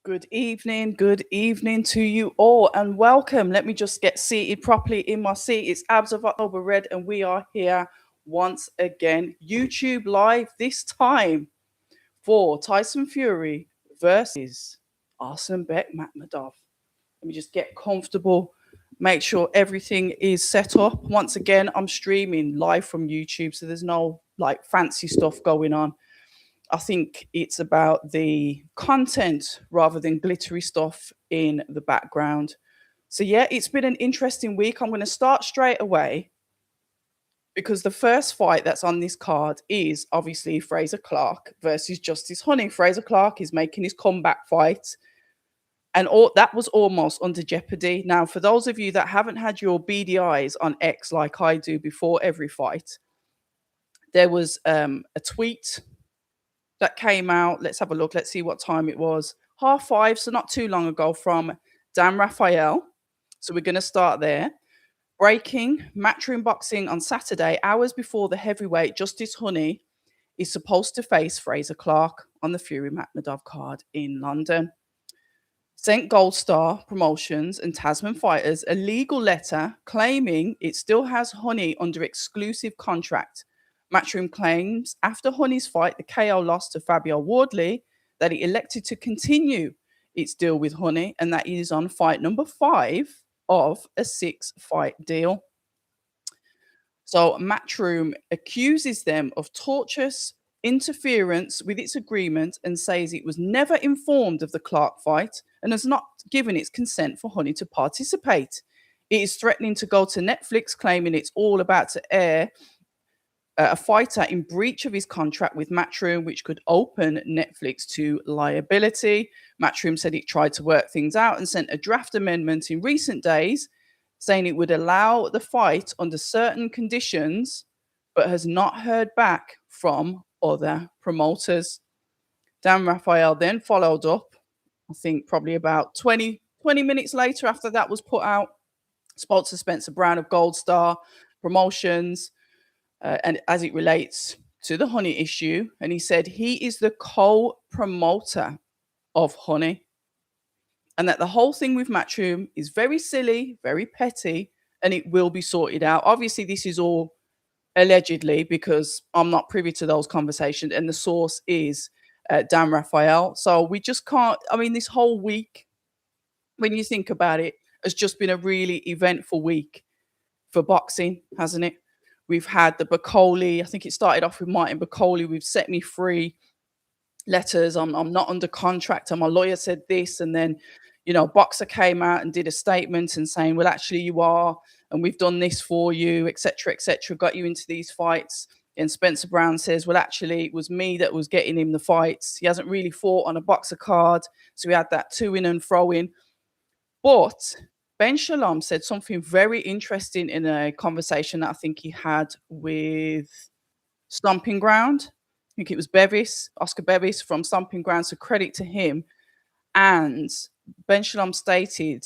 Good evening to you all, and welcome. Let me just get seated properly in my seat. It's Abs of October Red, and we are here once again, YouTube live this time for Tyson Fury versus Arslanbek Makhmudov. Let me just get comfortable, make sure everything is set up. Once again, I'm streaming live from YouTube, so there's no like fancy stuff going on. I think it's about the content rather than glittery stuff in the background. So, yeah, it's been an interesting week. I'm going to start straight away because the first fight that's on this card is obviously Fraser Clark versus Justice Honey. Fraser Clark is making his comeback fight, and that was almost under jeopardy. Now, for those of you that haven't had your beady eyes on X like I do before every fight, there was a tweet that came out. Let's have a look. Let's see what time it was. 5:30, so not too long ago, from Dan Raphael. So we're going to start there. Breaking Matchroom Boxing on Saturday, hours before the heavyweight Justice Honey is supposed to face Fraser Clark on the Fury Makhmudov card in London. Sent Gold Star Promotions and Tasman Fighters a legal letter claiming it still has Honey under exclusive contract. Matchroom claims after Honey's fight, the KO lost to Fabio Wardley, that he elected to continue its deal with Honey and that he is on fight number 5 of a 6-fight deal. So Matchroom accuses them of tortious interference with its agreement and says it was never informed of the Clark fight and has not given its consent for Honey to participate. It is threatening to go to Netflix, claiming it's all about to air a fighter in breach of his contract with Matchroom, which could open Netflix to liability. Matchroom said it tried to work things out and sent a draft amendment in recent days saying it would allow the fight under certain conditions, but has not heard back from other promoters. Dan Raphael then followed up, I think probably about 20 minutes later after that was put out, spoke to Spencer Brown of Gold Star Promotions, and as it relates to the Honey issue, and he said he is the co-promoter of Honey, and that the whole thing with Matchroom is very silly, very petty, and it will be sorted out. Obviously, this is all allegedly because I'm not privy to those conversations, and the source is Dan Raphael. So we just can't. I mean, this whole week, when you think about it, has just been a really eventful week for boxing, hasn't it? We've had the Bacoli. I think it started off with Martin Bacoli. We've set me free letters. I'm not under contract, and my lawyer said this. And then, Boxer came out and did a statement and saying, well, actually you are, and we've done this for you, etc., got you into these fights. And Spencer Brown says, well, actually it was me that was getting him the fights. He hasn't really fought on a Boxer card. So we had that to in and fro in. But Ben Shalom said something very interesting in a conversation that I think he had with Stomping Ground. I think it was Oscar Bevis from Stomping Ground, so credit to him. And Ben Shalom stated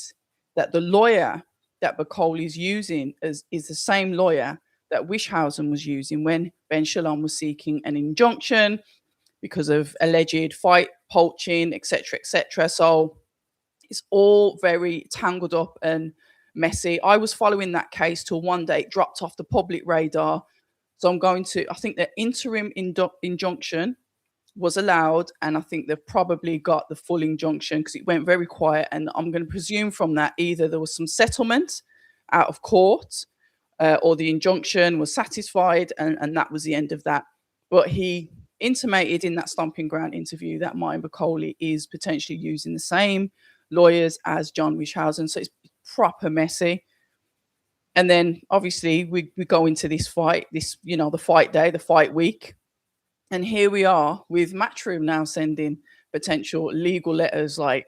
that the lawyer that Bacoli is using is the same lawyer that Wishhausen was using when Ben Shalom was seeking an injunction because of alleged fight poaching, etc. So it's all very tangled up and messy. I was following that case till one day it dropped off the public radar. So I think the interim injunction was allowed, and I think they've probably got the full injunction because it went very quiet. And I'm going to presume from that either there was some settlement out of court or the injunction was satisfied, and that was the end of that. But he intimated in that Stomping Ground interview that Martin Bacoli is potentially using the same lawyers as John Wishhausen. So it's proper messy. And then obviously we go into this fight, the fight day, the fight week. And here we are with Matchroom now sending potential legal letters like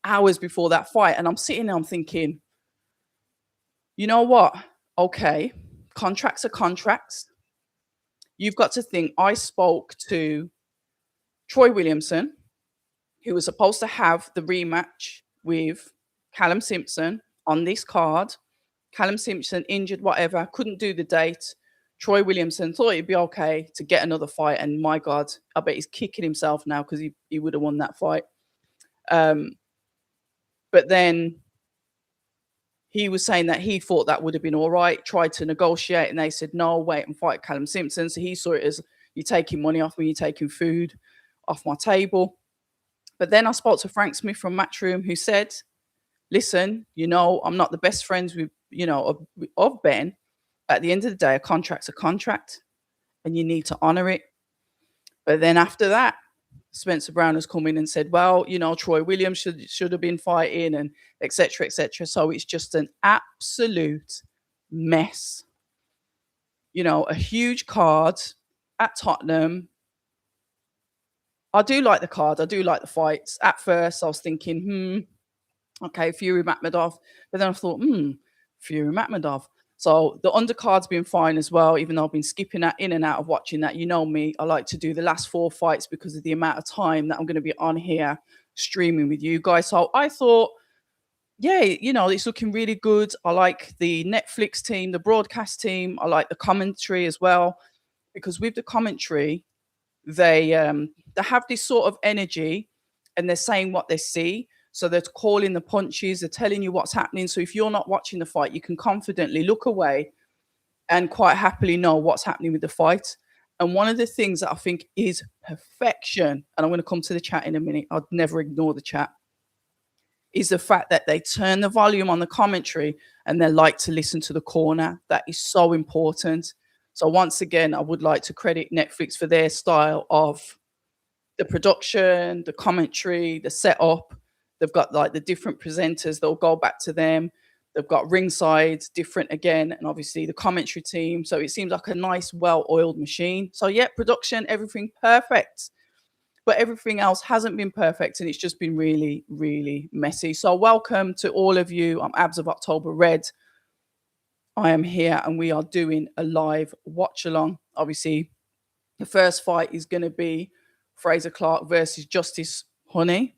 hours before that fight. And I'm sitting there, I'm thinking, you know what? Okay, contracts are contracts. You've got to think, I spoke to Troy Williamson, who was supposed to have the rematch with Callum Simpson on this card. Callum Simpson injured, whatever, couldn't do the date. Troy Williamson thought it'd be okay to get another fight. And my God, I bet he's kicking himself now because he would have won that fight. Um, but then he was saying that he thought that would have been all right, tried to negotiate, and they said, no, wait and fight Callum Simpson. So he saw it as, you're taking money off me, you're taking food off my table. But then I spoke to Frank Smith from Matchroom, who said, listen, I'm not the best friends with, of Ben. At the end of the day, a contract's a contract and you need to honor it. But then after that, Spencer Brown has come in and said, well, Troy Williams should have been fighting, and et cetera, et cetera. So it's just an absolute mess. A huge card at Tottenham. I do like the card. I do like the fights. At first, I was thinking, okay, Fury McMudov. But then I thought, Fury McMudov. So the undercard's been fine as well, even though I've been skipping that in and out of watching that. You know me, I like to do the last 4 fights because of the amount of time that I'm going to be on here streaming with you guys. So I thought, yeah, it's looking really good. I like the Netflix team, the broadcast team. I like the commentary as well, because with the commentary, they have this sort of energy and they're saying what they see. So they're calling the punches, they're telling you what's happening. So if you're not watching the fight, you can confidently look away and quite happily know what's happening with the fight. And one of the things that I think is perfection, and I'm going to come to the chat in a minute, I'd never ignore the chat, is the fact that they turn the volume on the commentary and they like to listen to the corner. That is so important. So once again, I would like to credit Netflix for their style of the production, the commentary, the setup. They've got like the different presenters, they'll go back to them. They've got ringside, different again, and obviously the commentary team. So it seems like a nice, well-oiled machine. So yeah, production, everything perfect. But everything else hasn't been perfect, and it's just been really, really messy. So welcome to all of you. I'm Abs of October Red. I am here and we are doing a live watch along. Obviously, the first fight is going to be Fraser Clark versus Justice Honey,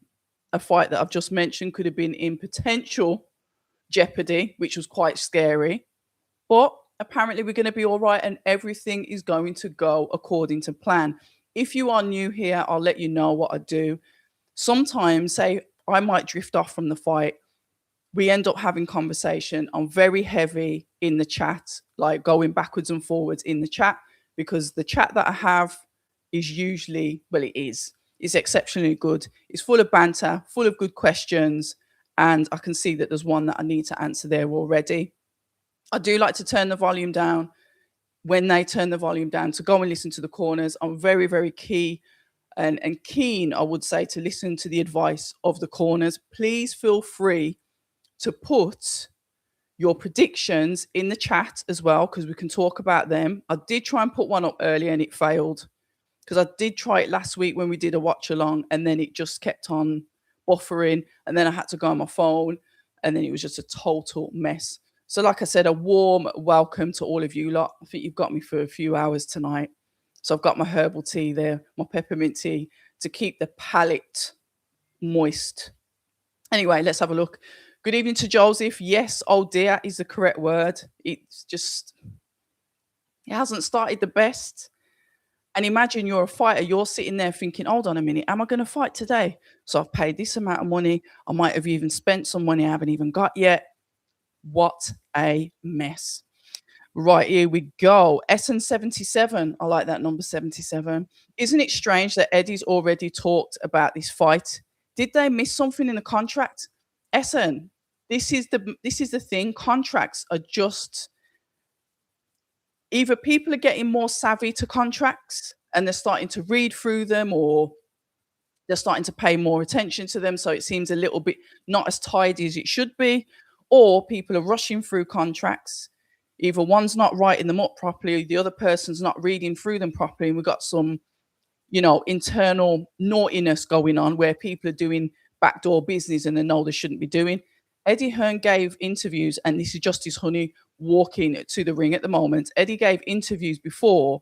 a fight that I've just mentioned could have been in potential jeopardy, which was quite scary. But apparently we're going to be all right and everything is going to go according to plan. If you are new here, I'll let you know what I do. Sometimes, say, I might drift off from the fight. We end up having conversation. I'm very heavy in the chat, like going backwards and forwards in the chat, because the chat that I have is usually, well, it's exceptionally good. It's full of banter, full of good questions. And I can see that there's one that I need to answer there already. I do like to turn the volume down when they turn the volume down, to go and listen to the corners. I'm very, very keen, I would say, to listen to the advice of the corners. Please feel free to put your predictions in the chat as well, because we can talk about them. I did try and put one up earlier and it failed, because I did try it last week when we did a watch along, and then it just kept on buffering, and then I had to go on my phone, and then it was just a total mess. So like I said, a warm welcome to all of you lot. I think you've got me for a few hours tonight. So I've got my herbal tea there, my peppermint tea, to keep the palate moist. Anyway, let's have a look. Good evening to Joseph. Yes, oh dear is the correct word. It's just, it hasn't started the best. And imagine you're a fighter, you're sitting there thinking, hold on a minute, am I going to fight today? So I've paid this amount of money. I might have even spent some money I haven't even got yet. What a mess. Right, here we go. SN77. I like that number 77. Isn't it strange that Eddie's already talked about this fight? Did they miss something in the contract? SN, this is the thing. Contracts are just, either people are getting more savvy to contracts and they're starting to read through them, or they're starting to pay more attention to them. So it seems a little bit not as tidy as it should be, or people are rushing through contracts. Either one's not writing them up properly, the other person's not reading through them properly. And we've got some, internal naughtiness going on where people are doing backdoor business and they know they shouldn't be doing. Eddie Hearn gave interviews, and this is Justice Honey walking to the ring at the moment. Eddie gave interviews before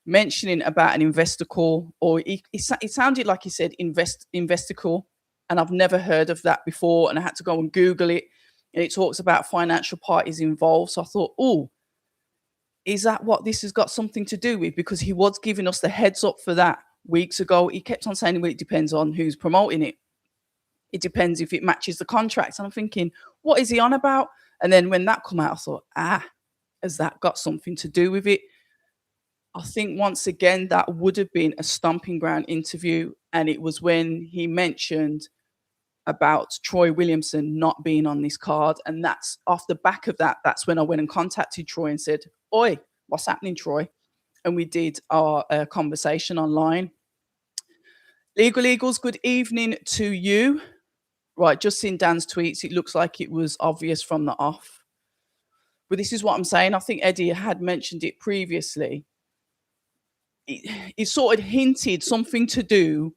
mentioning about an investor call, or it sounded like he said investor call, and I've never heard of that before, and I had to go and Google it, and it talks about financial parties involved. So I thought, oh, is that what this has got something to do with? Because he was giving us the heads up for that weeks ago. He kept on saying, well, it depends on who's promoting it. It depends if it matches the contract. And I'm thinking, what is he on about? And then when that come out, I thought, has that got something to do with it? I think once again that would have been a stomping ground interview, and it was when he mentioned about Troy Williamson not being on this card, and that's off the back of that. That's when I went and contacted Troy and said, "Oi, what's happening, Troy?" And we did our conversation online. Legal Eagles, good evening to you. Right, just seen Dan's tweets. It looks like it was obvious from the off. But this is what I'm saying. I think Eddie had mentioned it previously. It sort of hinted something to do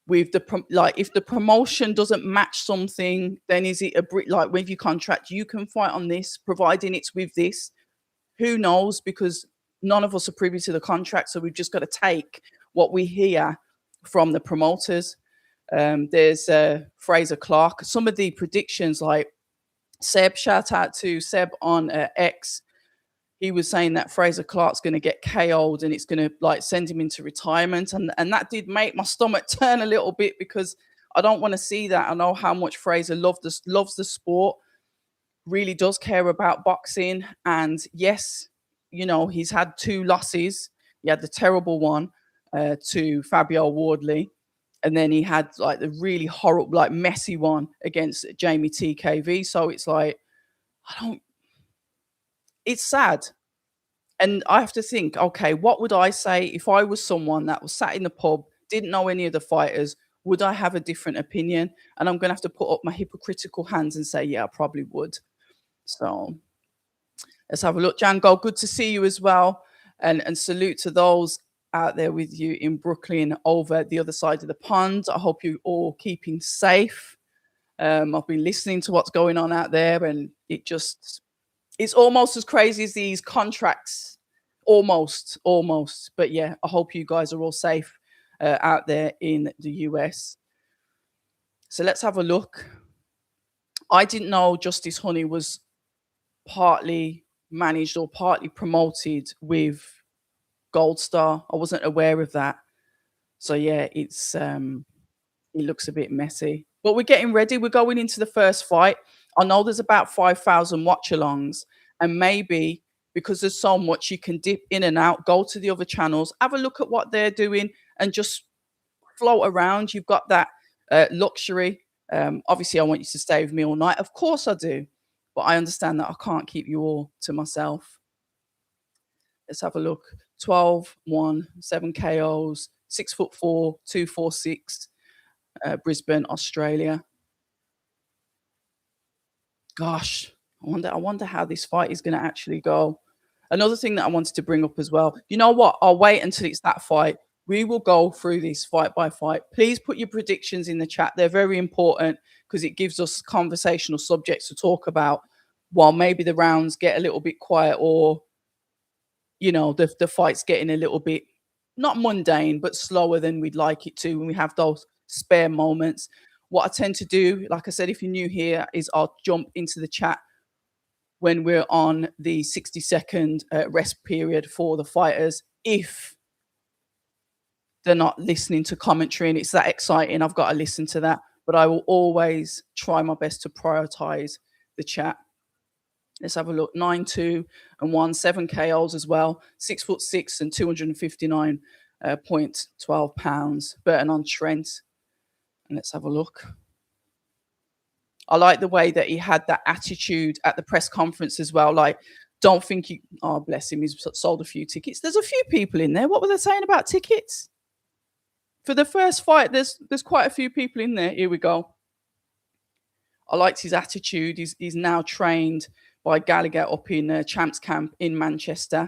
with like if the promotion doesn't match something, then is it a like with your contract you can fight on this, providing it's with this. Who knows? Because none of us are privy to the contract, so we've just got to take what we hear from the promoters. There's Fraser Clark. Some of the predictions, like Seb, shout out to Seb on X. He was saying that Fraser Clark's going to get KO'd and it's going to like send him into retirement. And that did make my stomach turn a little bit, because I don't want to see that. I know how much Fraser loves the sport, really does care about boxing. And yes, you know, he's had 2 losses. He had the terrible one to Fabio Wardley. And then he had like the really horrible, like messy one against Jamie TKV. So it's like, it's sad. And I have to think, okay, what would I say if I was someone that was sat in the pub, didn't know any of the fighters? Would I have a different opinion? And I'm going to have to put up my hypocritical hands and say, yeah, I probably would. So let's have a look. Django, good to see you as well. And salute to those out there with you in Brooklyn over the other side of the pond. I hope you all keeping safe. I've been listening to what's going on out there, and it's almost as crazy as these contracts. Almost. But yeah, I hope you guys are all safe out there in the US. So let's have a look. I didn't know Justice Honey was partly managed or partly promoted with Gold Star. I wasn't aware of that. So yeah, it looks a bit messy. But we're getting ready. We're going into the first fight. I know there's about 5,000 watch-alongs, and maybe because there's so much, you can dip in and out, go to the other channels, have a look at what they're doing, and just float around. You've got that luxury. Obviously, I want you to stay with me all night. Of course I do. But I understand that I can't keep you all to myself. Let's have a look. 12-1, 7 KOs, 6'4", 246, Brisbane, Australia. Gosh, I wonder how this fight is going to actually go. Another thing that I wanted to bring up as well. You know what? I'll wait until it's that fight. We will go through this fight by fight. Please put your predictions in the chat. They're very important because it gives us conversational subjects to talk about while maybe the rounds get a little bit quiet, or, you know, the fight's getting a little bit, not mundane, but slower than we'd like it to when we have those spare moments. What I tend to do, like I said, if you're new here, is I'll jump into the chat when we're on the 60-second rest period for the fighters. If they're not listening to commentary and it's that exciting, I've got to listen to that. But I will always try my best to prioritize the chat. Let's have a look. 9-2 and 1, 7 KOs as well. 6'6" and 259.12 pounds. Burton on Trent. And let's have a look. I like the way that he had that attitude at the press conference as well. Like, don't think you, oh, bless him, he's sold a few tickets. There's a few people in there. What were they saying about tickets? For the first fight, there's quite a few people in there. Here we go. I liked his attitude. He's now trained by Gallagher up in Champs Camp in Manchester.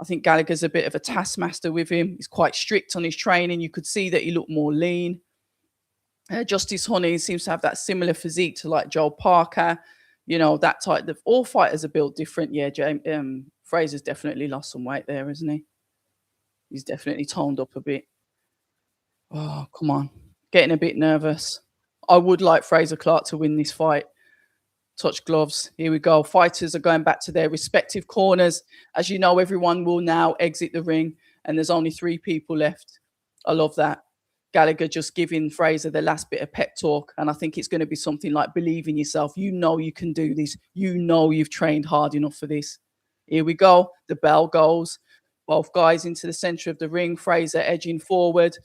I think Gallagher's a bit of a taskmaster with him. He's quite strict on his training. You could see that he looked more lean. Justice Honey seems to have that similar physique to like Joel Parker. You know, that type of, all fighters are built different. Yeah, Fraser's definitely lost some weight there, isn't he? He's definitely toned up a bit. Oh, come on. Getting a bit nervous. I would like Fraser Clark to win this fight. Touch gloves. Here we go. Fighters are going back to their respective corners. As you know, everyone will now exit the ring, and there's only 3 people left. I love that. Gallagher just giving Fraser the last bit of pep talk. And I think it's going to be something like, believe in yourself. You know you can do this. You know you've trained hard enough for this. Here we go. The bell goes. Both guys into the center of the ring. Fraser edging forward.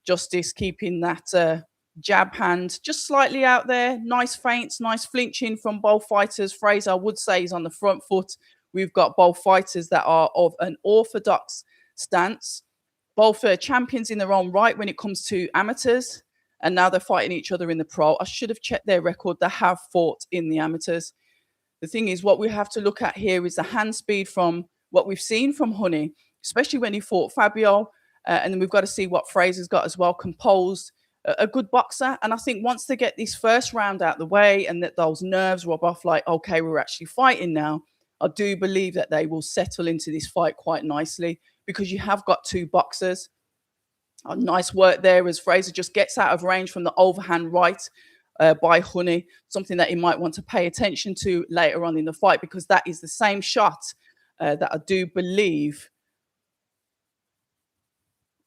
Justice keeping that jab hand just slightly out there. Nice feints, nice flinching from both fighters. Fraser, I would say, is on the front foot. We've got both fighters that are of an orthodox stance. Both are champions in their own right when it comes to amateurs. And now they're fighting each other in the pro. I should have checked their record. They have fought in the amateurs. The thing is, what we have to look at here is the hand speed from what we've seen from Honey, especially when he fought Fabio. And then we've got to see what Fraser's got as well. Composed, a good boxer. And I think once they get this first round out the way and that those nerves rub off, like, okay, we're actually fighting now, I do believe that they will settle into this fight quite nicely, because you have got two boxers. Nice work there as Fraser just gets out of range from the overhand right by Honey, something that he might want to pay attention to later on in the fight, because that is the same shot that I do believe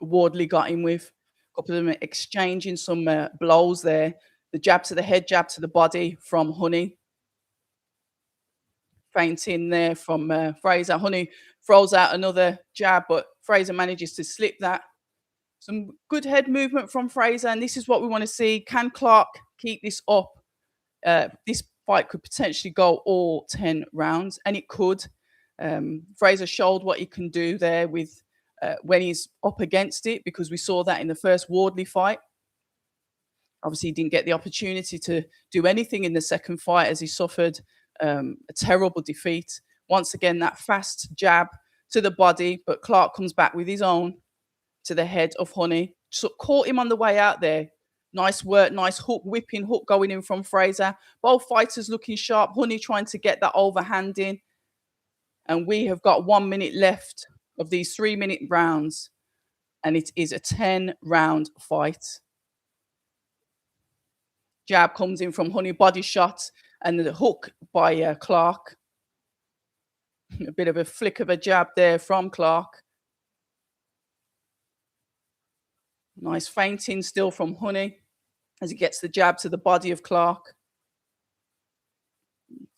Wardley got him with. A couple of them exchanging some blows there. The jab to the head, jab to the body from Honey. Feinting there from Fraser. Honey throws out another jab, but Fraser manages to slip that. Some good head movement from Fraser, and this is what we want to see. Can Clark keep this up? This fight could potentially go all 10 rounds, and it could. Fraser showed what he can do there with when he's up against it, because we saw that in the first Wardley fight. Obviously, he didn't get the opportunity to do anything in the second fight as he suffered a terrible defeat. Once again, that fast jab to the body, but Clark comes back with his own to the head of Honey. So caught him on the way out there. Nice work, nice hook, whipping hook going in from Fraser. Both fighters looking sharp. Honey trying to get that overhand in. And we have got 1 minute left of these 3-minute rounds. And it is a 10-round fight. Jab comes in from Honey, body shot, and the hook by Clark. A bit of a flick of a jab there from Clark. Nice feinting still from Honey as he gets the jab to the body of Clark.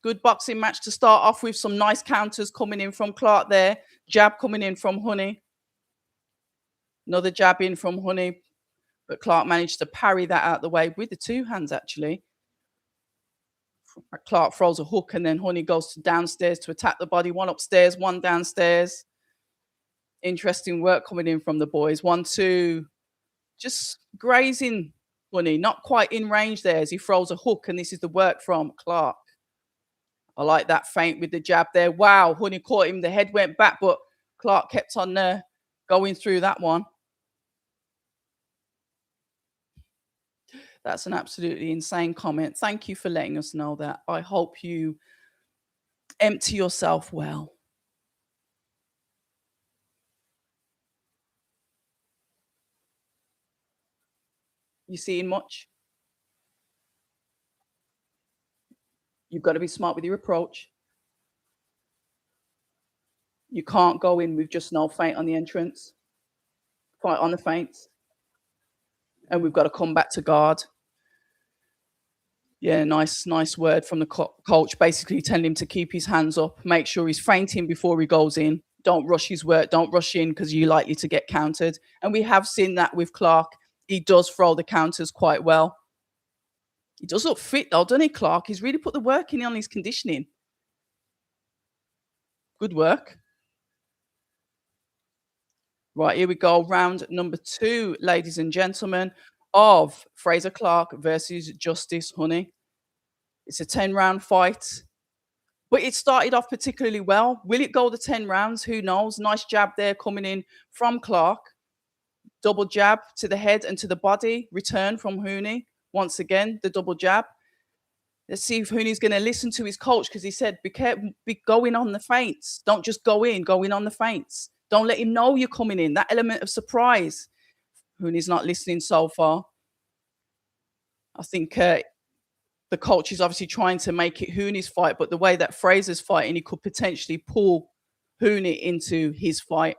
Good boxing match to start off with. Some nice counters coming in from Clark there. Jab coming in from Honey. Another jab in from Honey. But Clark managed to parry that out the way with the two hands, actually. Clark throws a hook, and then Honey goes downstairs to attack the body. One upstairs, one downstairs. Interesting work coming in from the boys. 1-2. Just grazing Honey, not quite in range there as he throws a hook, and this is the work from Clark. I like that feint with the jab there. Wow, Honey caught him. The head went back, but Clark kept on going through that one. That's an absolutely insane comment. Thank you for letting us know that. I hope you empty yourself well. You seeing much? You've got to be smart with your approach. You can't go in with just no feint on the entrance. Fight on the feints. And we've got to come back to guard. Yeah, nice word from the coach, basically telling him to keep his hands up, make sure he's feinting before he goes in. Don't rush his work. Don't rush in, because you're likely to get countered. And we have seen that with Clark. He does throw the counters quite well. He does look fit, though, doesn't he, Clark? He's really put the work in on his conditioning. Good work. Right, here we go. Round number 2, ladies and gentlemen, of Fraser Clark versus Justice Honey. It's a 10-round fight, but it started off particularly well. Will it go the 10 rounds? Who knows? Nice jab there coming in from Clark. Double jab to the head and to the body. Return from Honey. Once again, the double jab. Let's see if Honey's going to listen to his coach, because he said, be careful, be going on the feints. Don't just go in on the feints. Don't let him know you're coming in. That element of surprise. Honey's not listening so far. I think the coach is obviously trying to make it Honey's fight, but the way that Fraser's fighting, he could potentially pull Honey into his fight.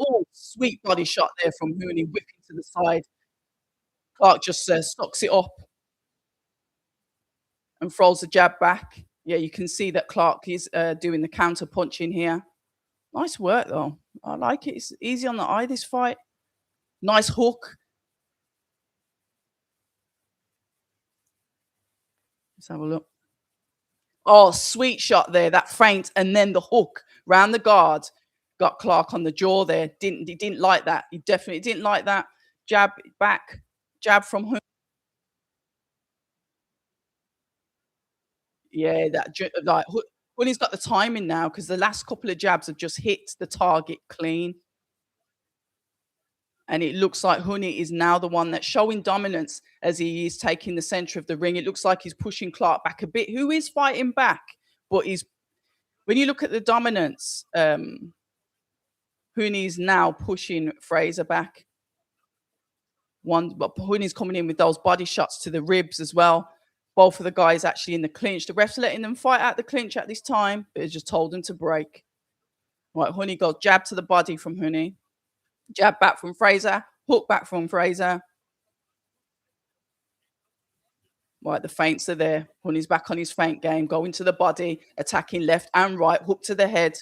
Oh, sweet body shot there from Honey, whipping to the side. Clark just sucks it up and throws the jab back. Yeah, you can see that Clark is doing the counter punching here. Nice work though. I like it. It's easy on the eye, this fight. Nice hook. Let's have a look. Oh, sweet shot there. That feint and then the hook round the guard got Clark on the jaw there. He didn't like that. He definitely didn't like that. Jab back. Jab from Hun. Yeah, like Hunny's got the timing now because the last couple of jabs have just hit the target clean. And it looks like Honey is now the one that's showing dominance as he is taking the center of the ring. It looks like he's pushing Clark back a bit, who is fighting back, but he's when you look at the dominance, Honey's now pushing Fraser back. But Honey's coming in with those body shots to the ribs as well. Both of the guys actually in the clinch. The ref's letting them fight out the clinch at this time, but it's just told them to break. Right, Honey goes jab to the body from Honey. Jab back from Fraser. Hook back from Fraser. Right, the feints are there. Honey's back on his feint game, going to the body, attacking left and right, hook to the head.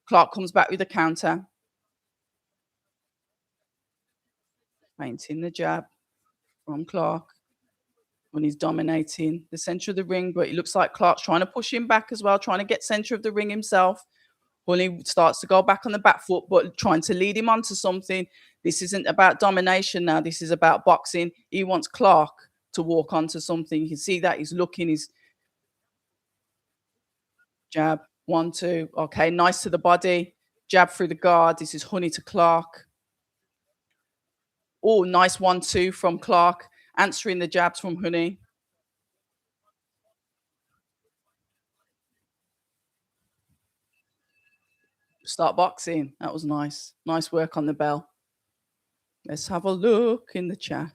Clark comes back with a counter. Feinting the jab from Clark. Honey's dominating the center of the ring, but it looks like Clark's trying to push him back as well, trying to get center of the ring himself. Honey starts to go back on the back foot, but trying to lead him onto something. This isn't about domination now. This is about boxing. He wants Clark to walk onto something. You can see that he's looking, his jab, 1, 2. Okay, nice to the body. Jab through the guard. This is Honey to Clark. Oh, nice 1, 2 from Clark, answering the jabs from Honey. Start boxing. That was nice. Nice work on the bell. Let's have a look in the chat.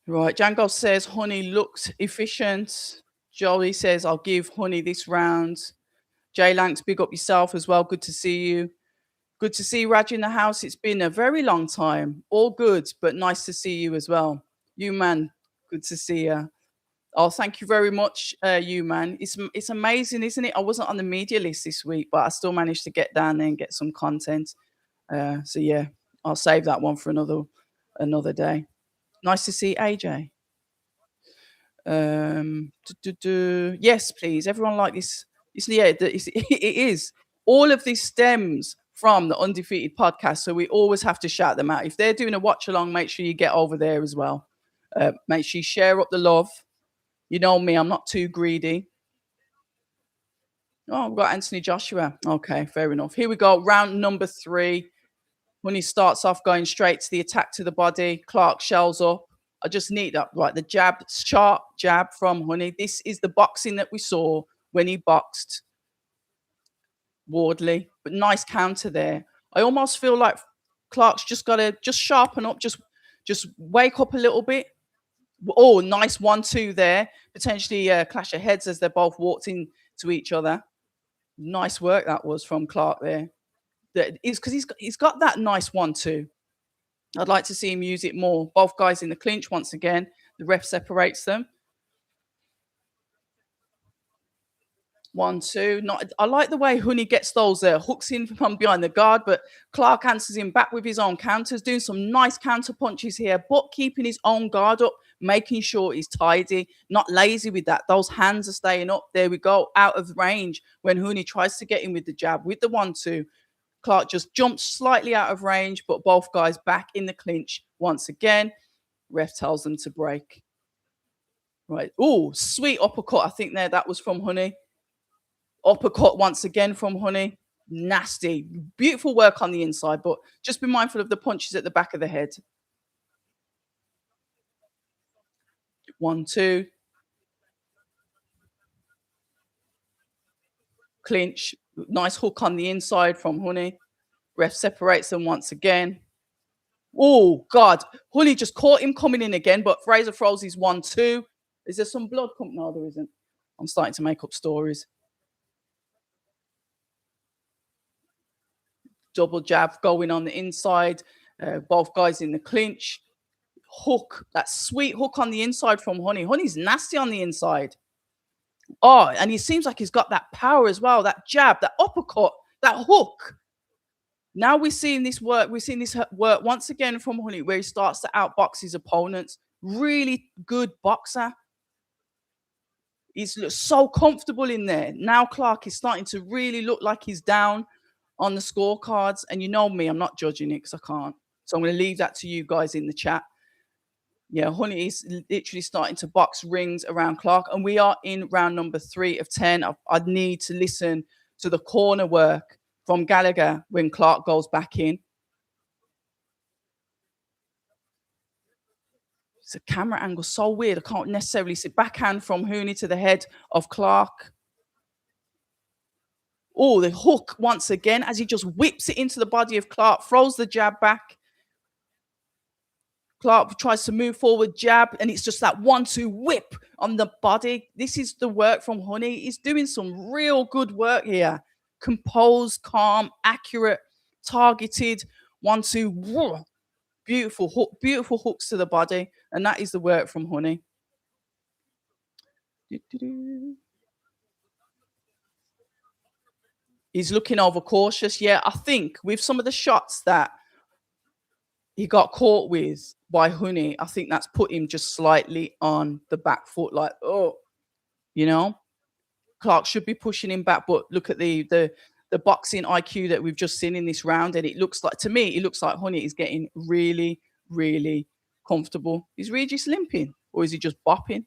Right, Django says Honey looked efficient. Joey says I'll give Honey this round. Jay Lanks, big up yourself as well. Good to see you. Good to see Raj in the house. It's been a very long time. All good, but nice to see you as well. You man, good to see you. Oh, thank you very much, you man. It's amazing, isn't it? I wasn't on the media list this week, but I still managed to get down there and get some content. So yeah, I'll save that one for another day. Nice to see AJ. Yes, please. Everyone like this. It is. All of this stems from the Undefeated podcast, so we always have to shout them out. If they're doing a watch along, make sure you get over there as well. Make sure you share up the love. You know me, I'm not too greedy. Oh, we've got Anthony Joshua. Okay, fair enough. Here we go. Round number 3. When he starts off going straight to the attack to the body, Clark shells up. I just need that. Right, the jab, sharp jab from Honey. This is the boxing that we saw when he boxed Wardley. But nice counter there. I almost feel like Clark's just got to just sharpen up, just wake up a little bit. Oh, nice 1, 2 there. Potentially a clash of heads as they both walked into each other. Nice work that was from Clark there. That is because he's got that nice 1, 2. I'd like to see him use it more. Both guys in the clinch once again. The ref separates them. 1, 2. I like the way Honey gets those hooks in from behind the guard, but Clark answers him back with his own counters, doing some nice counter punches here, but keeping his own guard up, making sure he's tidy, not lazy with that. Those hands are staying up. There we go, out of range when Honey tries to get in with the jab, with the 1, 2. Clark just jumps slightly out of range, but both guys back in the clinch once again. Ref tells them to break. Right. Oh, sweet uppercut. I think that was from Honey. Uppercut once again from Honey. Nasty. Beautiful work on the inside, but just be mindful of the punches at the back of the head. 1, 2. Clinch. Nice hook on the inside from Honey. Ref separates them once again. Oh, God. Honey just caught him coming in again, but Fraser throws his 1, 2. Is there some blood coming? No, there isn't. I'm starting to make up stories. double jab going on the inside. Both guys in the clinch. Hook, that sweet hook on the inside from Honey. Honey's nasty on the inside. Oh, and he seems like he's got that power as well. That jab, that uppercut, that hook. Now we're seeing this work. We're seeing this work once again from Honey, where he starts to outbox his opponents. Really good boxer. He's so comfortable in there. Now Clark is starting to really look like he's down on the scorecards. And you know me, I'm not judging it because I can't. So I'm going to leave that to you guys in the chat. Yeah, Honey is literally starting to box rings around Clark. And we are in round number 3 of 10. I need to listen to the corner work from Gallagher when Clark goes back in. It's a camera angle so weird. I can't necessarily see. Backhand from Hooney to the head of Clark. Oh, the hook once again as he just whips it into the body of Clark, throws the jab back. Clark tries to move forward, jab, and it's just that 1-2 whip on the body. This is the work from Honey. He's doing some real good work here. Composed, calm, accurate, targeted, 1-2. Beautiful hook, beautiful hooks to the body. And that is the work from Honey. He's looking overcautious. Yeah, I think with some of the shots that he got caught with by Honey, I think that's put him just slightly on the back foot, like, oh, you know, Clark should be pushing him back. But look at the boxing IQ that we've just seen in this round, and it looks like, to me, it looks like Honey is getting really, really comfortable. Is Regis limping, or is he just bopping?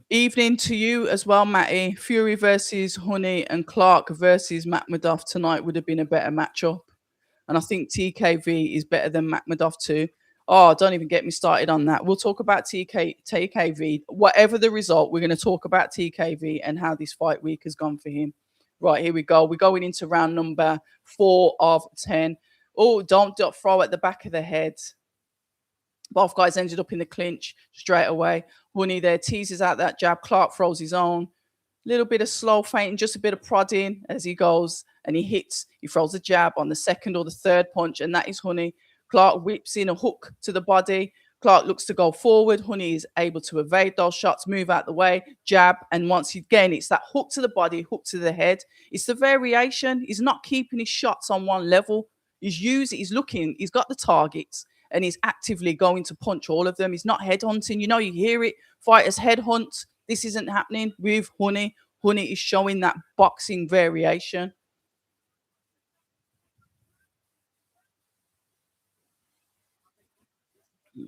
Evening to you as well, Matty. Fury versus Honey and Clark versus MAKHMUDOV tonight would have been a better matchup. And I think TKV is better than MAKHMUDOV too. Oh, don't even get me started on that. We'll talk about TKV. Whatever the result, we're going to talk about TKV and how this fight week has gone for him. Right, here we go. We're going into round number 4 of 10. Oh, don't throw at the back of the head. Both guys ended up in the clinch straight away. Honey there teases out that jab. Clark throws his own. Little bit of slow feinting, just a bit of prodding as he goes, and he hits. He throws a jab on the second or the third punch, and that is Honey. Clark whips in a hook to the body. Clark looks to go forward. Honey is able to evade those shots, move out the way, jab, and once again, it's that hook to the body, hook to the head. It's the variation. He's not keeping his shots on one level. He's looking, he's got the targets, and he's actively going to punch all of them. He's not headhunting. You know, you hear it. Fighters headhunt. This isn't happening with Honey. Honey is showing that boxing variation.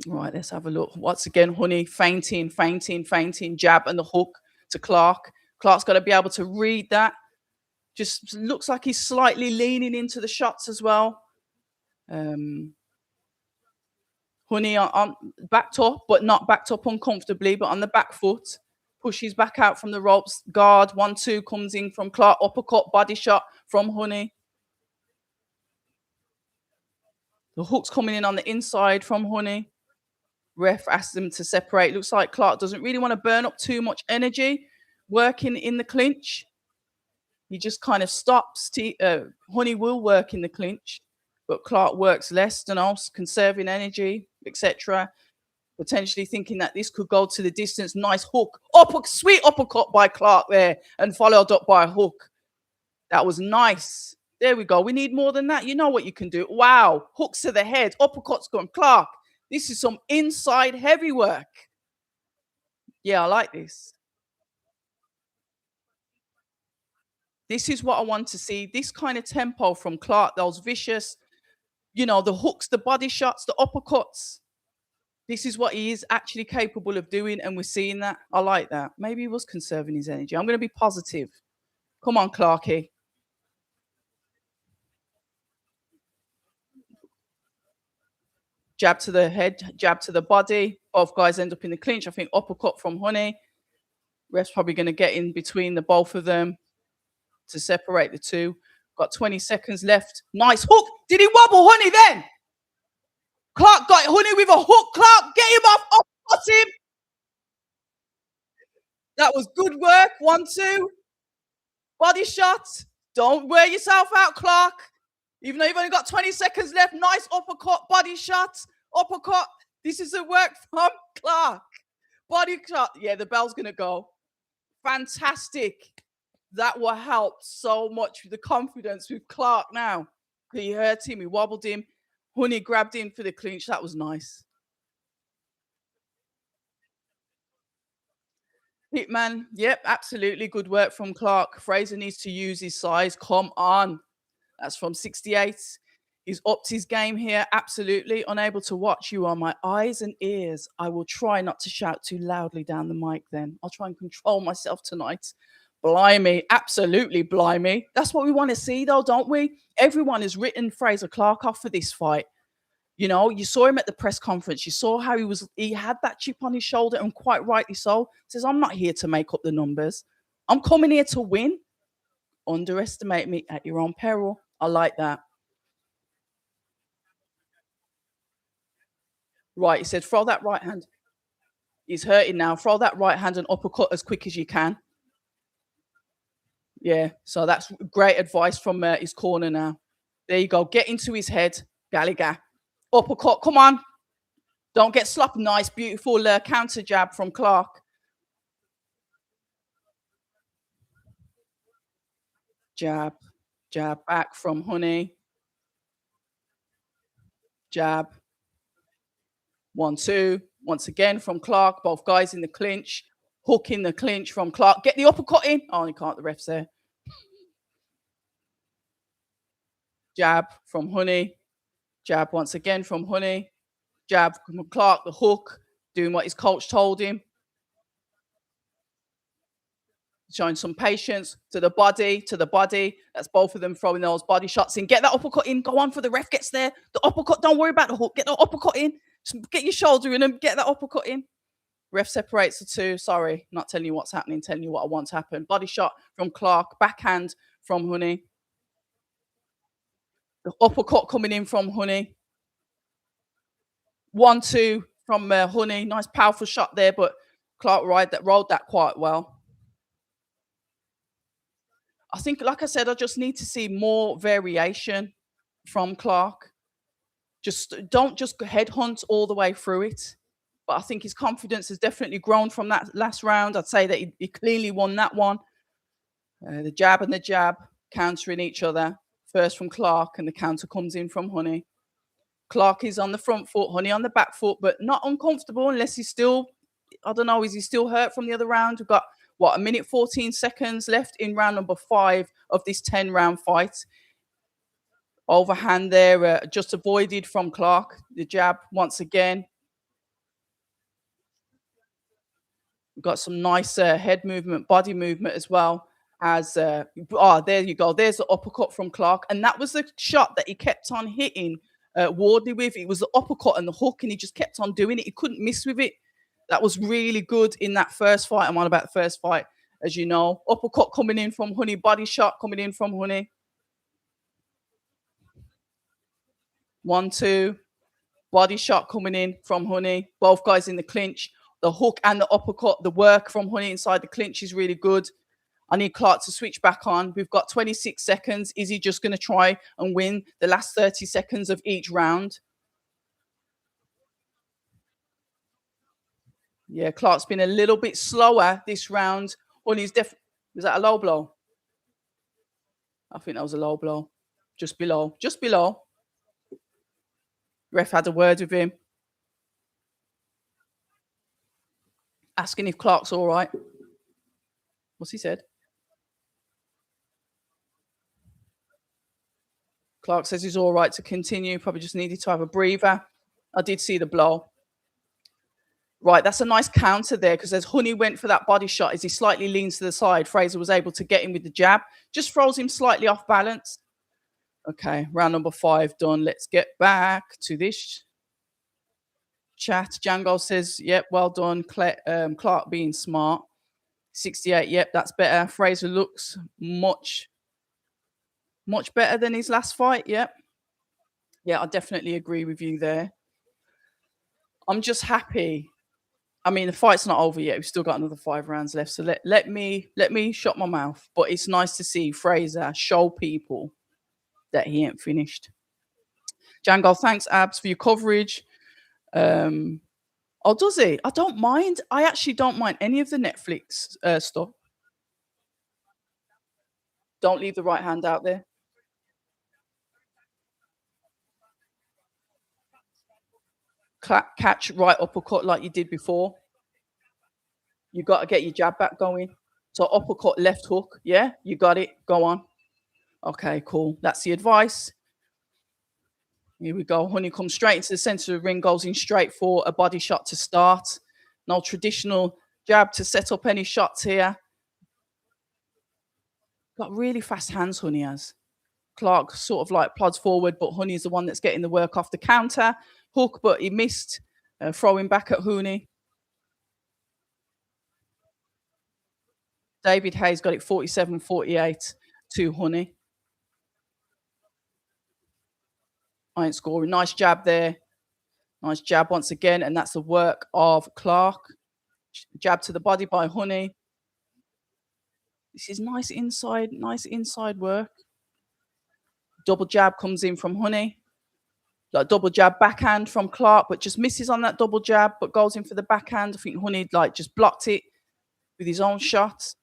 Right, let's have a look. Once again, Honey feinting, jab and the hook to Clark. Clark's got to be able to read that. Just looks like he's slightly leaning into the shots as well. Honey on backed up, but not backed up uncomfortably, but on the back foot. Pushes back out from the ropes. Guard, 1-2 comes in from Clark. Uppercut, body shot from Honey. The hook's coming in on the inside from Honey. Ref asks them to separate. Looks like Clark doesn't really want to burn up too much energy working in the clinch. He just kind of stops. Honey will work in the clinch, but Clark works less, conserving energy, etc. Potentially thinking that this could go to the distance. Nice hook. Sweet uppercut by Clark there, and followed up by a hook. That was nice. There we go. We need more than that. You know what you can do. Wow. Hooks to the head. Uppercuts from Clark. This is some inside heavy work. Yeah, I like this. This is what I want to see. This kind of tempo from Clark. Those vicious, the hooks, the body shots, the uppercuts. This is what he is actually capable of doing, and we're seeing that. I like that. Maybe he was conserving his energy. I'm going to be positive. Come on, Clarky. Jab to the head, jab to the body. Both guys end up in the clinch. I think uppercut from Honey. Ref's probably going to get in between the both of them to separate the two. Got 20 seconds left. Nice hook. Did he wobble Honey then? Clark got Honey with a hook. Clark, get him off. Uppercut him. That was good work. 1-2. Body shot. Don't wear yourself out, Clark. Even though you've only got 20 seconds left. Nice uppercut, body shot, uppercut. This is a work from Clark. Body shot. Yeah, the bell's going to go. Fantastic. That will help so much with the confidence with Clark now. He hurt him, he wobbled him. Honey grabbed him for the clinch. That was nice. Hitman, yep, absolutely good work from Clark. Fraser needs to use his size. Come on. That's from 68. He's upped his game here. Absolutely. Unable to watch. You are my eyes and ears. I will try not to shout too loudly down the mic then. I'll try and control myself tonight. Blimey. Absolutely blimey. That's what we want to see though, don't we? Everyone has written Fraser Clark off for this fight. You know, you saw him at the press conference. You saw how he had that chip on his shoulder, and quite rightly so. Says, I'm not here to make up the numbers. I'm coming here to win. Underestimate me at your own peril. I like that. Right, he said, throw that right hand. He's hurting now. Throw that right hand and uppercut as quick as you can. Yeah, so that's great advice from his corner now. There you go. Get into his head, Gallagher. Uppercut, come on. Don't get sloppy. Nice, beautiful counter jab from Clark. Jab, jab back from Honey. Jab. 1-2. Once again from Clark. Both guys in the clinch. Hook in the clinch from Clark. Get the uppercut in. Oh, you can't. The ref's there. Jab from Honey. Jab once again from Honey. Jab from Clark. The hook. Doing what his coach told him. Showing some patience to the body, to the body. That's both of them throwing those body shots in. Get that uppercut in. Go on for the ref gets there. The uppercut. Don't worry about the hook. Get the uppercut in. Just get your shoulder in and get that uppercut in. Ref separates the two. Sorry, not telling you what's happening, telling you what I want to happen. Body shot from Clark. Backhand from Honey. The uppercut coming in from Honey. 1-2 from Honey. Nice powerful shot there, but Clark rolled that quite well. I think, like I said, I just need to see more variation from Clark. Don't just headhunt all the way through it. But I think his confidence has definitely grown from that last round. I'd say that he clearly won that one. The jab and the jab countering each other. First from Clark, and the counter comes in from Honey. Clark is on the front foot, Honey on the back foot, but not uncomfortable unless he's still, I don't know, is he still hurt from the other round? We've got, what, 1 minute 14 seconds left in round number 5 of this 10-round fight. Overhand there, just avoided from Clark. The jab once again. We've got some nice head movement, body movement as well. As there you go. There's the uppercut from Clark, and that was the shot that he kept on hitting Wardley with. It was the uppercut and the hook, and he just kept on doing it. He couldn't miss with it. That was really good in that first fight. I'm on about the first fight, as you know. Uppercut coming in from Honey, body shot coming in from Honey. 1-2, body shot coming in from Honey. Both guys in the clinch. The hook and the uppercut, the work from Honey inside the clinch is really good. I need Clark to switch back on. We've got 26 seconds. Is he just going to try and win the last 30 seconds of each round? Yeah, Clark's been a little bit slower this round. Was that a low blow? I think that was a low blow. Just below. Just below. Ref had a word with him. Asking if Clark's all right. What's he said? Clark says he's all right to continue. Probably just needed to have a breather. I did see the blow. Right, that's a nice counter there, because as Honey went for that body shot, as he slightly leans to the side, Fraser was able to get him with the jab. Just throws him slightly off balance. Okay, round number 5 done. Let's get back to this chat. Django says, yep, well done. Clark being smart. 68, yep, that's better. Fraser looks much better than his last fight, yep. Yeah, I definitely agree with you there. I'm just happy I mean, the fight's not over yet. We've still got another 5 rounds left. So let me shut my mouth. But it's nice to see Fraser show people that he ain't finished. Django, thanks, Abs, for your coverage. Um, oh, does he? I don't mind. I actually don't mind any of the Netflix stuff. Don't leave the right hand out there. Catch right uppercut like you did before. You got to get your jab back going. So uppercut, left hook. Yeah, you got it. Go on. Okay, cool. That's the advice. Here we go. Honey comes straight into the center of the ring, goes in straight for a body shot to start. No traditional jab to set up any shots here. Got really fast hands, Honey has. Clark sort of like plods forward, but Honey's the one that's getting the work off the counter. Hook, but he missed. Throwing back at Honey. David Hayes got it 47-48 to Honey. I ain't scoring. Nice jab there. Nice jab once again, and that's the work of Clark. Jab to the body by Honey. This is nice inside work. Double jab comes in from Honey. Like double jab backhand from Clark, but just misses on that double jab, but goes in for the backhand. I think Honey like just blocked it with his own shot.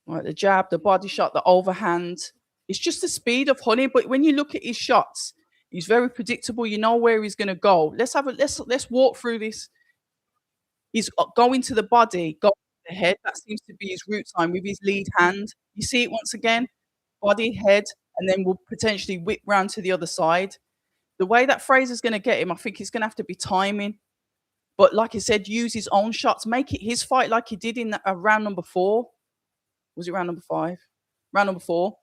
Right, the jab, the body shot, the overhand. It's just the speed of Honey, but when you look at his shots, he's very predictable. You know where he's going to go. Let's walk through this. He's going to the body, going to the head. That seems to be his route time with his lead hand. You see it once again, body, head, and then we'll potentially whip round to the other side. The way that Fraser's going to get him, I think it's going to have to be timing. But like I said, use his own shots, make it his fight like he did in round number 4. Was it round number 5? Round number 4.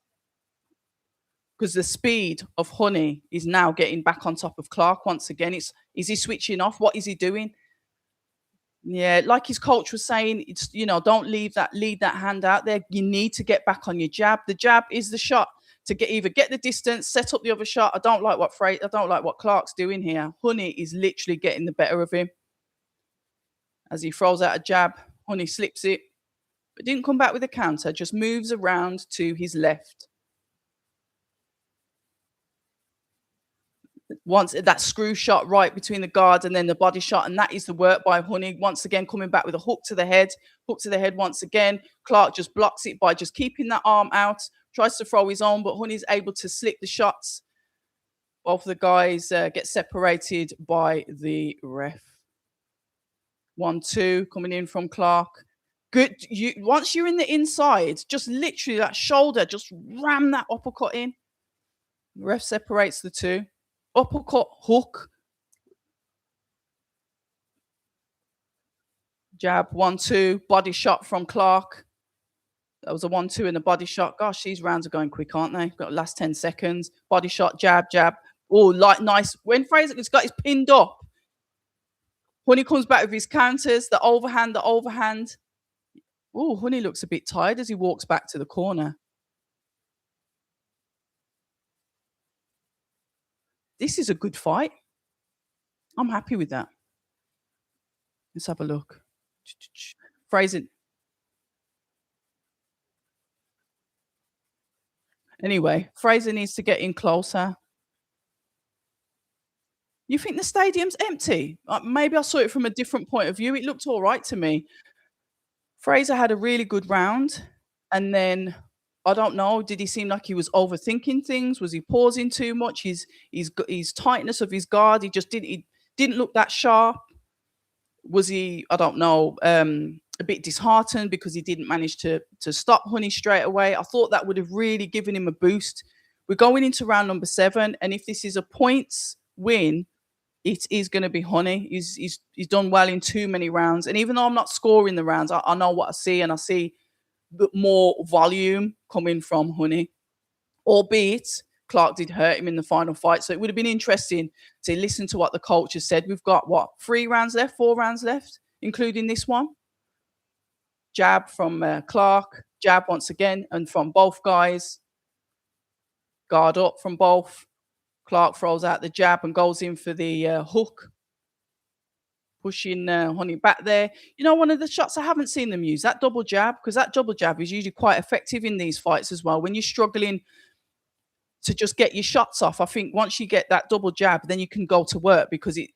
Because the speed of Honey is now getting back on top of Clark once again. Is he switching off? What is he doing? Yeah, like his coach was saying, it's don't lead that hand out there. You need to get back on your jab. The jab is the shot to either get the distance, set up the other shot. I don't like what Clark's doing here. Honey is literally getting the better of him. As he throws out a jab, Honey slips it, but didn't come back with a counter, just moves around to his left. Once that screw shot right between the guards and then the body shot, and that is the work by Honey. Once again, coming back with a hook to the head once again. Clark just blocks it by just keeping that arm out, tries to throw his own, but Honey's able to slip the shots. Both of the guys get separated by the ref. 1-2 coming in from Clark. Good. Once you're in the inside, just literally that shoulder, just ram that uppercut in. The ref separates the two. Uppercut, hook. Jab, 1-2. Body shot from Clark. That was a 1-2 in the body shot. Gosh, these rounds are going quick, aren't they? Got the last 10 seconds. Body shot, jab, jab. Oh, like nice. When Fraser's got his pinned up, Honey comes back with his counters, the overhand. Oh, Honey looks a bit tired as he walks back to the corner. This is a good fight. I'm happy with that. Let's have a look. Fraser. Anyway, Fraser needs to get in closer. You think the stadium's empty? Maybe I saw it from a different point of view. It looked all right to me. Fraser had a really good round, and then I don't know. Did he seem like he was overthinking things? Was he pausing too much? His tightness of his guard. He didn't look that sharp. Was he? I don't know. A bit disheartened because he didn't manage to stop Honey straight away. I thought that would have really given him a boost. We're going into round number 7, and if this is a points win, it is going to be Honey. He's done well in too many rounds, and even though I'm not scoring the rounds, I know what I see, and I see more volume coming from Honey. Albeit Clark did hurt him in the final fight, so it would have been interesting to listen to what the coach has said. We've got 4 rounds left, including this one. Jab from Clark, jab once again, and from both guys. Guard up from both. Clark throws out the jab and goes in for the hook, pushing Honey back there. You know, one of the shots I haven't seen them use, that double jab, because that double jab is usually quite effective in these fights as well. When you're struggling to just get your shots off, I think once you get that double jab, then you can go to work, because it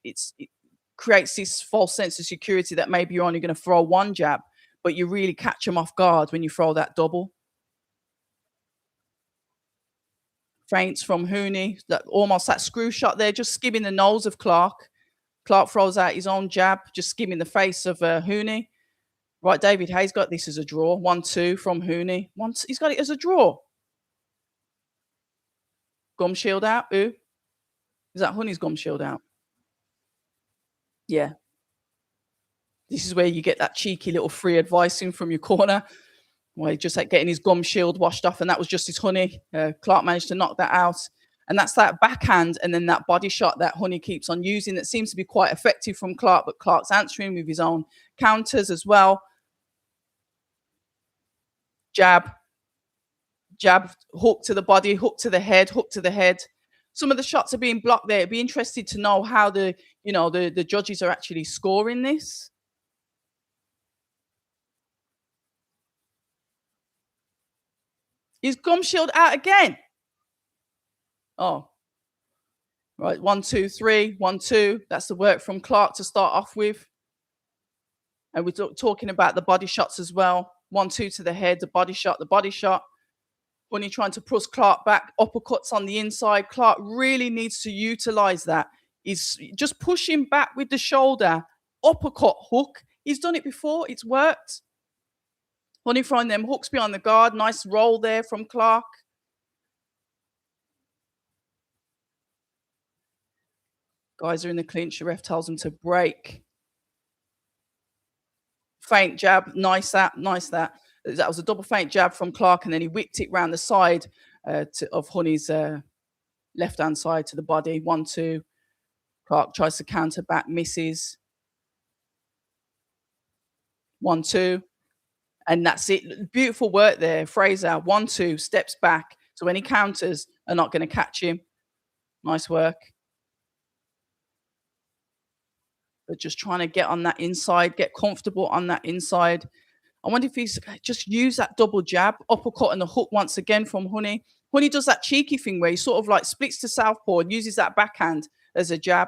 creates this false sense of security that maybe you're only going to throw one jab, but you really catch them off guard when you throw that double. Feints from Hooney, that almost that screw shot there, just skimming the nose of Clark. Clark throws out his own jab, just skimming the face of Hooney. Right, David Hayes got this as a draw. 1-2 from Hooney. He's got it as a draw. Gum shield out. Who? Is that Honey's gum shield out? Yeah. This is where you get that cheeky little free advice in from your corner. Well, he just like getting his gum shield washed off, and that was just his Honey. Clark managed to knock that out. And that's that backhand and then that body shot that Honey keeps on using that seems to be quite effective from Clark, but Clark's answering with his own counters as well. Jab, jab, hook to the body, hook to the head, hook to the head. Some of the shots are being blocked there. It'd be interested to know how the judges are actually scoring this. Is gum shield out again? Oh, right. 1, 2, 3, 1, 2. That's the work from Clark to start off with. And we're talking about the body shots as well. 1, 2 to the head, the body shot, the body shot. Honey trying to push Clark back, uppercuts on the inside. Clark really needs to utilize that. He's just pushing back with the shoulder, uppercut, hook. He's done it before. It's worked. Honey throwing them hooks behind the guard. Nice roll there from Clark. Guys are in the clinch. The ref tells them to break. Feint jab. Nice that. Nice that. That was a double feint jab from Clark, and then he whipped it round the side of Honey's left-hand side to the body. 1, 2. Clark tries to counter back, misses. 1, 2. And that's it. Beautiful work there. Fraser, 1, 2, steps back. So any counters are not going to catch him. Nice work. But just trying to get on that inside, get comfortable on that inside. I wonder if he's just used that double jab, uppercut and the hook once again from Honey. Honey does that cheeky thing where he sort of like splits to southpaw and uses that backhand as a jab.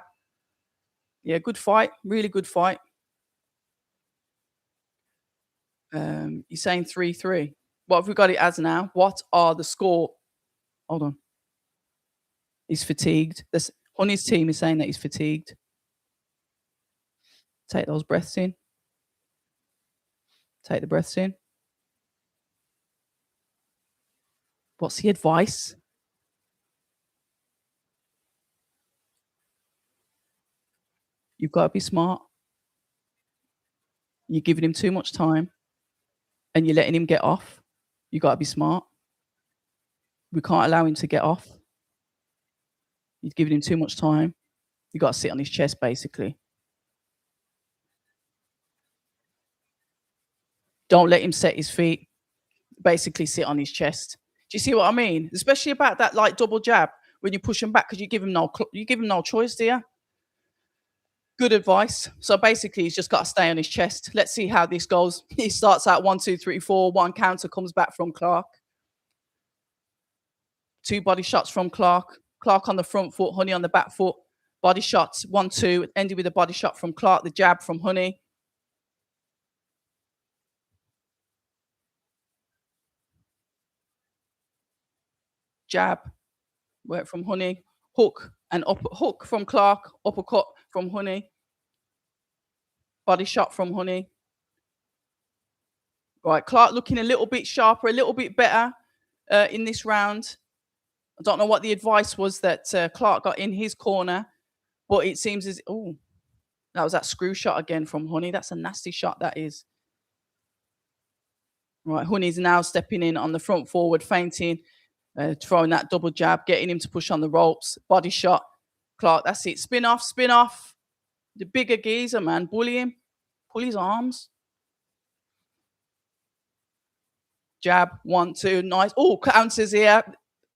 Yeah, good fight. Really good fight. He's saying 3-3. What have we got it as now? What are the score? Hold on. He's fatigued. Honey's team is saying that he's fatigued. Take those breaths in. Take the breaths in. What's the advice? You've got to be smart. You're giving him too much time and you're letting him get off. You've got to be smart. We can't allow him to get off. You're giving him too much time. You've got to sit on his chest, basically. Don't let him set his feet. Basically sit on his chest. Do you see what I mean? Especially about that like double jab when you push him back, because you give him no choice, do you? Good advice. So basically he's just got to stay on his chest. Let's see how this goes. He starts out 1, 2, 3, 4. 1 counter comes back from Clark. 2 body shots from Clark. Clark on the front foot, Honey on the back foot. Body shots, 1, 2, ended with a body shot from Clark, the jab from Honey. Jab, work from Honey. Hook and hook from Clark, uppercut from Honey. Body shot from Honey. Right, Clark looking a little bit sharper, a little bit better in this round. I don't know what the advice was that Clark got in his corner, but it seems as that was that screw shot again from Honey. That's a nasty shot, that is. Right, Honey's now stepping in on the front forward, feinting, throwing that double jab, getting him to push on the ropes. Body shot. Clark, that's it. Spin off, spin off. The bigger geezer, man. Bully him. Pull his arms. Jab, 1, 2, nice. Oh, counters here.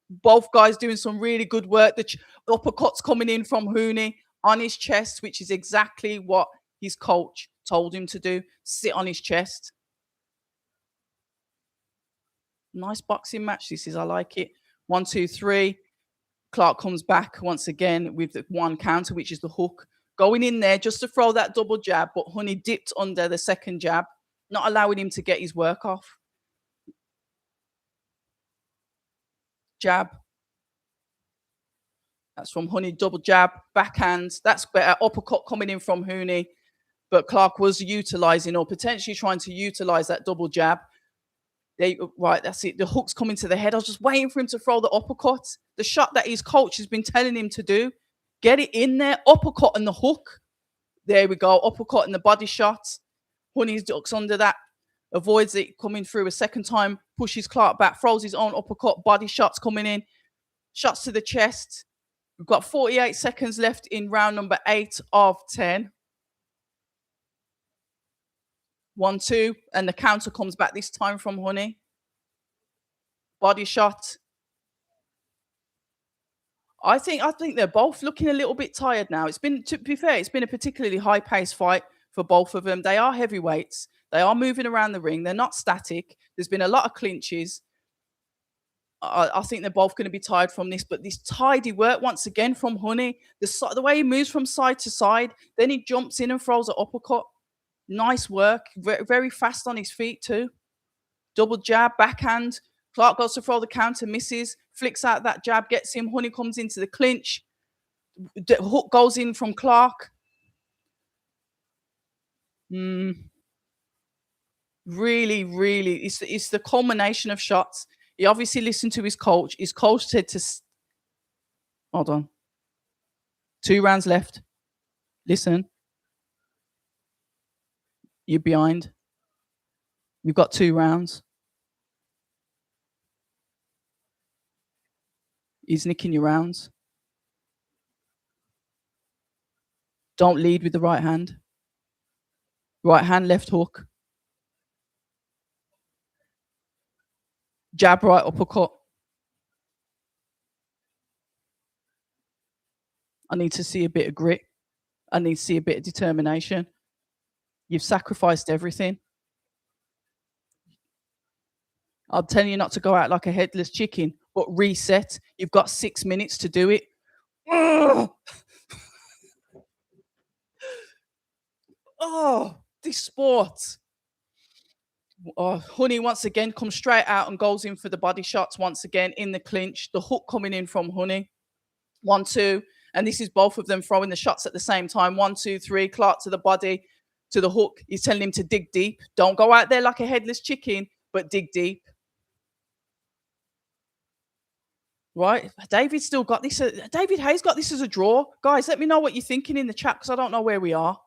Both guys doing some really good work. Uppercuts coming in from Hooney on his chest, which is exactly what his coach told him to do. Sit on his chest. Nice boxing match. This is, I like it. 1, 2, 3. Clark comes back once again with the one counter, which is the hook. Going in there just to throw that double jab, but Honey dipped under the second jab, not allowing him to get his work off. Jab. That's from Honey, double jab, backhand. That's better. Uppercut coming in from Hooney. But Clark was utilizing or potentially trying to utilize that double jab. Right, that's it. The hook's coming to the head. I was just waiting for him to throw the uppercut. The shot that his coach has been telling him to do. Get it in there. Uppercut and the hook. There we go. Uppercut and the body shot. Honey ducks under that. Avoids it coming through a second time. Pushes Clark back. Throws his own uppercut. Body shots coming in. Shots to the chest. We've got 48 seconds left in round number 8 of 10. 1, 2, and the counter comes back this time from Honey. Body shot. I think they're both looking a little bit tired now. It's been, to be fair, it's been a particularly high-paced fight for both of them. They are heavyweights. They are moving around the ring. They're not static. There's been a lot of clinches. I think they're both going to be tired from this, but this tidy work once again from Honey. The way he moves from side to side, then he jumps in and throws an uppercut. Nice work. Very fast on his feet too. Double jab, backhand. Clark goes to throw the counter, misses, flicks out that jab, gets him. Honey comes into the clinch. The hook goes in from Clark. Really, it's the culmination of shots. He obviously listened to his coach. His coach said to... Hold on. 2 rounds left. Listen. You're behind. You've got 2 rounds. He's nicking your rounds. Don't lead with the right hand. Right hand, left hook. Jab, right uppercut. I need to see a bit of grit. I need to see a bit of determination. You've sacrificed everything. I'm telling you not to go out like a headless chicken, but reset. You've got 6 minutes to do it. Oh, this sport. Honey once again comes straight out and goes in for the body shots once again in the clinch. The hook coming in from Honey. 1, 2. And this is both of them throwing the shots at the same time. 1, 2, 3. Clark to the body, to the hook. He's telling him to dig deep. Don't go out there like a headless chicken, but dig deep. Right? David still got this. David Hayes got this as a draw. Guys, let me know what you're thinking in the chat because I don't know where we are.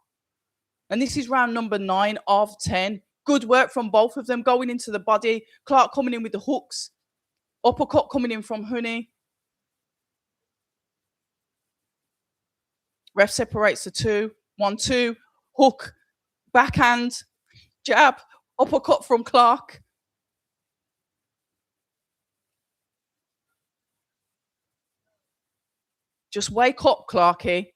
And this is round number 9 of 10. Good work from both of them going into the body. Clark coming in with the hooks. Uppercut coming in from Honey. Ref separates the 2. 1, 2. Hook. Backhand. Jab. Uppercut from Clark. Just wake up, Clarky.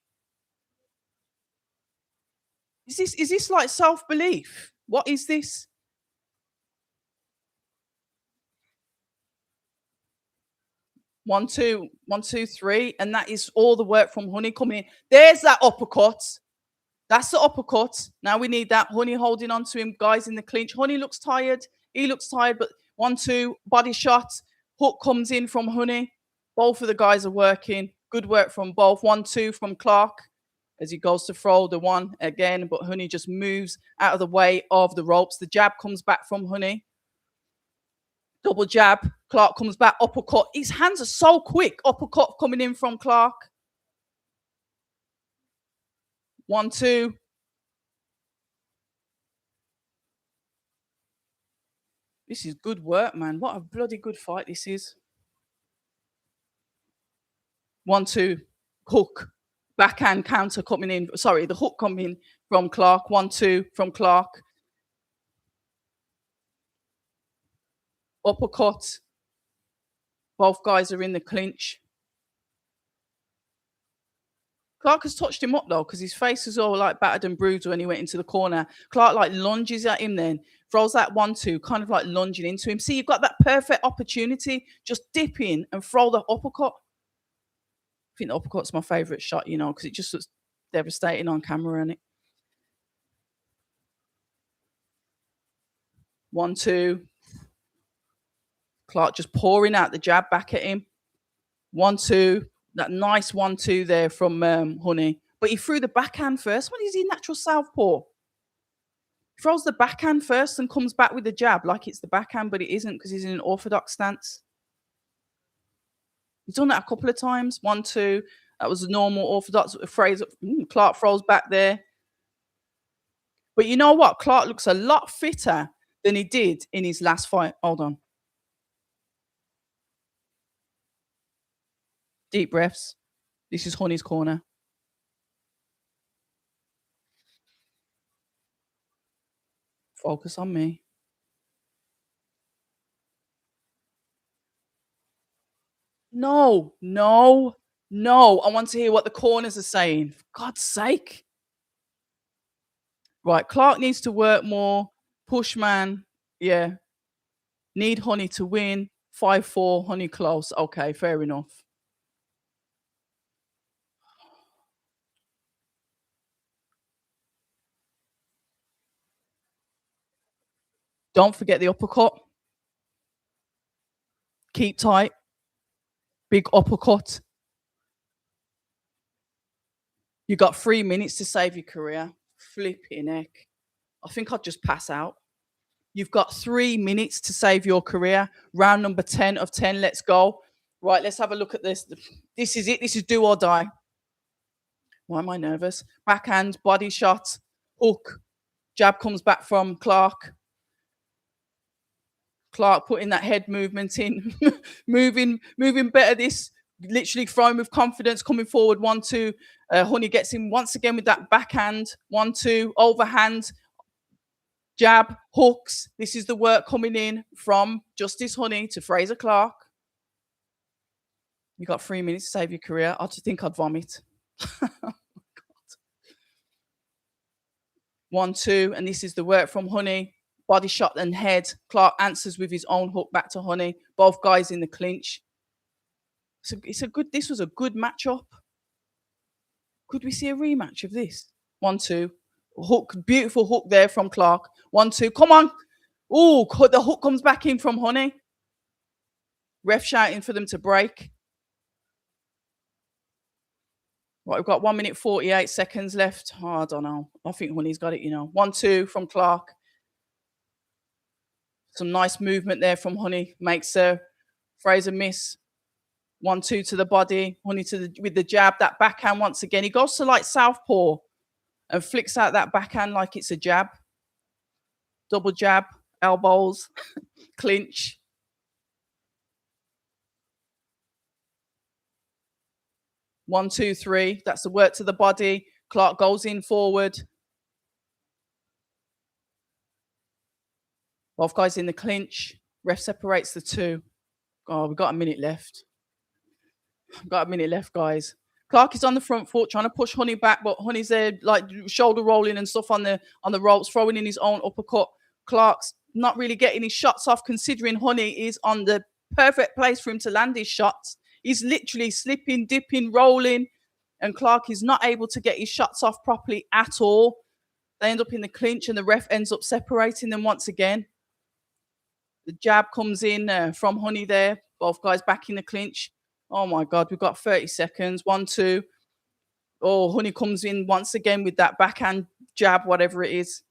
Is this like self-belief? What is this? One, two, 3, and that is all the work from Honey coming in. There's that uppercut. That's the uppercut. Now we need that. Honey holding on to him, guys in the clinch. Honey looks tired. He looks tired, but 1, 2, body shot. Hook comes in from Honey. Both of the guys are working. Good work from both. 1, 2 from Clark as he goes to throw the one again, but Honey just moves out of the way of the ropes. The jab comes back from Honey. Double jab. Clark comes back. Uppercut. His hands are so quick. Uppercut coming in from Clark. 1, 2. This is good work, man. What a bloody good fight this is. 1, 2. Hook. Backhand counter coming in. Sorry, the hook coming from Clark. 1, 2 from Clark. Uppercut. Both guys are in the clinch. Clark has touched him up though, because his face is all like battered and bruised when he went into the corner. Clark like lunges at him, then throws that 1-2, kind of like lunging into him. See, you've got that perfect opportunity. Just dip in and throw the uppercut. I think the uppercut's my favourite shot, you know, because it just looks devastating on camera, and it 1-2. Clark just pouring out the jab back at him. 1-2. That nice 1-2 there from Honey. But he threw the backhand first. When is he natural southpaw? He throws the backhand first and comes back with the jab like it's the backhand, but it isn't because he's in an orthodox stance. He's done that a couple of times. 1-2. That was a normal orthodox phrase. Clark throws back there. But you know what? Clark looks a lot fitter than he did in his last fight. Hold on. Deep breaths. This is Honey's corner. Focus on me. No, no, no. I want to hear what the corners are saying. For God's sake. Right, Clark needs to work more. Push man. Yeah. Need Honey to win. 5-4, Honey close. Okay, fair enough. Don't forget the uppercut. Keep tight. Big uppercut. You got 3 minutes to save your career. Flipping heck. I think I'd just pass out. You've got 3 minutes to save your career. Round number 10 of 10. Let's go. Right, let's have a look at this. This is it. This is do or die. Why am I nervous? Backhand, body shot, hook. Jab comes back from Clark. Clark putting that head movement in. moving better this. Literally throwing with confidence, coming forward. 1-2. Honey gets him once again with that backhand. 1-2. Overhand. Jab, hooks. This is the work coming in from Justice Honey to Fraser Clark. You got 3 minutes to save your career. I just think I'd vomit. 1-2, and this is the work from Honey. Body shot and head. Clark answers with his own hook back to Honey. Both guys in the clinch. This was a good matchup. Could we see a rematch of this? 1-2. Hook, beautiful hook there from Clark. 1-2. Come on. Oh, the hook comes back in from Honey. Ref shouting for them to break. Right, we've got 1 minute 48 seconds left. Oh, I don't know. I think Honey's got it, you know. 1-2 from Clark. Some nice movement there from Honey. Makes Fraser miss. 1-2 to the body. Honey with the jab. That backhand once again. He goes to like southpaw and flicks out that backhand like it's a jab. Double jab. Elbows. Clinch. One, two, three. That's the work to the body. Clark goes in forward. Both guys in the clinch. Ref separates the two. Oh, we've got a minute left. We've got a minute left, guys. Clark is on the front foot, trying to push Honey back, but Honey's there, like shoulder rolling and stuff on the ropes, throwing in his own uppercut. Clark's not really getting his shots off, considering Honey is on the perfect place for him to land his shots. He's literally slipping, dipping, rolling, and Clark is not able to get his shots off properly at all. They end up in the clinch, and the ref ends up separating them once again. The jab comes in from Honey there. Both guys back in the clinch. Oh, my God. We've got 30 seconds. 1-2. Oh, Honey comes in once again with that backhand jab, whatever it is.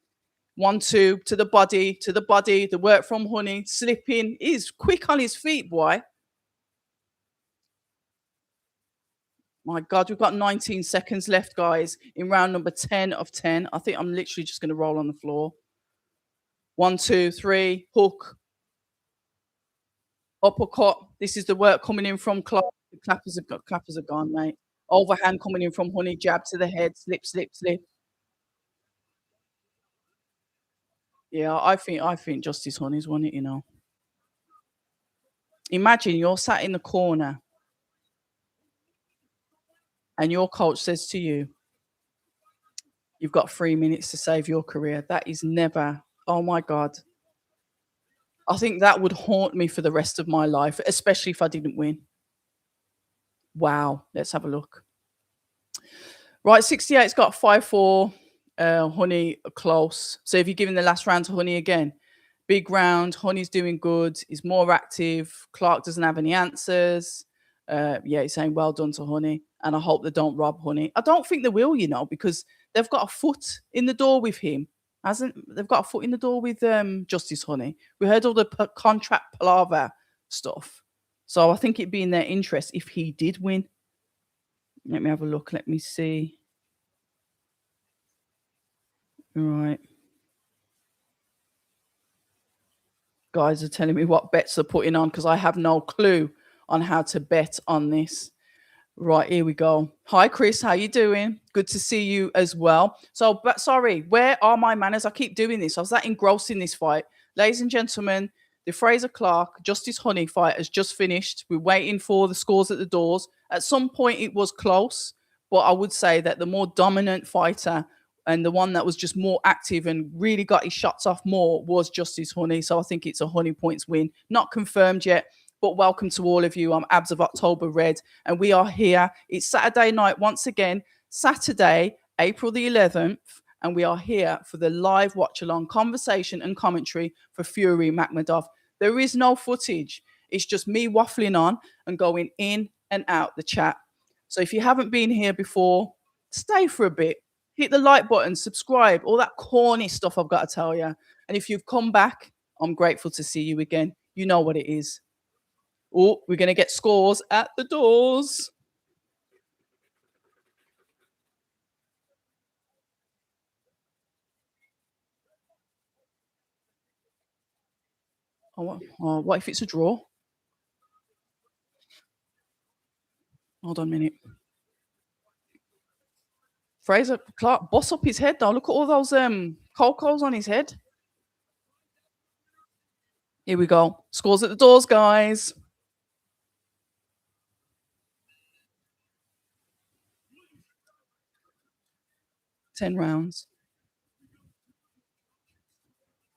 1-2 to the body, to the body. The work from Honey. Slipping. He's quick on his feet, boy. My God, we've got 19 seconds left, guys, in round number 10 of 10. I think I'm literally just going to roll on the floor. 1, 2, 3, hook. Uppercut. This is the work coming in from Clark. The clappers are gone, mate. Overhand coming in from Honey. Jab to the head. Slip, slip, slip. Yeah, I think Justice Honey's won it, you know. Imagine you're sat in the corner and your coach says to you, you've got 3 minutes to save your career. That is never, oh my God. I think that would haunt me for the rest of my life, especially if I didn't win. Wow. Let's have a look. Right, 68's got 5-4. Honey close. So if you're giving the last round to Honey again, big round, Honey's doing good, he's more active. Clark doesn't have any answers. Yeah, he's saying well done to Honey. And I hope they don't rob Honey. I don't think they will, because they've got a foot in the door with him. Hasn't they've got a foot in the door with Justice Honey. We heard all the contract palaver stuff. So I think it'd be in their interest if he did win. Let me have a look. Let me see. All right. Guys are telling me what bets they're putting on because I have no clue on how to bet on this. Right, here we go. Hi, Chris. How you doing? Good to see you as well. So, but sorry, where are my manners? I keep doing this. I was that engrossed in this fight. Ladies and gentlemen, the Fraser Clark Justice Honey fight has just finished. We're waiting for the scores at the doors. At some point, it was close, but I would say that the more dominant fighter and the one that was just more active and really got his shots off more was Justice Honey. So I think it's a Honey points win. Not confirmed yet, but welcome to all of you. I'm Abs of October Red, and we are here. It's Saturday night once again, Saturday, April the 11th, and we are here for the live watch-along conversation and commentary for Fury McMudov. There is no footage. It's just me waffling on and going in and out the chat. So if you haven't been here before, stay for a bit. Hit the like button, subscribe, all that corny stuff I've got to tell you. And if you've come back, I'm grateful to see you again. You know what it is. Oh, we're going to get scores at the doors. Oh, what if it's a draw? Hold on a minute. Fraser Clark, boss up his head though. Look at all those coals on his head. Here we go. Scores at the doors, guys. Ten rounds.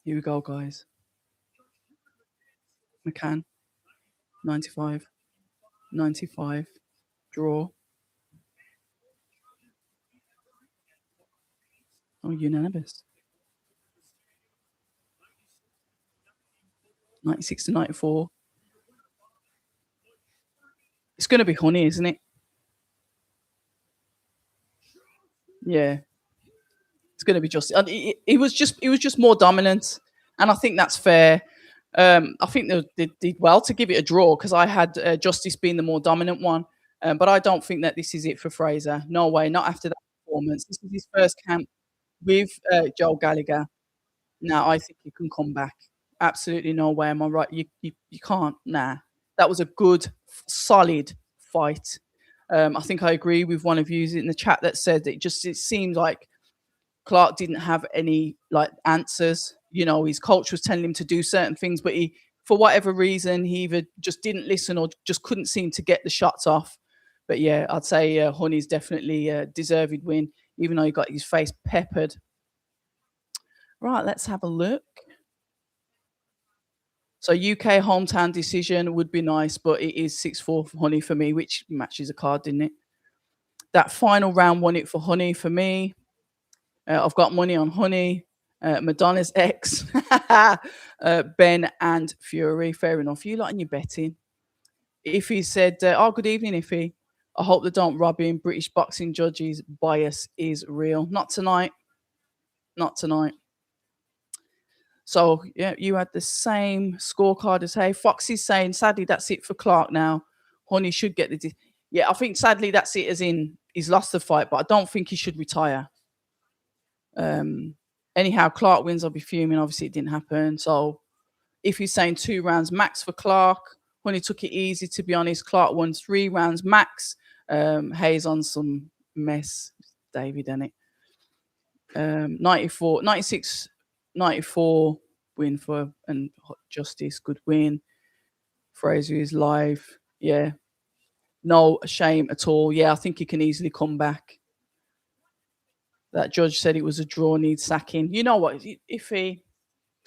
Here we go, guys. McCann. 95. 95. Draw. Oh, unanimous. 96 to 94. It's going to be Honey, isn't it? Yeah. It's going to be just. It was just more dominant, and I think that's fair. I think they did well to give it a draw because I had Justice being the more dominant one, but I don't think that this is it for Fraser. No way, not after that performance. This is his first camp with Joel Gallagher. Now I think he can come back. Absolutely no way. Am I right? You can't. Nah, that was a good, solid fight. I think I agree with one of you in the chat that said that it seemed like Clark didn't have any like answers. His coach was telling him to do certain things, but he, for whatever reason, he either just didn't listen or just couldn't seem to get the shots off. But yeah, I'd say Honey's definitely a deserved win, even though he got his face peppered. Right, let's have a look. So UK hometown decision would be nice, but it is 6-4 for Honey for me, which matches a card, didn't it? That final round won it for Honey for me. I've got money on Honey, Madonna's ex, Ben and Fury. Fair enough. You lot and your betting. Iffy said, good evening, Iffy. I hope they don't rob him. British boxing judges' bias is real. Not tonight. Not tonight. So, yeah, you had the same scorecard as Hey. Foxy's saying, sadly, that's it for Clark now. Honey should get the... Yeah, I think sadly that's it, as in he's lost the fight, but I don't think he should retire. Anyhow, Clark wins, I'll be fuming. Obviously, it didn't happen. So if he's saying 2 rounds max for Clark, Honey took it easy, to be honest. Clark won 3 rounds max. Hayes on some mess. David, innit? 96, 94 win for and Justice, good win. Fraser is live. Yeah. No shame at all. Yeah, I think he can easily come back. That judge said it was a draw, needs sacking. You know what? If he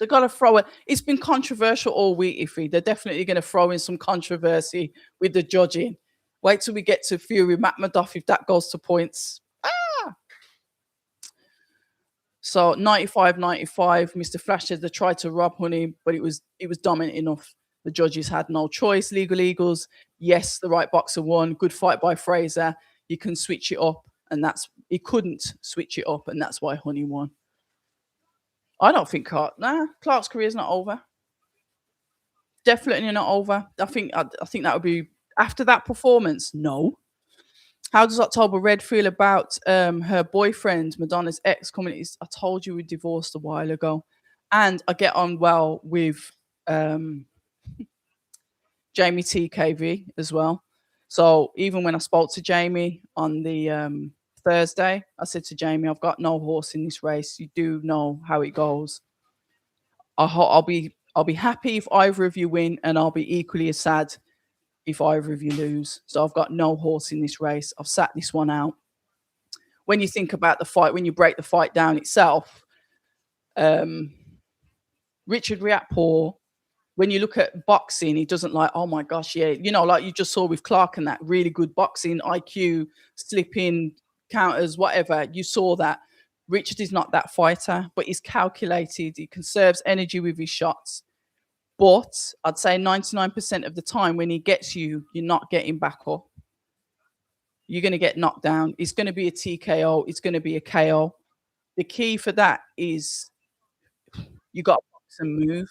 They've got to throw it. It's been controversial all week, Iffy. They're definitely going to throw in some controversy with the judging. Wait till we get to Fury McMurdough if that goes to points. Ah! So 95-95. Mr. Flash said they tried to rob Honey, but it was dominant enough. The judges had no choice. Legal Eagles, yes, the right boxer won. Good fight by Fraser. You can switch it up, and he couldn't switch it up, and that's why Honey won. I don't think Clark's career is not over. Definitely not over. I think that would be after that performance. No. How does October Red feel about her boyfriend, Madonna's ex, coming? I told you we divorced a while ago, and I get on well with um, Jamie TKV as well. So even when I spoke to Jamie on the Thursday, I said to Jamie, "I've got no horse in this race. You do know how it goes. I'll be happy if either of you win, and I'll be equally as sad if either of you lose. So I've got no horse in this race. I've sat this one out." When you think about the fight, when you break the fight down itself, um, Richard Riatpaw, when you look at boxing, he doesn't like, oh my gosh, yeah, like you just saw with Clark and that really good boxing IQ, slipping counters, whatever. You saw that. Richard is not that fighter, but he's calculated. He conserves energy with his shots. But I'd say 99% of the time when he gets you, you're not getting back up. You're going to get knocked down. It's going to be a TKO. It's going to be a KO. The key for that is you got to box and move.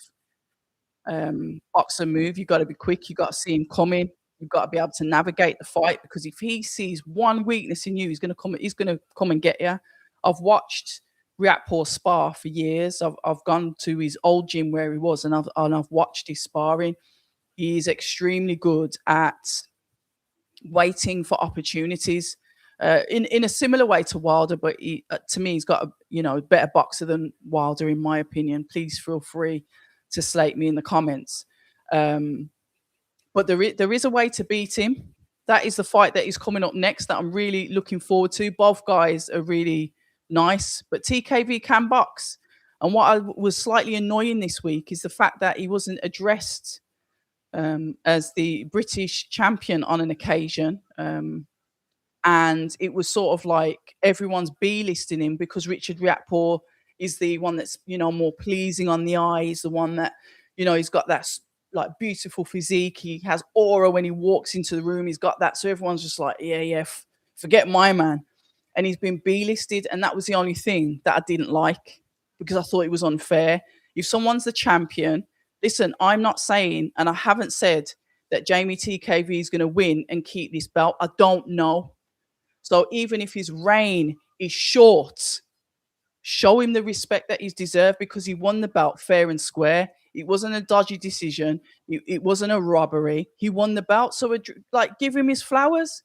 Box and move. You got to be quick. You got to see him coming. You've got to be able to navigate the fight, because if he sees one weakness in you, he's going to come. He's going to come and get you. I've watched Riatpaw spar for years. I've gone to his old gym where he was, and I've watched his sparring. He's extremely good at waiting for opportunities. In a similar way to Wilder, but to me, he's got a better boxer than Wilder, in my opinion. Please feel free to slate me in the comments. But there is a way to beat him. That is the fight that is coming up next that I'm really looking forward to. Both guys are really nice, but TKV can box. And what I was slightly annoying this week is the fact that he wasn't addressed as the British champion on an occasion. And it was sort of like everyone's B-listing him because Richard Riatpaw is the one that's, more pleasing on the eye. He's the one that, he's got that like beautiful physique. He has aura when he walks into the room. He's got that. So everyone's just like, yeah, forget my man. And he's been B-listed. And that was the only thing that I didn't like, because I thought it was unfair. If someone's the champion, listen, I'm not saying, and I haven't said that Jamie TKV is going to win and keep this belt. I don't know. So even if his reign is short, show him the respect that he's deserved, because he won the belt fair and square. It wasn't a dodgy decision. It wasn't a robbery. He won the belt. So give him his flowers.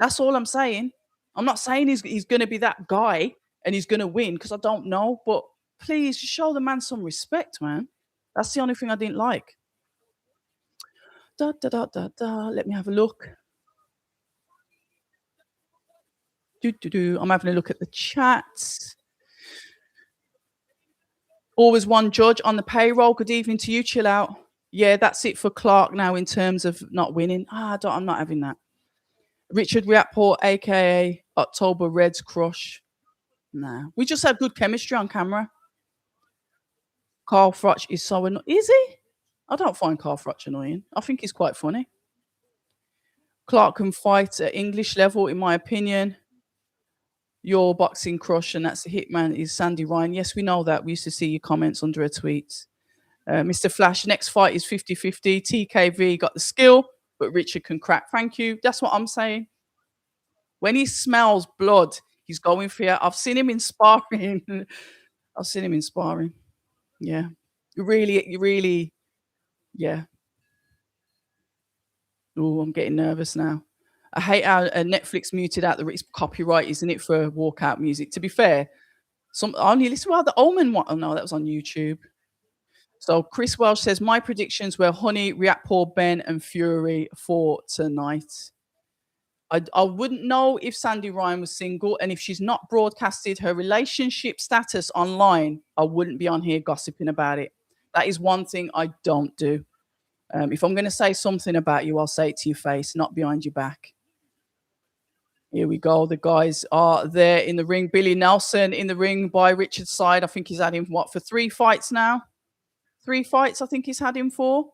That's all I'm saying. I'm not saying he's going to be that guy and he's going to win, because I don't know. But please show the man some respect, man. That's the only thing I didn't like. Let me have a look. I'm having a look at the chat. Always one judge on the payroll. Good evening to you. Chill out. Yeah, that's it for Clark now in terms of not winning. I'm not having that. Richard Riatpaw, aka October Red's crush. Nah, we just had good chemistry on camera. Carl Froch is so annoying. Is he? I don't find Carl Froch annoying. I think he's quite funny. Clark can fight at English level, in my opinion. Your boxing crush, and that's the hitman, is Sandy Ryan. Yes, we know that. We used to see your comments under her tweets. Mr. Flash, next fight is 50-50. TKV got the skill, but Richard can crack. Thank you. That's what I'm saying. When he smells blood, he's going for it. I've seen him in sparring. Yeah. You really, yeah. Oh, I'm getting nervous now. I hate how Netflix muted out the copyright, isn't it, for walkout music? To be fair, I only listen to the Omen one. Oh no, that was on YouTube. So Chris Welsh says, my predictions were Honey, Riatpaw, Ben, and Fury for tonight. I wouldn't know if Sandy Ryan was single, and if she's not broadcasted her relationship status online, I wouldn't be on here gossiping about it. That is one thing I don't do. If I'm going to say something about you, I'll say it to your face, not behind your back. Here we go. The guys are there in the ring. Billy Nelson in the ring by Richard's side. I think he's had him, what, for 3 fights now? 3 fights, I think he's had him for.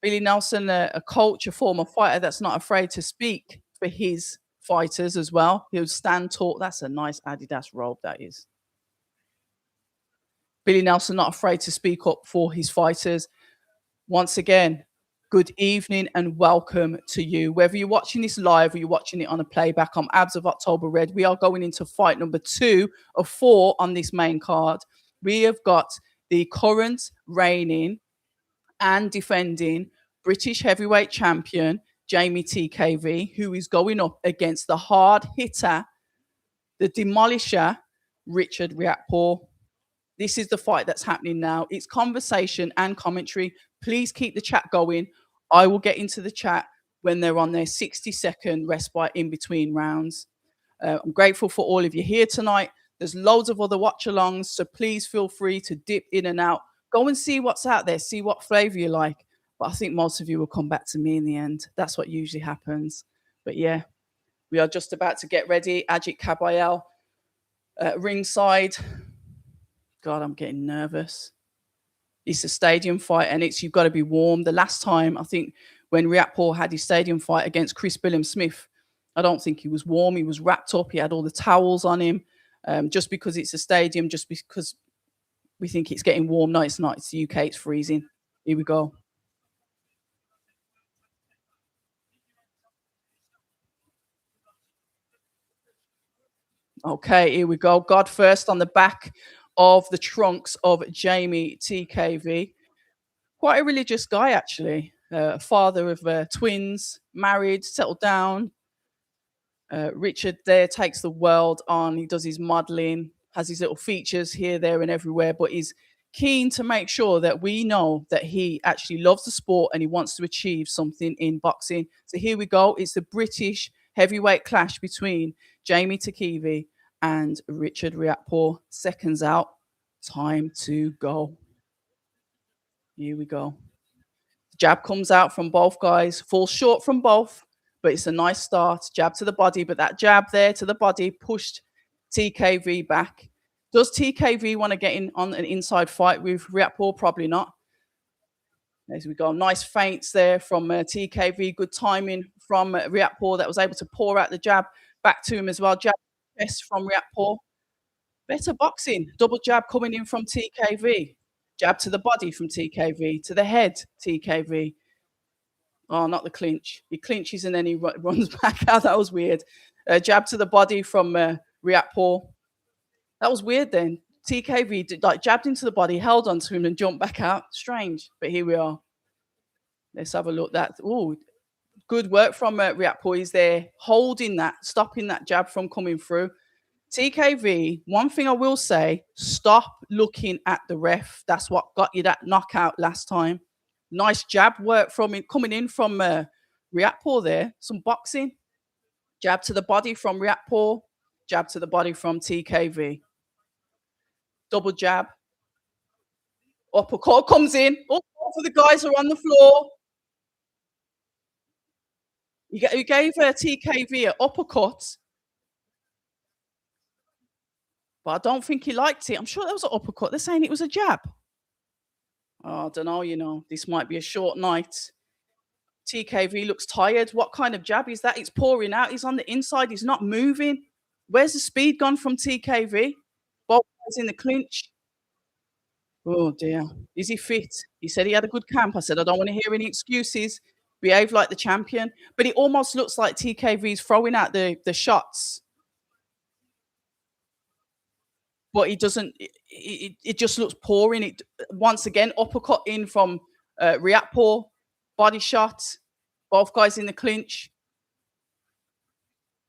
Billy Nelson, a coach, a former fighter that's not afraid to speak for his fighters as well. He'll stand tall. That's a nice Adidas robe, that is. Billy Nelson, not afraid to speak up for his fighters. Once again, good evening and welcome to you. Whether you're watching this live or you're watching it on a playback, I'm Abs of October Red. We are going into fight number 2 of 4 on this main card. We have got the current reigning and defending British heavyweight champion, Jamie TKV, who is going up against the hard hitter, the demolisher, Richard Riatpaw. This is the fight that's happening now. It's conversation and commentary. Please keep the chat going. I will get into the chat when they're on their 60-second respite in between rounds. I'm grateful for all of you here tonight. There's loads of other watch-alongs, so please feel free to dip in and out. Go and see what's out there. See what flavor you like. But I think most of you will come back to me in the end. That's what usually happens. But yeah, we are just about to get ready. Ajit Kabayel ringside. God, I'm getting nervous. It's a stadium fight, and you've got to be warm. The last time, I think, when Riatpaw had his stadium fight against Chris Billam-Smith, I don't think he was warm. He was wrapped up. He had all the towels on him. Just because it's a stadium, just because we think it's getting warm. No, it's not. It's the UK. It's freezing. Here we go. Okay, here we go. God first on the back of the trunks of Jamie TKV. Quite a religious guy, actually. Father of twins, married, settled down. Richard there takes the world on. He does his modeling, has his little features here, there, and everywhere, but he's keen to make sure that we know that he actually loves the sport and he wants to achieve something in boxing. So here we go. It's the British heavyweight clash between Jamie TKV and Richard Riatpaw. Seconds out. Time to go. Here we go. Jab comes out from both guys, falls short from both, but it's a nice start. Jab to the body, but that jab there to the body pushed TKV back. Does TKV want to get in on an inside fight with Riatpaw? Probably not. As we go, nice feints there from TKV. Good timing from Riatpaw that was able to pour out the jab back to him as well. Jab best from Riatpaw. Better boxing. Double jab coming in from TKV. Jab to the body from TKV. To the head, TKV. Oh, not the clinch. He clinches and then he runs back out. That was weird. Jab to the body from Riatpaw. That was weird then. TKV jabbed into the body, held onto him and jumped back out. Strange. But here we are. Let's have a look. Good work from Riatpaw. He's there holding that, stopping that jab from coming through. TKV, one thing I will say, stop looking at the ref. That's what got you that knockout last time. Nice jab work from him, coming in from Riatpaw there. Some boxing. Jab to the body from Riatpaw. Jab to the body from TKV. Double jab. Uppercut comes in. Oh, both of the guys are on the floor. He gave TKV an uppercut. But I don't think he liked it. I'm sure that was an uppercut. They're saying it was a jab. Oh, I don't know, this might be a short night. TKV looks tired. What kind of jab is that? It's pouring out. He's on the inside. He's not moving. Where's the speed gone from TKV? Both guys in the clinch. Oh, dear. Is he fit? He said he had a good camp. I said, I don't want to hear any excuses. Behave like the champion. But it almost looks like TKV's throwing out the shots. But he doesn't. It just looks pouring. It once again uppercut in from Riatpaw, body shot. Both guys in the clinch.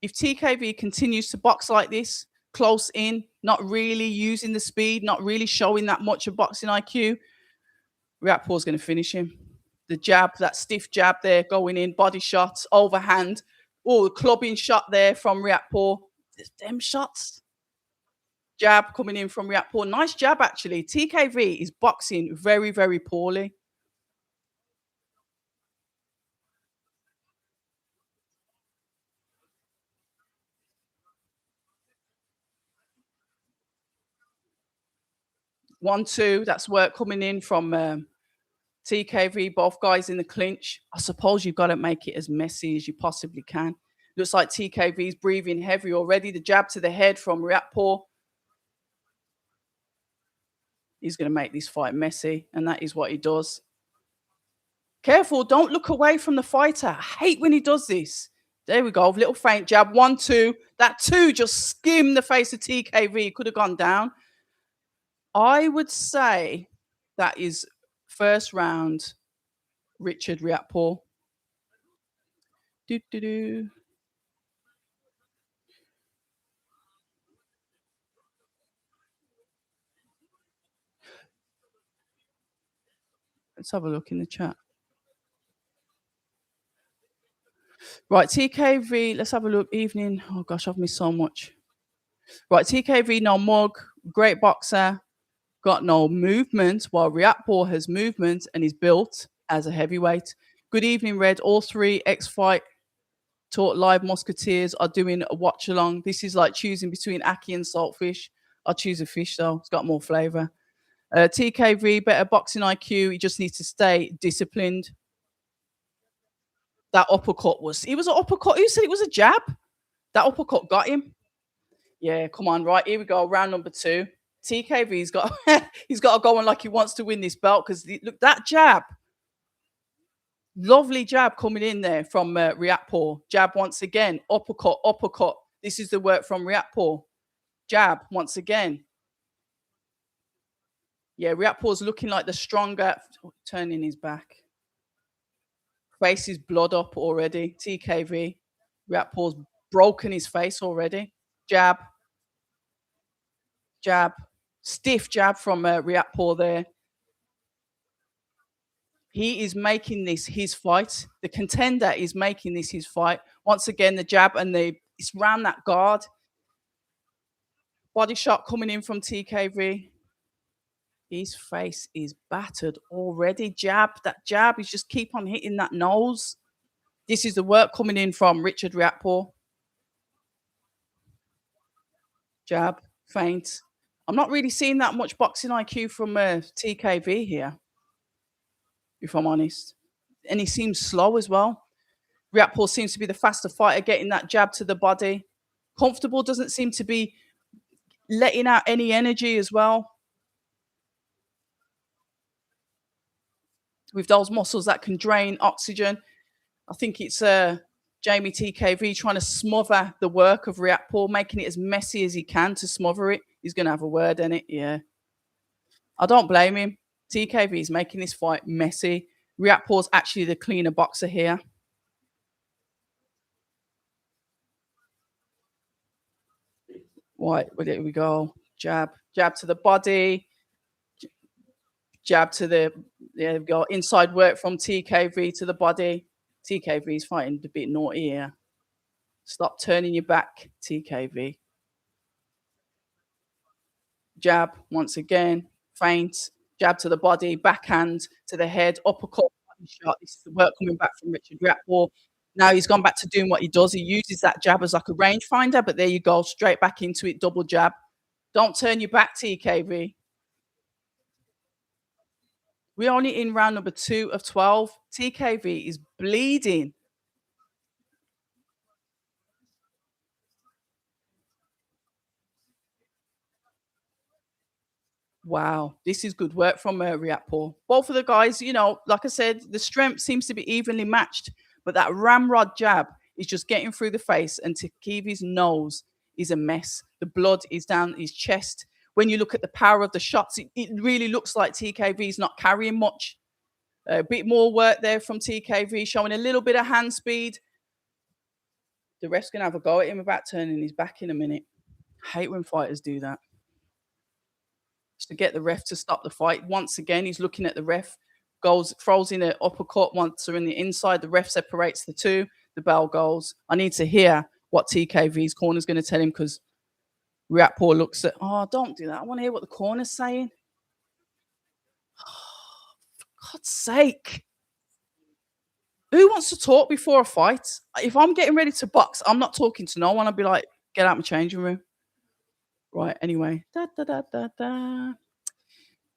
If TKV continues to box like this, close in, not really using the speed, not really showing that much of boxing IQ, Riatpaw's going to finish him. The jab, that stiff jab there, going in, body shots, overhand. Oh, the clubbing shot there from Riatpaw. Them shots. Jab coming in from Riatpaw. Nice jab, actually. TKV is boxing very, very poorly. One, two. That's work coming in from TKV. Both guys in the clinch. I suppose you've got to make it as messy as you possibly can. Looks like TKV's breathing heavy already. The jab to the head from Riatpaw. He's going to make this fight messy, and that is what he does. Careful, don't look away from the fighter. I hate when he does this. There we go, little feint jab, 1, 2. That 2 just skimmed the face of TKV. Could have gone down. I would say that is first round, Richard Riatpaw. Do. Let's have a look in the chat. Right, TKV, let's have a look. Evening. Oh gosh, I've missed so much. Right, TKV, no mug, great boxer, got no movement, while Riatpaw has movement and is built as a heavyweight. Good evening, Red. All three X-Fight Talk Live Musketeers are doing a watch along. This is like choosing between ackee and saltfish. I'll choose a fish though. It's got more flavor. TKV, better boxing IQ. He just needs to stay disciplined. That uppercut was, it was an uppercut. Who said it was a jab? That uppercut got him. Yeah, come on. Right, here we go. Round number 2. TKV's got he's got to go on like he wants to win this belt, because look, that jab, lovely jab coming in there from Riatpaw. Jab once again, uppercut, uppercut. This is the work from Riatpaw. Jab once again. Yeah, Riatpaw's looking like the stronger, turning his back. Face is blood up already. TKV. Riatpaw's broken his face already. Jab. Jab. Stiff jab from Riatpaw there. He is making this his fight. The contender is making this his fight. Once again, the jab, and it's round that guard. Body shot coming in from TKV. His face is battered already. Jab, that jab is just keep on hitting that nose. This is the work coming in from Richard Riatpaw. Jab, feint. I'm not really seeing that much boxing IQ from TKV here, if I'm honest. And he seems slow as well. Riatpaw seems to be the faster fighter, getting that jab to the body. Comfortable, doesn't seem to be letting out any energy as well. With those muscles that can drain oxygen. I think it's Jamie TKV trying to smother the work of Riatpaw, making it as messy as he can to smother it. He's going to have a word in it, yeah. I don't blame him. TKV is making this fight messy. Riatpaw's actually the cleaner boxer here. Right, well, there we go. Jab, jab to the body. Jab to the, there we go. Inside work from TKV to the body. TKV is fighting a bit naughty here. Stop turning your back, TKV. Jab once again. Feint. Jab to the body. Backhand to the head. Uppercut. Shot. This is the work coming back from Richard Riatpaw. Now he's gone back to doing what he does. He uses that jab as like a rangefinder, but there you go. Straight back into it. Double jab. Don't turn your back, TKV. We're only in round number 2 of 12. TKV is bleeding. Wow, this is good work from Riatpaw. Both of the guys, you know, like I said, the strength seems to be evenly matched, but that ramrod jab is just getting through the face, and TKV's nose is a mess. The blood is down his chest. When you look at the power of the shots, it really looks like TKV is not carrying much. A bit more work there from TKV, showing a little bit of hand speed. The ref's going to have a go at him about turning his back in a minute. Hate when fighters do that. To get the ref to stop the fight. Once again, he's looking at the ref, goes, throws in an uppercut. Once they're in the inside, the ref separates the two. The bell goes. I need to hear what TKV's corner's going to tell him because Riatpaw looks at, oh, don't do that. I want to hear what the corner's saying. Oh, for God's sake. Who wants to talk before a fight? If I'm getting ready to box, I'm not talking to no one. I'll be like, get out of my changing room. Right, anyway. Da, da, da, da, da.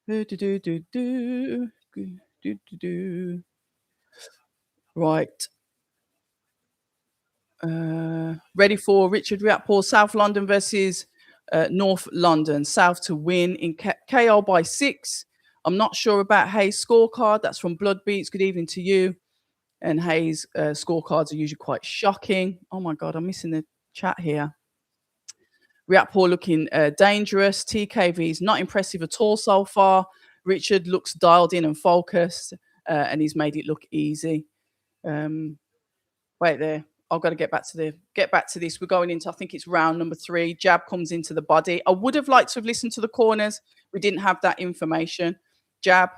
Do, do, do, do, do. Do, do, do. Right. Ready for Richard Riatpaw, South London versus North London. South to win in KO by 6. I'm not sure about Hayes' scorecard. That's from Blood Beats. Good evening to you. And Hayes' scorecards are usually quite shocking. Oh my God, I'm missing the chat here. Riatpaw looking dangerous. TKV's not impressive at all so far. Richard looks dialed in and focused, and he's made it look easy. Wait there. I've got to get back to this. We're going into, I think it's round number 3. Jab comes into the body. I would have liked to have listened to the corners. We didn't have that information. Jab.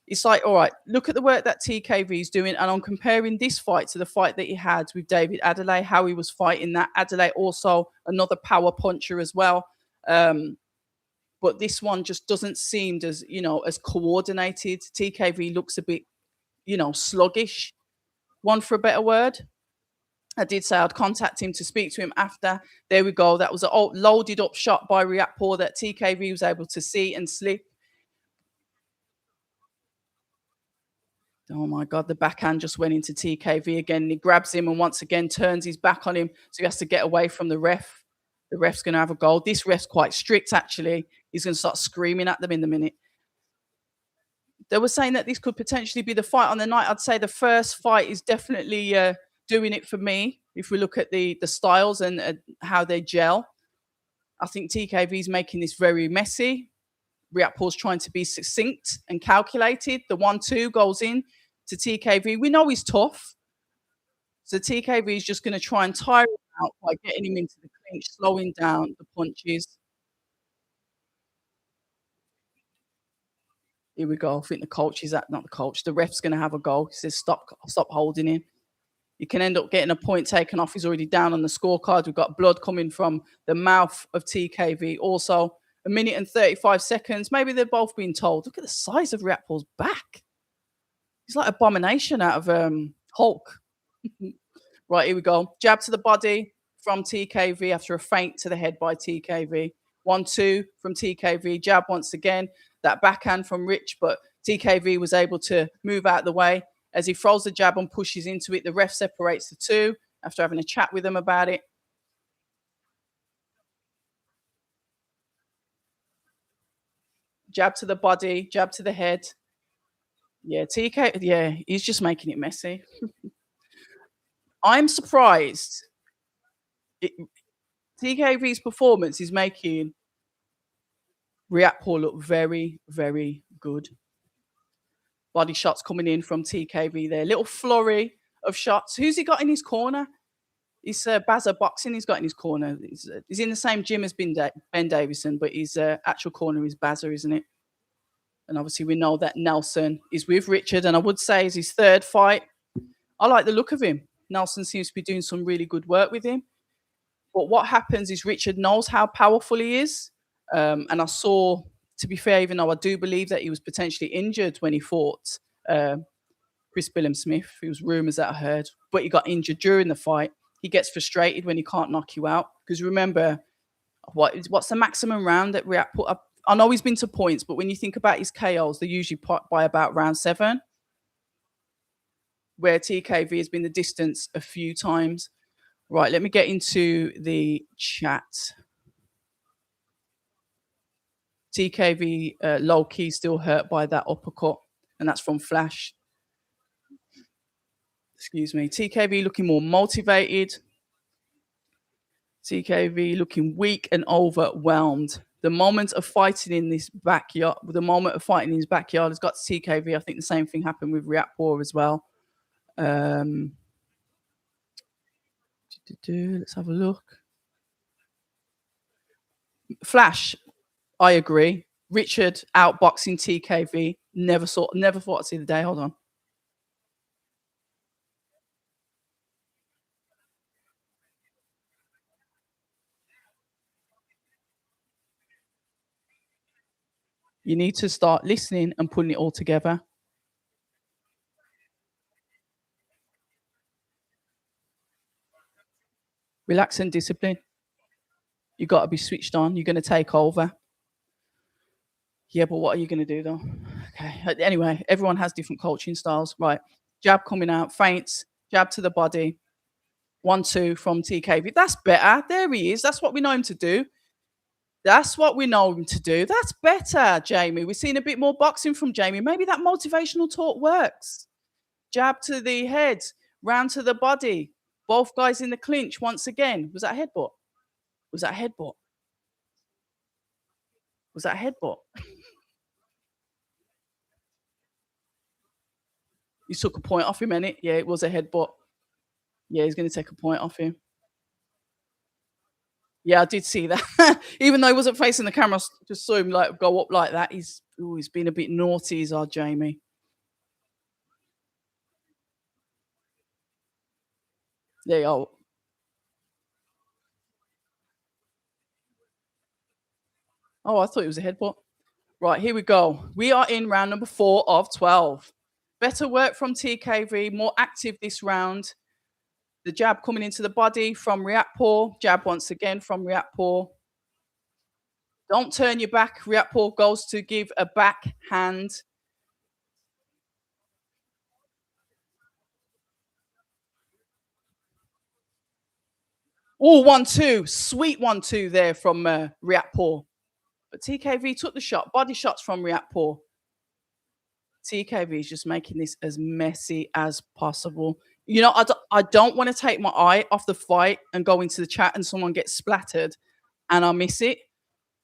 It's like, all right, look at the work that TKV is doing. And I'm comparing this fight to the fight that he had with David Adelaide, how he was fighting that. Adelaide also another power puncher as well. But this one just doesn't seem as, as coordinated. TKV looks a bit, sluggish. One for a better word. I did say I'd contact him to speak to him after. There we go. That was a loaded up shot by Riatpaw that TKV was able to see and slip. Oh my God, the backhand just went into TKV again. And he grabs him and once again turns his back on him. So he has to get away from the ref. The ref's going to have a goal. This ref's quite strict, actually. He's going to start screaming at them in a minute. They were saying that this could potentially be the fight on the night. I'd say the first fight is definitely doing it for me. If we look at the styles and how they gel, I think TKV is making this very messy. Riatpaw's trying to be succinct and calculated. The 1-2 goes in to TKV. We know he's tough. So TKV is just going to try and tire him out by getting him into the clinch, slowing down the punches. Here we go. I think the coach is not the coach. The ref's going to have a go. He says, stop holding him. You can end up getting a point taken off. He's already down on the scorecard. We've got blood coming from the mouth of TKV. Also, 1 minute and 35 seconds. Maybe they're both being told. Look at the size of Riatpaw's back. He's like Abomination out of Hulk. Right, here we go. Jab to the body from TKV after a feint to the head by TKV. 1-2 from TKV. Jab once again. That backhand from Rich, but TKV was able to move out of the way. As he throws the jab and pushes into it, the ref separates the two after having a chat with them about it. Jab to the body, jab to the head. Yeah, he's just making it messy. I'm surprised. TKV's performance is making Riatpaw look very, very good. Body shots coming in from TKV there. Little flurry of shots. Who's he got in his corner? It's Bazza Boxing he's got in his corner. He's in the same gym as Ben Davison, but his actual corner is Bazza, isn't it? And obviously we know that Nelson is with Richard, and I would say is his 3rd fight. I like the look of him. Nelson seems to be doing some really good work with him. But what happens is Richard knows how powerful he is. And I saw, to be fair, even though I do believe that he was potentially injured when he fought Chris Billam-Smith, it was rumours that I heard, but he got injured during the fight. He gets frustrated when he can't knock you out. Because remember, what's the maximum round that Riatpaw? I know he's been to points, but when you think about his KOs, they're usually by about round 7, where TKV has been the distance a few times. Right, let me get into the chat. TKV low-key still hurt by that uppercut, and that's from Flash. Excuse me. TKV looking more motivated. TKV looking weak and overwhelmed. The moment of fighting in this backyard, has got to TKV. I think the same thing happened with Riatpaw as well. Let's have a look. Flash, I agree. Richard outboxing TKV. Never thought I'd see the day. Hold on. You need to start listening and putting it all together. Relax and discipline. You got to be switched on. You're going to take over. Yeah, but what are you going to do though? Okay. Anyway, everyone has different coaching styles. Right. Jab coming out, feints, jab to the body. 1-2 from TKV. That's better. There he is. That's what we know him to do. That's what we know him to do. That's better, Jamie. We've seen a bit more boxing from Jamie. Maybe that motivational talk works. Jab to the head, round to the body. Both guys in the clinch once again. Was that a headbutt? Was that a headbutt? Was that a headbutt? You took a point off him, innit? Yeah, it was a headbutt. Yeah, he's going to take a point off him. Yeah, I did see that. Even though he wasn't facing the camera, just saw him like go up like that. He's been a bit naughty, is our Jamie. There you go. Oh, I thought it was a headbutt. Right, here we go. We are in round number 4 of 12. Better work from TKV, more active this round. The jab coming into the body from Riatpaw. Jab once again from Riatpaw. Don't turn your back. Riatpaw goes to give a backhand. Oh, 1-2. Sweet 1-2 there from Riatpaw. But TKV took the shot. Body shots from Riatpaw. TKV is just making this as messy as possible. You know, I don't want to take my eye off the fight and go into the chat and someone gets splattered and I miss it.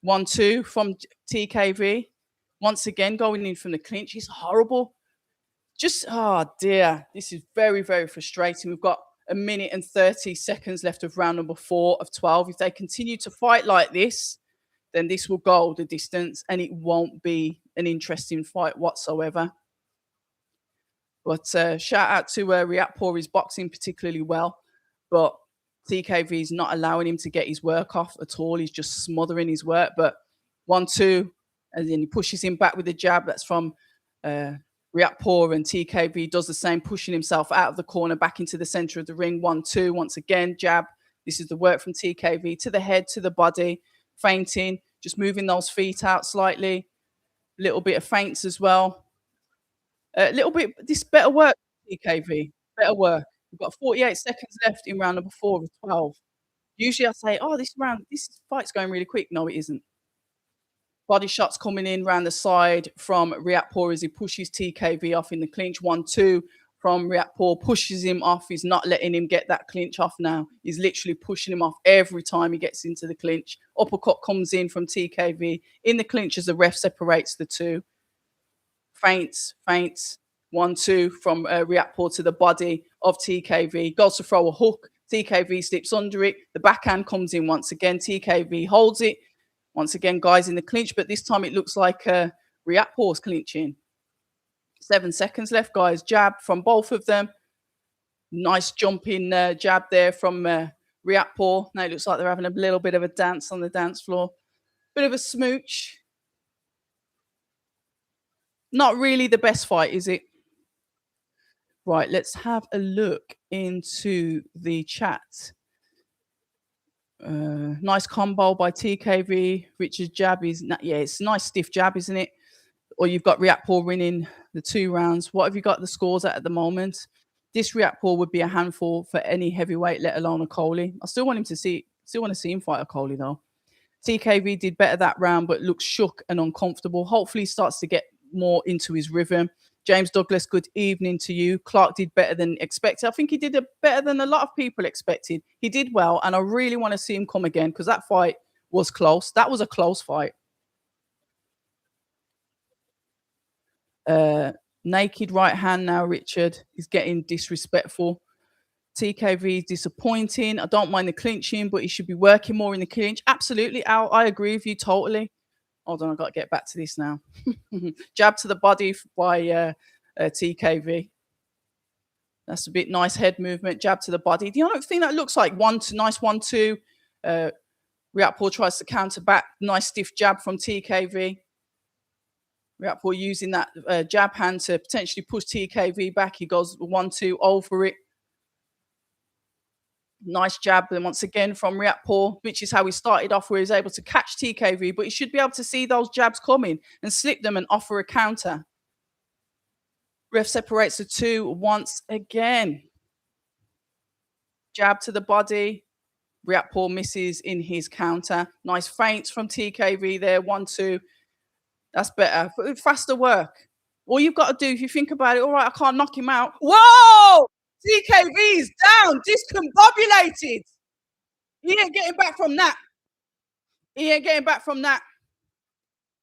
1-2 from TKV. Once again, going in from the clinch. It's horrible. Just, oh dear. This is very, very frustrating. We've got a minute and 30 seconds left of round number 4 of 12. If they continue to fight like this, then this will go the distance and it won't be an interesting fight whatsoever. But shout out to Riatpaw. He's boxing particularly well, but TKV is not allowing him to get his work off at all. He's just smothering his work. But 1-2, and then he pushes him back with the jab. That's from Riatpaw, and TKV does the same, pushing himself out of the corner back into the center of the ring. 1-2, once again, jab. This is the work from TKV to the head, to the body, feinting, just moving those feet out slightly. A little bit of feints as well. A little bit, this better work, TKV. Better work. We've got 48 seconds left in round number 4 of 12. Usually I say, oh, this fight's going really quick. No, it isn't. Body shots coming in round the side from Riatpaw as he pushes TKV off in the clinch. 1-2 from Riatpaw, pushes him off. He's not letting him get that clinch off now. He's literally pushing him off every time he gets into the clinch. Uppercut comes in from TKV in the clinch as the ref separates the two. Feints. 1-2 from Riatpaw to the body of TKV. Goes to throw a hook. TKV slips under it. The backhand comes in once again. TKV holds it. Once again, guys in the clinch, but this time it looks like Riatpaw's clinching. 7 seconds left, guys. Jab from both of them. Nice jumping jab there from Riatpaw. Now it looks like they're having a little bit of a dance on the dance floor. Bit of a smooch. Not really the best fight, is it? Right, let's have a look into the chat. Nice combo by TKV. Richard's jab is, yeah, it's a nice stiff jab, isn't it? Or you've got Riatpaw winning the 2 rounds. What have you got the scores at the moment? This Riatpaw would be a handful for any heavyweight, let alone a Coley. I still want to see him fight a Coley though. TKV did better that round, but looks shook and uncomfortable. Hopefully he starts to get more into his rhythm. James Douglas, good evening to you. Clark did better than expected. I think he did better than a lot of people expected. He did well, and I really want to see him come again because that fight was close. That was a close fight. Naked right hand now, Richard is getting disrespectful. TKV is disappointing. I don't mind the clinching, but he should be working more in the clinch. Absolutely, Al. I agree with you totally. Hold on, I've got to get back to this now. Jab to the body by TKV. That's a bit nice head movement. Jab to the body. Do you not think that looks like nice 1-2? Riatpaw tries to counter back. Nice stiff jab from TKV. Riatpaw using that jab hand to potentially push TKV back. He goes 1-2 over it. Nice jab, then once again from Riatpaw, which is how he started off, where he's able to catch TKV, but he should be able to see those jabs coming and slip them and offer a counter. Ref separates the two once again. Jab to the body. Riatpaw misses in his counter. Nice feints from TKV there. 1-2. That's better. Faster work. All you've got to do, if you think about it, all right, I can't knock him out. Whoa! TKV's down, discombobulated. He ain't getting back from that. He ain't getting back from that.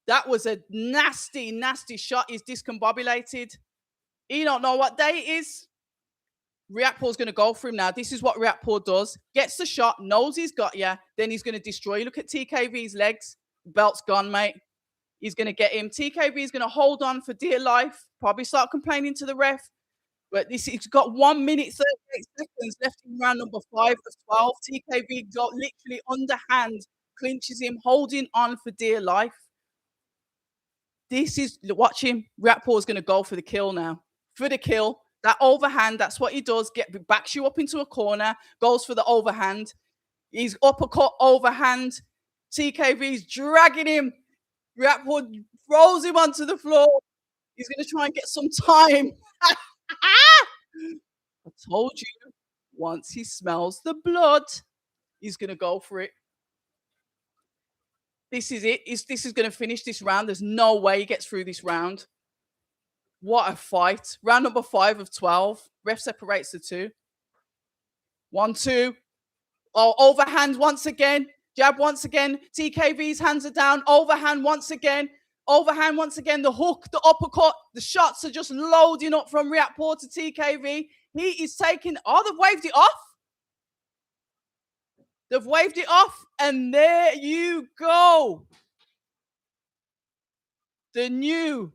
That was a nasty, nasty shot. He's discombobulated. He don't know what day it is. Riatpaw's going to go for him now. This is what Riatpaw does. Gets the shot, knows he's got you, then he's going to destroy you. Look at TKV's legs. Belt's gone, mate. He's going to get him. TKV is going to hold on for dear life. Probably start complaining to the ref. But he's got 1 minute, 38 seconds left in round number 5 of 12. TKV got literally underhand, clinches him, holding on for dear life. This is, watch him. Riatpaw is going to go for the kill now. For the kill. That overhand, that's what he does. Backs you up into a corner, goes for the overhand. He's uppercut, overhand. TKV's dragging him. Riatpaw throws him onto the floor. He's going to try and get some time. I told you, once he smells the blood, he's going to go for it. This is it. This is going to finish this round. There's no way he gets through this round. What a fight. Round number 5 of 12. Ref separates the two. 1-2. Oh, overhand once again. Jab once again. TKV's hands are down. Overhand once again. Overhand once again. The hook, the uppercut. The shots are just loading up from Riatpaw to TKV. He is taking... Oh, they've waved it off. They've waved it off. And there you go. The new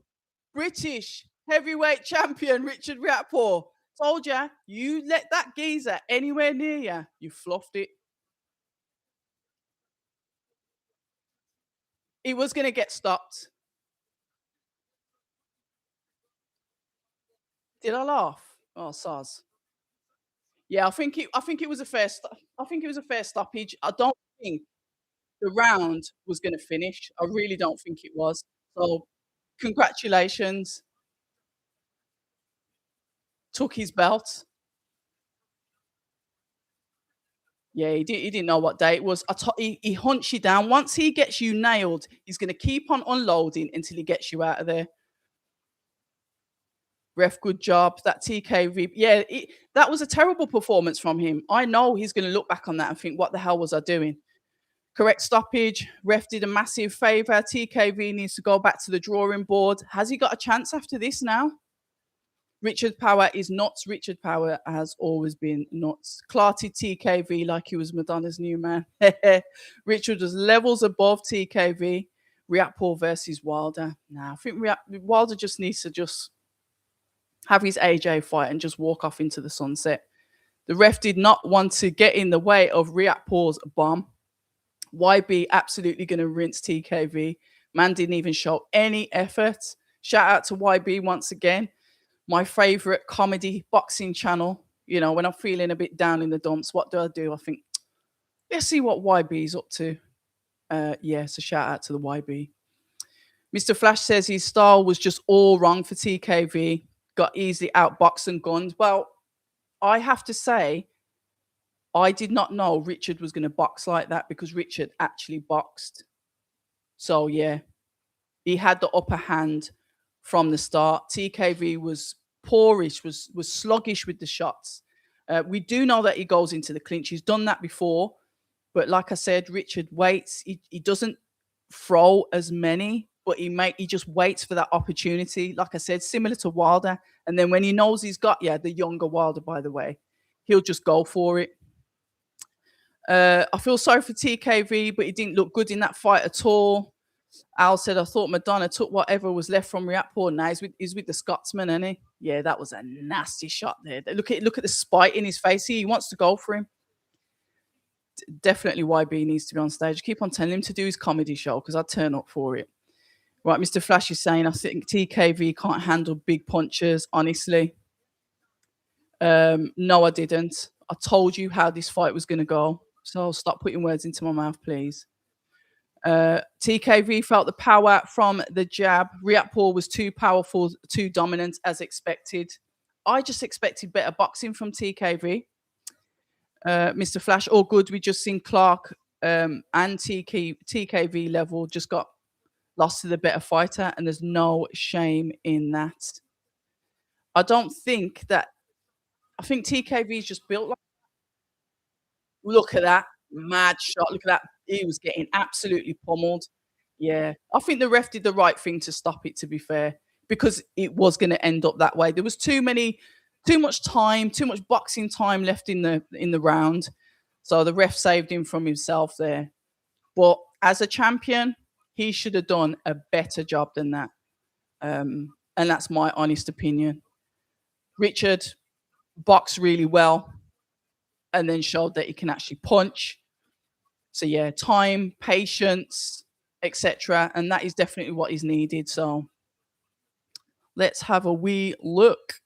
British heavyweight champion, Richard Riatpaw. Told ya, you let that geezer anywhere near you, you fluffed it. He was going to get stopped. Did I laugh? Oh, soz. Yeah, I think it was a fair stoppage. I don't think the round was going to finish. I really don't think it was. So, congratulations. Took his belt. Yeah, he didn't know what day it was. He hunts you down. Once he gets you nailed, he's going to keep on unloading until he gets you out of there. Ref, good job. That TKV, yeah, that was a terrible performance from him. I know he's going to look back on that and think, what the hell was I doing? Correct stoppage. Ref did a massive favor. TKV needs to go back to the drawing board. Has he got a chance after this now? Richard Power is nuts. Richard Power has always been nuts. Clarty TKV like he was Madonna's new man. Richard was levels above TKV. Riatpaw versus Wilder. Nah, I think Wilder just needs to just have his AJ fight and just walk off into the sunset. The ref did not want to get in the way of Riatpaw's bomb. YB absolutely going to rinse TKV. Man didn't even show any effort. Shout out to YB once again. My favorite comedy boxing channel. You know, when I'm feeling a bit down in the dumps, what do? I think, let's see what YB's up to. Yeah, so shout out to the YB. Mr. Flash says his style was just all wrong for TKV. Got easily outboxed and gunned. Well, I have to say, I did not know Richard was going to box like that because Richard actually boxed. So, yeah, he had the upper hand from the start. TKV was poorish, was sluggish with the shots. We do know that he goes into the clinch. He's done that before. But like I said, Richard waits. He doesn't throw as many, but he just waits for that opportunity. Like I said, similar to Wilder. And then when he knows he's got, yeah, the younger Wilder, by the way, he'll just go for it. I feel sorry for TKV, but he didn't look good in that fight at all. Al said, I thought Madonna took whatever was left from Riatpaw. Now he's with the Scotsman, isn't he? Yeah, that was a nasty shot there. Look at the spite in his face. He wants to go for him. Definitely YB needs to be on stage. Keep on telling him to do his comedy show because I'd turn up for it. Right, Mr. Flash is saying, I think TKV can't handle big punches, honestly. No, I didn't. I told you how this fight was going to go. So stop putting words into my mouth, please. TKV felt the power from the jab. Riatpaw was too powerful, too dominant as expected. I just expected better boxing from TKV. Mr. Flash, all good. We just seen Clark and TKV level just got lost to the better fighter, and there's no shame in that. I don't think that. I think TKV is just built like. Look at that mad shot. Look at that. He was getting absolutely pummeled. Yeah, I think the ref did the right thing to stop it. To be fair, because it was going to end up that way. There was too much time, too much boxing time left in the round. So the ref saved him from himself there. But as a champion, he should have done a better job than that. And that's my honest opinion. Richard boxed really well and then showed that he can actually punch. So yeah, time, patience, etc. And that is definitely what is needed. So let's have a wee look.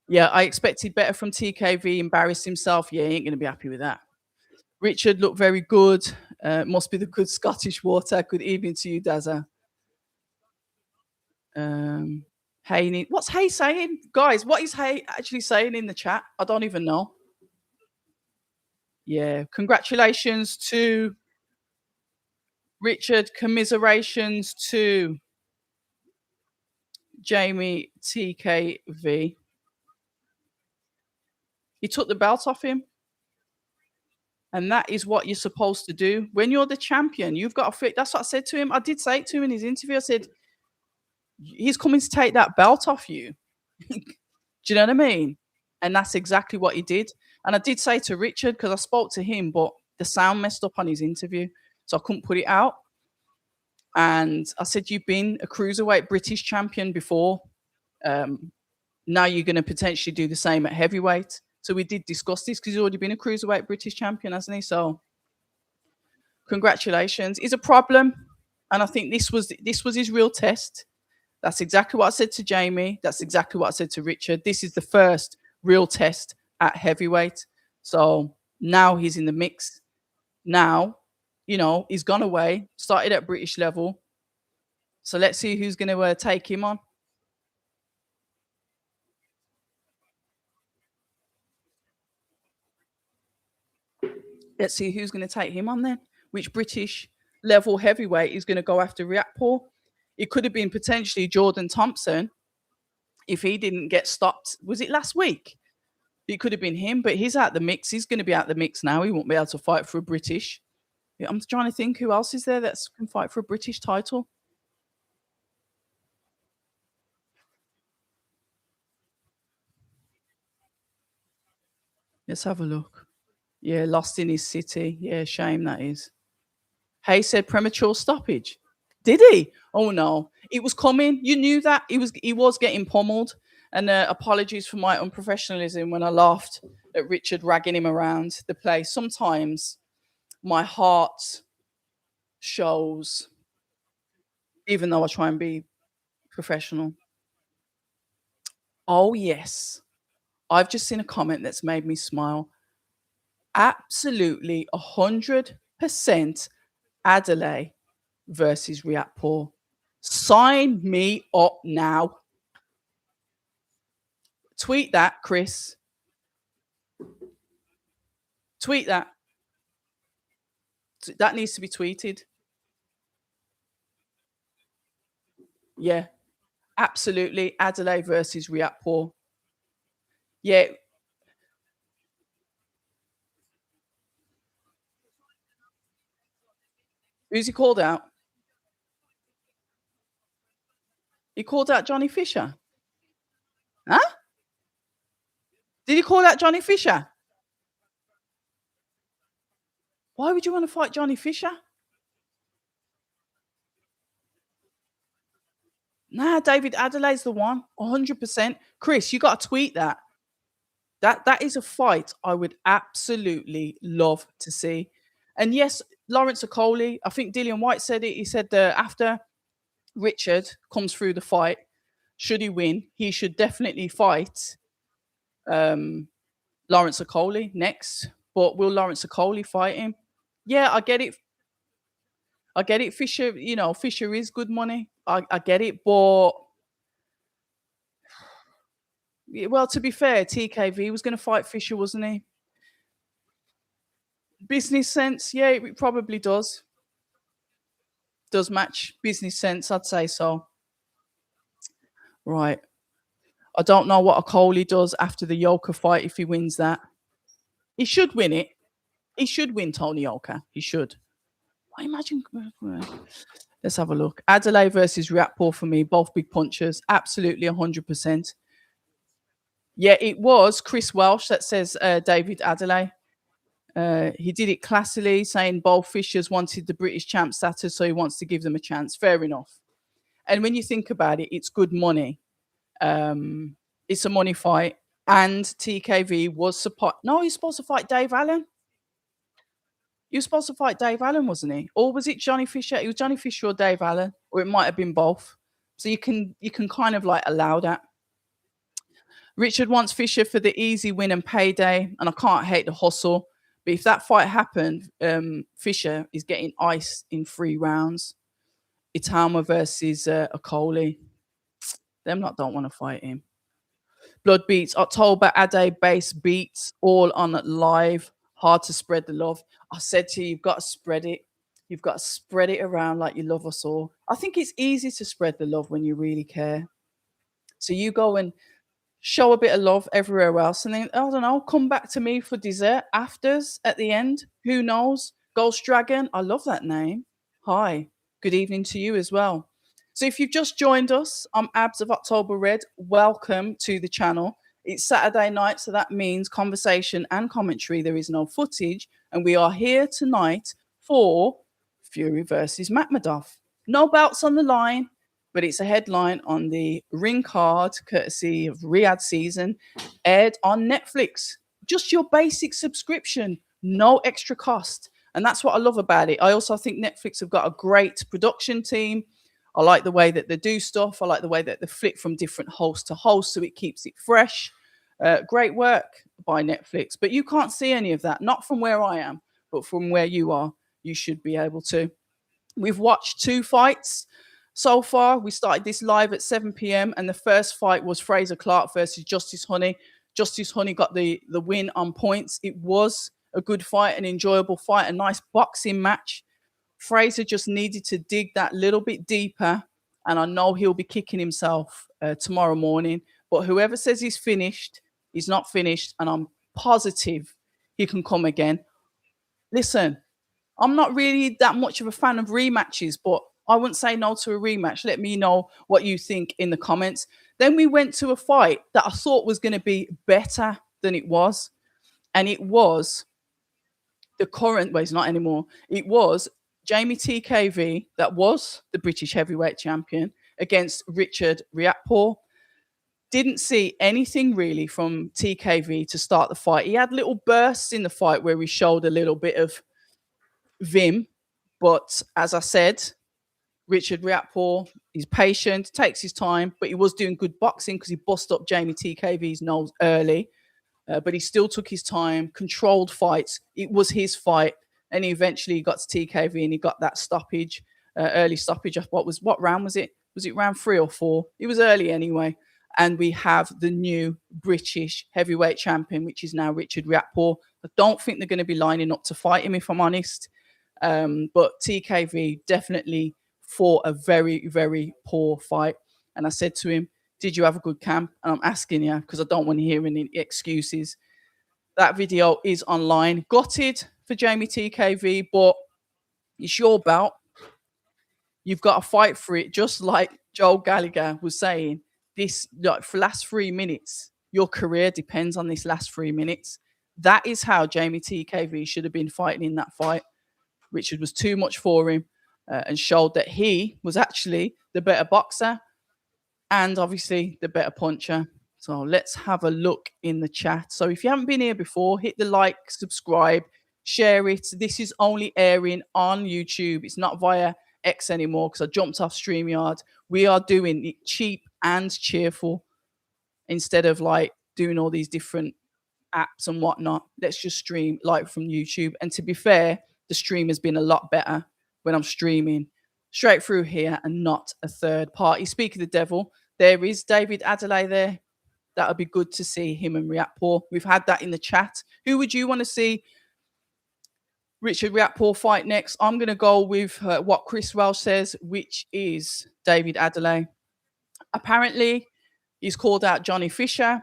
Yeah, I expected better from TKV. Embarrassed himself. Yeah, he ain't going to be happy with that. Richard looked very good. Must be the good Scottish water. Good evening to you, Dazza. Hey, what's Hay saying? Guys, what is Hay actually saying in the chat? I don't even know. Yeah, congratulations to Richard. Commiserations to Jamie TKV. He took the belt off him. And that is what you're supposed to do. When you're the champion, you've got to fit. That's what I said to him. I did say it to him in his interview. I said, he's coming to take that belt off you. Do you know what I mean? And that's exactly what he did. And I did say to Richard, because I spoke to him, but the sound messed up on his interview. So I couldn't put it out. And I said, you've been a cruiserweight British champion before. Now you're going to potentially do the same at heavyweight. So we did discuss this because he's already been a cruiserweight British champion, hasn't he? So congratulations. It's a problem. And I think this was his real test. That's exactly what I said to Jamie. That's exactly what I said to Richard. This is the first real test at heavyweight. So now he's in the mix. Now, he's gone away, started at British level. So let's see who's going to take him on. Let's see who's going to take him on then. Which British level heavyweight is going to go after Riatpaw? It could have been potentially Jordan Thompson if he didn't get stopped. Was it last week? It could have been him, but he's out the mix. He's going to be out the mix now. He won't be able to fight for a British. I'm trying to think who else is there that can fight for a British title. Let's have a look. Yeah, lost in his city. Yeah, shame that is. Hay said premature stoppage. Did he? Oh no, it was coming. You knew that he was getting pummeled. And apologies for my unprofessionalism when I laughed at Richard ragging him around the place. Sometimes my heart shows, even though I try and be professional. Oh yes, I've just seen a comment that's made me smile. Absolutely 100% Adelaide versus Riatpaw. Sign me up now. Tweet that, Chris. Tweet that. That needs to be tweeted. Yeah, absolutely. Adelaide versus Riatpaw. Yeah. Who's he called out? He called out Johnny Fisher. Huh? Did he call out Johnny Fisher? Why would you want to fight Johnny Fisher? Nah, David Adelaide's the one. 100%. Chris, you got to tweet that. That is a fight I would absolutely love to see. And yes, Lawrence Okoli, I think Dillian White said it. He said after Richard comes through the fight, should he win, he should definitely fight um, Lawrence Okoli next. But will Lawrence Okoli fight him? Yeah, I get it. I get it. Fisher, Fisher is good money. I get it. But, well, to be fair, TKV was going to fight Fisher, wasn't he? Business sense, yeah, it probably does. Does match business sense, I'd say so. Right. I don't know what a Coley does after the Yoka fight if he wins that. He should win it. He should win Tony Yoka. He should. I imagine. Let's have a look. Adelaide versus Riatpaw for me, both big punchers. Absolutely 100%. Yeah, it was Chris Welsh that says David Adelaide. He did it classily, saying both Fishers wanted the British champ status, so he wants to give them a chance. Fair enough. And when you think about it, it's good money. It's a money fight. And TKV was support. No, he's supposed to fight Dave Allen. He was supposed to fight Dave Allen, wasn't he? Or was it Johnny Fisher? It was Johnny Fisher or Dave Allen, or it might have been both. So you can kind of like allow that. Richard wants Fisher for the easy win and payday, and I can't hate the hustle. But if that fight happened, Fisher is getting ice in 3 rounds. Itama versus Okoli. Them lot don't want to fight him. Blood beats, October, Ade, base beats, all on live. Hard to spread the love. I said to you, you've got to spread it. You've got to spread it around like you love us all. I think it's easy to spread the love when you really care. So you go and show a bit of love everywhere else, and then, I don't know, come back to me for dessert afters at the end. Who knows? Ghost Dragon, I love that name. Hi, good evening to you as well. So if you've just joined us, I'm Abs of October Red. Welcome to the channel. It's Saturday night, so that means conversation and commentary. There is no footage, and we are here tonight for Fury versus MAKHMUDOV. No belts on the line, but it's a headline on the ring card, courtesy of Riyadh Season, aired on Netflix. Just your basic subscription, no extra cost. And that's what I love about it. I also think Netflix have got a great production team. I like the way that they do stuff. I like the way that they flip from different host to host, so it keeps it fresh. Great work by Netflix. But you can't see any of that, not from where I am, but from where you are. You should be able to. We've watched 2 fights so far. We started this live at 7 p.m. and the first fight was Fraser Clark versus Justice Honey. Justice Honey got the win on points. It was a good fight, an enjoyable fight, a nice boxing match. Fraser just needed to dig that little bit deeper, and I know he'll be kicking himself tomorrow morning. But whoever says he's finished, he's not finished, and I'm positive he can come again. Listen, I'm not really that much of a fan of rematches, but I wouldn't say no to a rematch. Let me know what you think in the comments. Then we went to a fight that I thought was going to be better than it was, and it was the current, well, it's not anymore. It was Jamie TKV, that was the British heavyweight champion, against Richard Riatpaw. Didn't see anything really from TKV to start the fight. He had little bursts in the fight where he showed a little bit of vim. But as I said, Richard Riatpaw, he's patient, takes his time, but he was doing good boxing because he bust up Jamie TKV's nose early. But he still took his time, controlled fights. It was his fight. And he eventually got to TKV and he got that stoppage, early stoppage. What round was it? Was it round 3 or 4? It was early anyway. And we have the new British heavyweight champion, which is now Richard Riatpaw. I don't think they're going to be lining up to fight him, if I'm honest. But TKV definitely fought a very, very poor fight. And I said to him, did you have a good camp? And I'm asking you because I don't want to hear any excuses. That video is online. Gutted for Jamie TKV, but it's your belt. You've got to fight for it, just like Joel Gallagher was saying. This, like, for the last 3 minutes, Your career depends on this last 3 minutes. That is how Jamie TKV should have been fighting in that fight. Richard was too much for him, and showed that he was actually the better boxer and obviously the better puncher. So let's have a look in the chat. So if you haven't been here before, hit the like, subscribe, share it. This is only airing on YouTube. It's not via X anymore because I jumped off StreamYard. We are doing it cheap and cheerful instead of like doing all these different apps and whatnot. Let's just stream like from YouTube. And to be fair, the stream has been a lot better when I'm streaming straight through here and not a third party. Speak of the devil, there is David Adelaide there. That would be good to see him and Riatpaw. We've had that in the chat. Who would you want to see Richard Riatpaw fight next? I'm going to go with what Chris Welsh says, which is David Adelaide. Apparently, he's called out Johnny Fisher.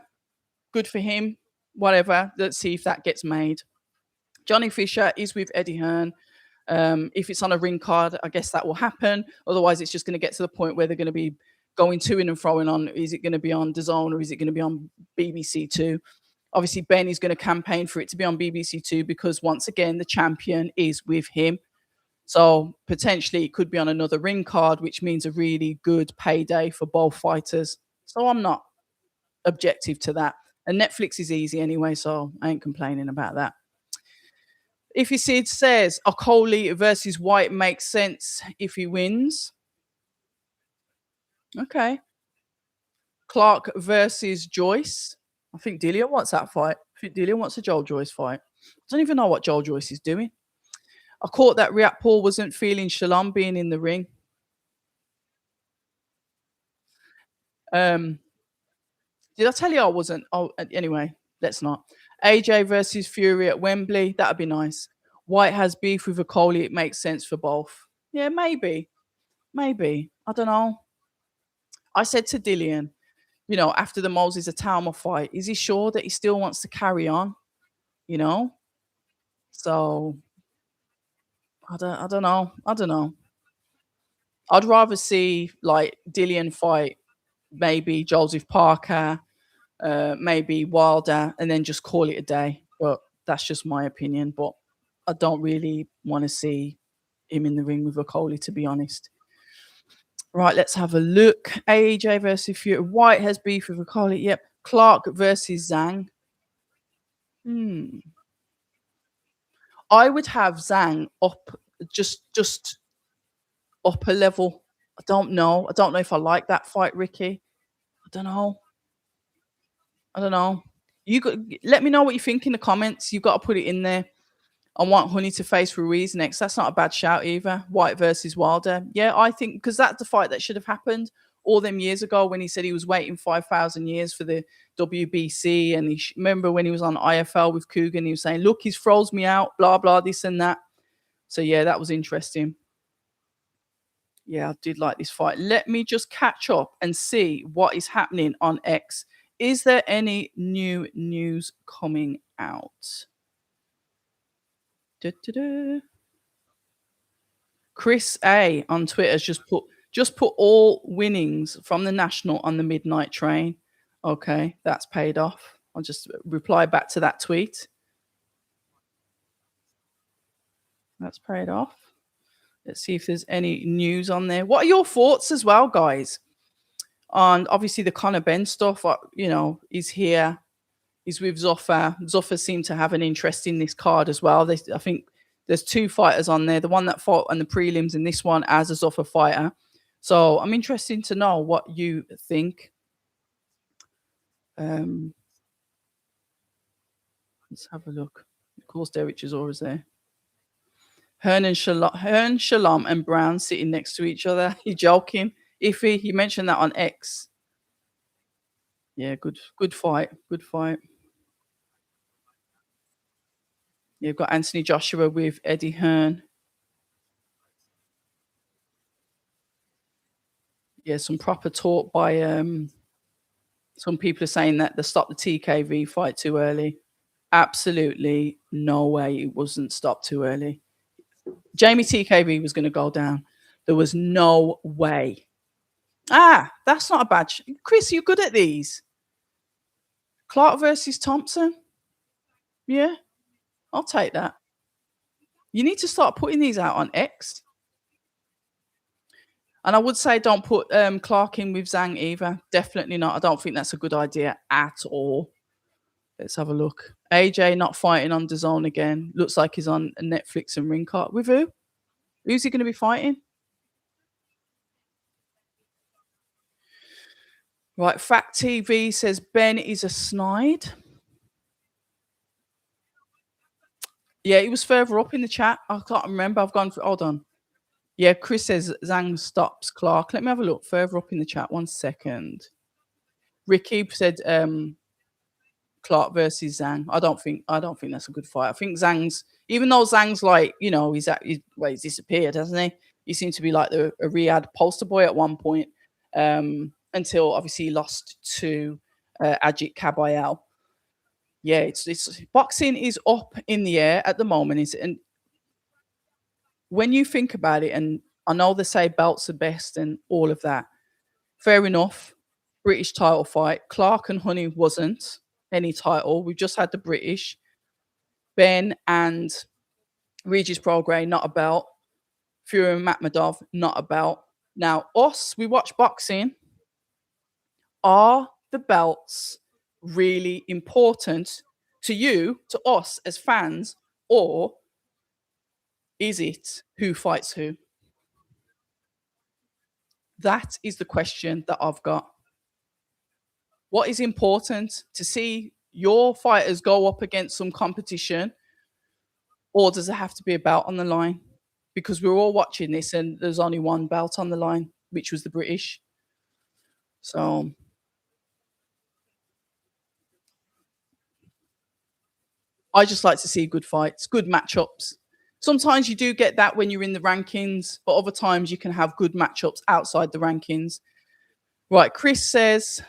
Good for him. Whatever. Let's see if that gets made. Johnny Fisher is with Eddie Hearn. If it's on a ring card, I guess that will happen. Otherwise, it's just going to get to the point where they're going to be going to and froing on. Is it going to be on DAZN or is it going to be on BBC Two? Obviously, Ben is going to campaign for it to be on BBC Two because once again, the champion is with him. So potentially it could be on another ring card, which means a really good payday for both fighters. So I'm not objective to that. And Netflix is easy anyway, so I ain't complaining about that. If you see it says Okoli versus White makes sense if he wins. Okay. Clark versus Joyce. I think Dillian wants that fight. I think Dillian wants a Joel Joyce fight. I don't even know what Joel Joyce is doing. I caught that Riatpaw wasn't feeling Shalom being in the ring. Did I tell you I wasn't? Oh, anyway, let's not. AJ versus Fury at Wembley. That'd be nice. White has beef with Okoli. It makes sense for both. Yeah, maybe. Maybe. I don't know. I said to Dillian, you know, after the Moses Atama fight, is he sure that he still wants to carry on? You know? So I don't know. I don't know. I'd rather see like Dillian fight maybe Joseph Parker, maybe Wilder, and then just call it a day. But that's just my opinion. But I don't really want to see him in the ring with Okoli, to be honest. Right, let's have a look. AJ versus Fury. White has beef with Okoli. Yep. Clark versus Zhang. I would have Zhang up just up a level. I don't know. I don't know if I like that fight, Ricky. I don't know. I don't know. You got let me know what you think in the comments. You've got to put it in there. I want Honey to face Ruiz next. That's not a bad shout either. White versus Wilder. Yeah, I think because that's the fight that should have happened all them years ago when he said he was waiting 5,000 years for the WBC. And remember when he was on IFL with Coogan, he was saying, look, he's froze me out, blah, blah, this and that. So, yeah, that was interesting. Yeah, I did like this fight. Let me just catch up and see what is happening on X. Is there any new news coming out? Da-da-da. Chris A on Twitter has just put all winnings from the national on the midnight train. Okay, that's paid off. I'll just reply back to that tweet. That's paid off. Let's see if there's any news on there. What are your thoughts as well, guys? On obviously the Conor Ben stuff, you know, is here. He's with Zoffa. Zoffa seemed to have an interest in this card as well. I think there's two fighters on there. The one that fought on the prelims and this one as a Zoffa fighter. So I'm interested to know what you think. Let's have a look. Of course, Derek Chisora's there. Hearn, Shalom, and Brown sitting next to each other. You're joking. Iffy, you mentioned that on X. Yeah, good fight. Good fight. You've got Anthony Joshua with Eddie Hearn. Yeah, some proper talk by some people are saying that they stopped the TKV fight too early. Absolutely no way it wasn't stopped too early. Jamie TKV was going to go down. There was no way. That's not a bad. Chris, you're good at these. Clark versus Thompson. Yeah, I'll take that. You need to start putting these out on X. And I would say don't put Clark in with Zhang either. Definitely not. I don't think that's a good idea at all. Let's have a look. AJ not fighting on DAZN again. Looks like he's on Netflix and Ring Card. With who? Who's he going to be fighting? Right, Fact TV says Ben is a snide. Yeah, he was further up in the chat. I can't remember. I've gone for, hold on. Yeah, Chris says Zhang stops Clark. Let me have a look further up in the chat. 1 second. Ricky said Clark versus Zhang. I don't think that's a good fight. I think Zhang's, even though Zhang's like, you know, he's disappeared, hasn't he? He seemed to be like a Riyadh poster boy at one point, until obviously he lost to Ajit Kabayel. Yeah, it's boxing is up in the air at the moment. And when you think about it, and I know they say belts are best and all of that, fair enough. British title fight. Clark and Honey wasn't any title. We've just had the British. Ben and Regis Progra, not a belt. Fury and MAKHMUDOV, not a belt. Now, us, we watch boxing. Are the belts really important to you, to us as fans, or is it who fights who? That is the question that I've got. What is important, to see your fighters go up against some competition, or does it have to be a belt on the line? Because we're all watching this and there's only one belt on the line, which was the British. So I just like to see good fights, good matchups. Sometimes you do get that when you're in the rankings, but other times you can have good matchups outside the rankings. Right, Chris says,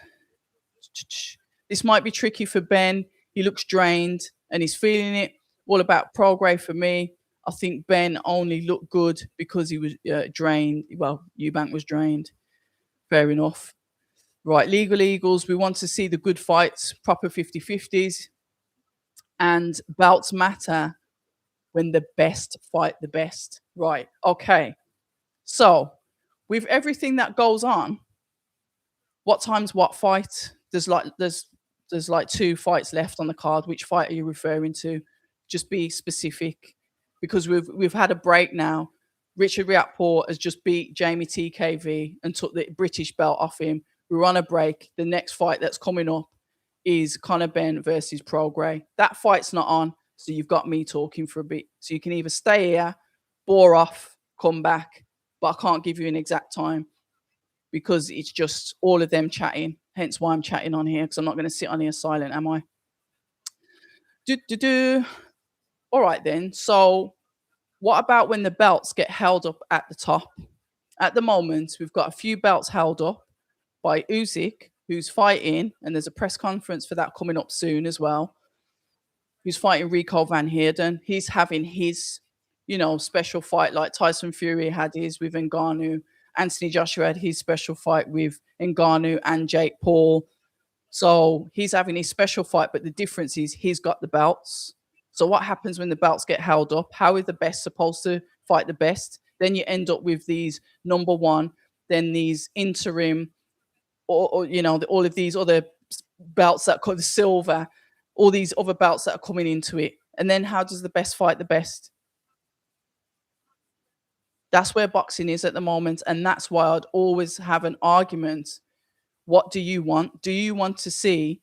this might be tricky for Ben. He looks drained and he's feeling it. All about Progra for me. I think Ben only looked good because he was drained. Well, Eubank was drained. Fair enough. Right, Legal Eagles, we want to see the good fights, proper 50-50s. And belts matter when the best fight the best. Right, okay. So, with everything that goes on, what time's what fight? There's like 2 fights left on the card. Which fight are you referring to? Just be specific, because we've had a break now. Richard Riatpaw has just beat Jamie TKV and took the British belt off him. We're on a break. The next fight that's coming up is Conor Benn versus Progra. That fight's not on, so you've got me talking for a bit. So you can either stay here, bore off, come back, but I can't give you an exact time because it's just all of them chatting. Hence why I'm chatting on here, because I'm not going to sit on here silent, am I? All right then. So what about when the belts get held up at the top? At the moment, we've got a few belts held up by Usyk, who's fighting, and there's a press conference for that coming up soon as well, who's fighting Rico Van Heerden. He's having his, special fight like Tyson Fury had his with Ngannou. Anthony Joshua had his special fight with Ngannou and Jake Paul. So he's having his special fight, but the difference is he's got the belts. So what happens when the belts get held up? How is the best supposed to fight the best? Then you end up with these number one, then these interim, or all of these other belts that call the silver, all these other belts that are coming into it. And then how does the best fight the best? That's where boxing is at the moment. And that's why I'd always have an argument. What do you want? Do you want to see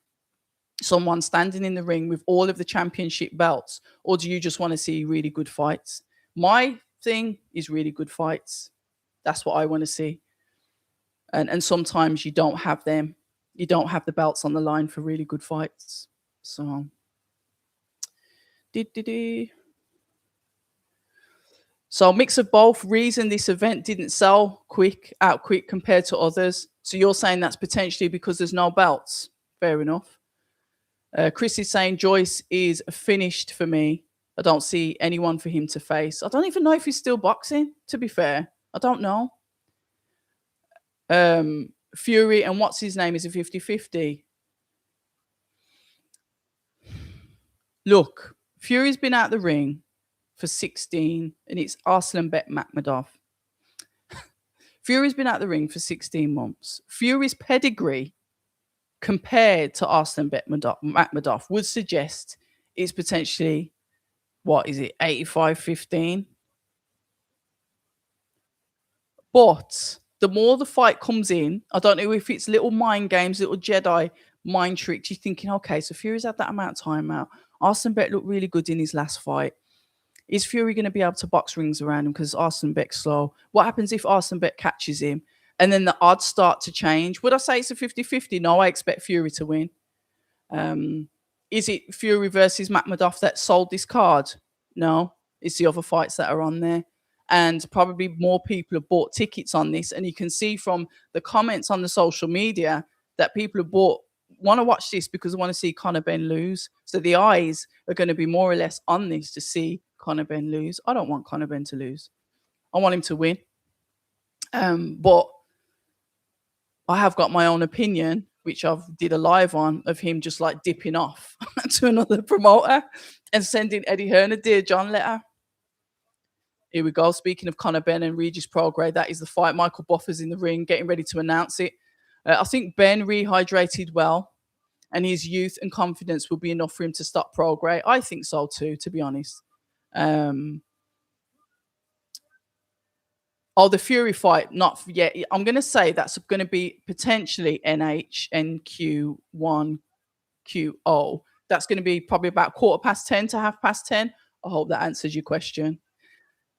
someone standing in the ring with all of the championship belts, or do you just want to see really good fights? My thing is really good fights. That's what I want to see. And sometimes you don't have them. You don't have the belts on the line for really good fights. So, so mix of both. Reason this event didn't sell out quick compared to others. So you're saying that's potentially because there's no belts. Fair enough. Chris is saying Joyce is finished for me. I don't see anyone for him to face. I don't even know if he's still boxing, to be fair. I don't know. Fury and what's his name is a 50-50. Look, Fury's been out the ring for 16, and it's Arslanbek Makhmudov. Fury's been out the ring for 16 months. Fury's pedigree compared to Arslanbek Makhmudov would suggest it's potentially, what is it, 85-15? But the more the fight comes in, I don't know if it's little mind games, little Jedi mind tricks. You're thinking, okay, so Fury's had that amount of time out. Arslanbek looked really good in his last fight. Is Fury going to be able to box rings around him because Arslanbek's slow? What happens if Arslanbek catches him and then the odds start to change? Would I say it's a 50-50? No, I expect Fury to win. Is it Fury versus Makhmudov that sold this card? No, it's the other fights that are on there. And probably more people have bought tickets on this. And you can see from the comments on the social media that people have bought, want to watch this because they want to see Conor Benn lose. So the eyes are going to be more or less on this to see Conor Benn lose. I don't want Conor Benn to lose. I want him to win. But I have got my own opinion, which I've did a live on, of him just like dipping off to another promoter and sending Eddie Hearn a Dear John letter. Here we go. Speaking of Conor Benn and Regis Prograis, that is the fight. Michael Buffer's in the ring, getting ready to announce it. I think Ben rehydrated well, and his youth and confidence will be enough for him to stop Prograis. I think so too, to be honest. The Fury fight, not yet. I'm going to say that's going to be potentially NHNQ1 QO. That's going to be probably about 10:15 to 10:30. I hope that answers your question.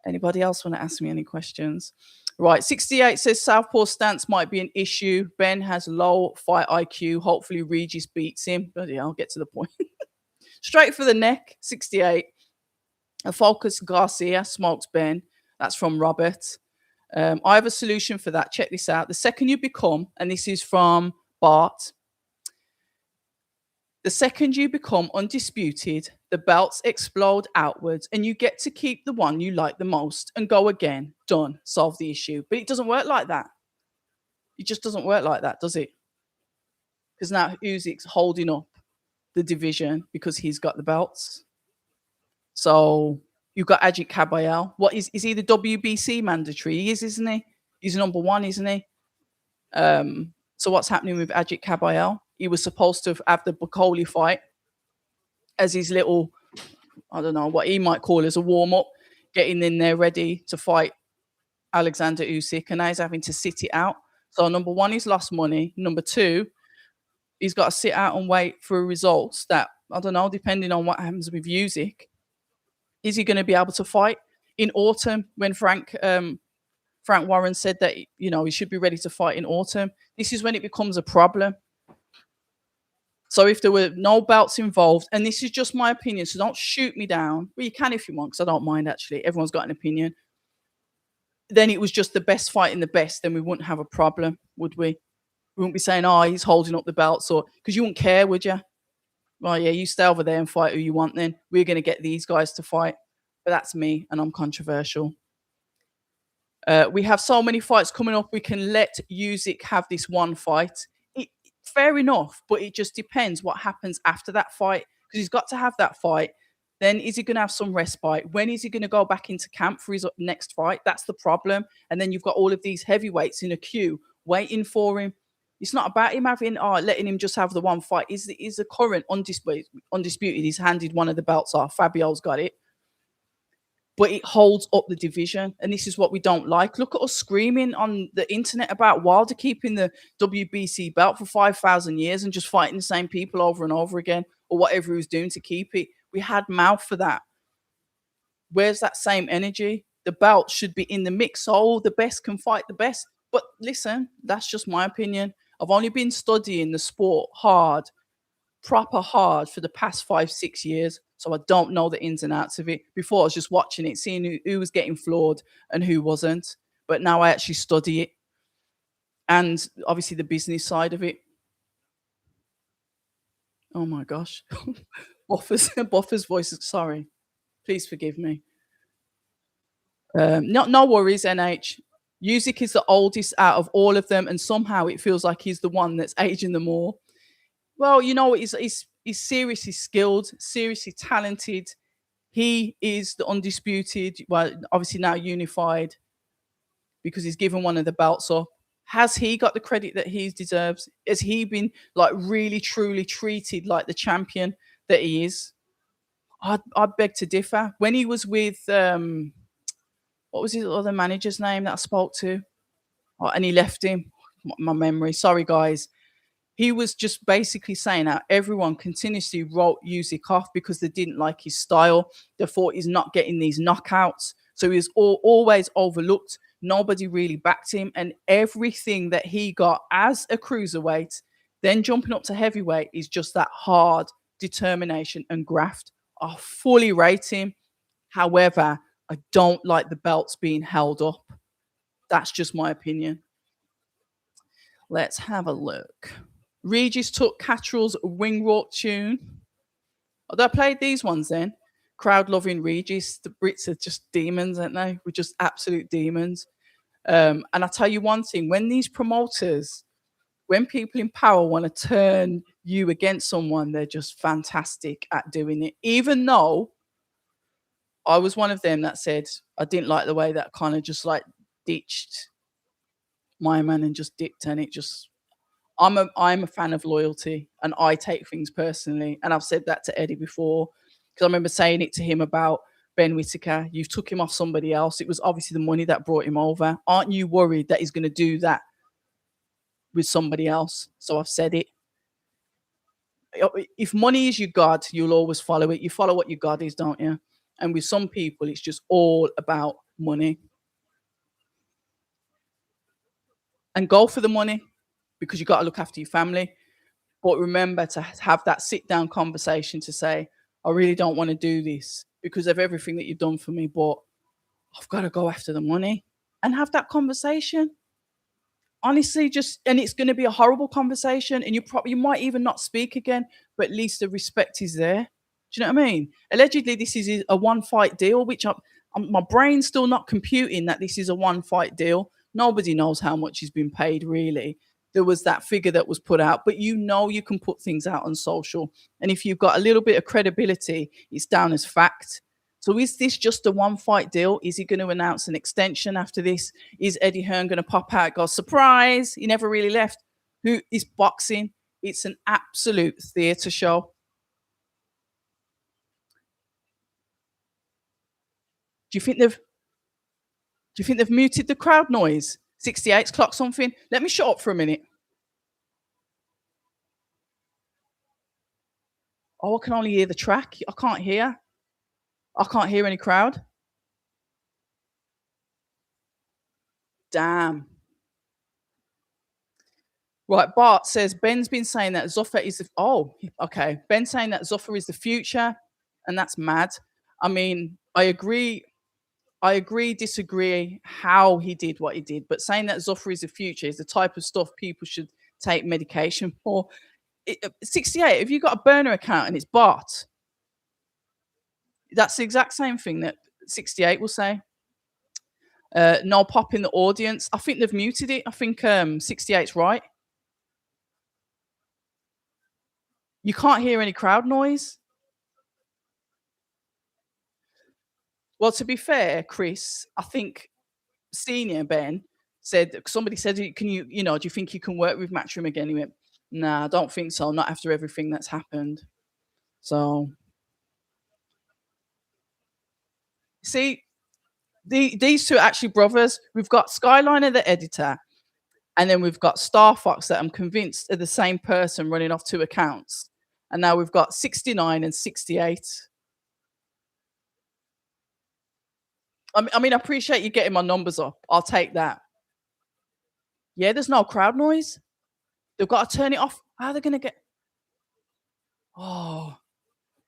Anybody else want to ask me any questions? Right, 68 says southpaw stance might be an issue. Ben has low fight IQ. Hopefully Regis beats him. But yeah, I'll get to the point. Straight for the neck, 68. A Focus Garcia smokes Ben. That's from Robert. I have a solution for that. Check this out. The second you become, and this is from Bart, the second you become undisputed, the belts explode outwards and you get to keep the one you like the most and go again. Done. Solve the issue. But it doesn't work like that. It just doesn't work like that, does it? Because now Usyk's holding up the division because he's got the belts. So you've got Ajit Kabayel. What is he the WBC mandatory? He is, isn't he? He's number one, isn't he? So what's happening with Ajit Kabayel? He was supposed to have the Bukoli fight as his little, I don't know, what he might call as a warm-up, getting in there ready to fight Alexander Usyk, and now he's having to sit it out. So number one, he's lost money. Number two, he's got to sit out and wait for results that, I don't know, depending on what happens with Usyk. Is he going to be able to fight in autumn when Frank Warren said that, you know, he should be ready to fight in autumn? This is when it becomes a problem. So if there were no belts involved, and this is just my opinion, so don't shoot me down. Well, you can if you want, because I don't mind, actually. Everyone's got an opinion. Then it was just the best fighting the best, then we wouldn't have a problem, would we? We wouldn't be saying, oh, he's holding up the belts, or because you wouldn't care, would you? Well, yeah, you stay over there and fight who you want then. We're going to get these guys to fight. But that's me, and I'm controversial. We have so many fights coming up. We can let Usyk have this one fight. Fair enough, but it just depends what happens after that fight, because he's got to have that fight. Then is he going to have some respite? When is he going to go back into camp for his next fight? That's the problem. And then you've got all of these heavyweights in a queue waiting for him. It's not about him having, letting him just have the one fight. Is the current undisputed. He's handed one of the belts off. Fabio's got it. But it holds up the division. And this is what we don't like. Look at us screaming on the internet about Wilder keeping the WBC belt for 5,000 years and just fighting the same people over and over again, or whatever he was doing to keep it. We had mouth for that. Where's that same energy? The belt should be in the mix. So the best can fight the best. But listen, that's just my opinion. I've only been studying the sport proper hard for the past 5-6 years. So I don't know the ins and outs of it. Before I was just watching it, seeing who was getting floored and who wasn't. But now I actually study it. And obviously the business side of it. Oh my gosh. Buffer's voice. Sorry. Please forgive me. No worries, NH. Usyk is the oldest out of all of them, and somehow it feels like he's the one that's aging them all. Well, you know, he's He's seriously skilled, seriously talented. He is the undisputed, well, obviously now unified because he's given one of the belts up. Has he got the credit that he deserves? Has he been like really truly treated like the champion that he is? I beg to differ. When he was with what was his other manager's name that I spoke to? Oh, and he left him. My memory. Sorry, guys. He was just basically saying how everyone continuously wrote Usyk off because they didn't like his style. They thought he's not getting these knockouts. So he was always overlooked. Nobody really backed him. And everything that he got as a cruiserweight, then jumping up to heavyweight, is just that hard determination and graft. I fully rate him. However, I don't like the belts being held up. That's just my opinion. Let's have a look. Regis took Catrell's Wing Walk tune. Although I played these ones then. Crowd loving Regis. The Brits are just demons, aren't they? We're just absolute demons. And I'll tell you one thing, when these promoters, when people in power want to turn you against someone, they're just fantastic at doing it. Even though I was one of them that said I didn't like the way that kind of just like ditched my man and just dipped, and it just I'm a fan of loyalty and I take things personally. And I've said that to Eddie before because I remember saying it to him about Ben Whittaker. You've took him off somebody else. It was obviously the money that brought him over. Aren't you worried that he's going to do that with somebody else? So I've said it. If money is your God, you'll always follow it. You follow what your God is, don't you? And with some people, it's just all about money. And go for the money because you got to look after your family. But remember to have that sit down conversation to say, I really don't want to do this because of everything that you've done for me, but I've got to go after the money, and have that conversation. Honestly, just, and it's going to be a horrible conversation, and you might even not speak again, but at least the respect is there. Do you know what I mean? Allegedly, this is a one fight deal, which my brain's still not computing that this is a one fight deal. Nobody knows how much he's been paid, really. There was that figure that was put out, but you can put things out on social. And if you've got a little bit of credibility, it's down as fact. So is this just a one fight deal? Is he going to announce an extension after this? Is Eddie Hearn going to pop out, go, surprise, he never really left? Who is boxing? It's an absolute theatre show. Do you think they've muted the crowd noise? 68's clock something. Let me shut up for a minute. Oh, I can only hear the track. I can't hear any crowd. Damn. Right, Bart says Ben's been saying that Zuffa is okay. Ben's saying that Zuffa is the future, and that's mad. I mean, I agree, disagree how he did what he did, but saying that Zuffa is the future is the type of stuff people should take medication for. 68, if you got a burner account and it's Bart, that's the exact same thing that 68 will say. No pop in the audience. I think they've muted it. I think 68's right. You can't hear any crowd noise. Well, to be fair, Chris, I think senior Ben said, somebody said, can you, do you think you can work with Matchroom again? He went, nah, I don't think so. Not after everything that's happened. So, see, these two are actually brothers. We've got Skyliner, the editor, and then we've got Star Fox that I'm convinced are the same person running off two accounts. And now we've got 69 and 68. I mean, I appreciate you getting my numbers up. I'll take that. Yeah, there's no crowd noise. They've got to turn it off. How are they going to get... Oh,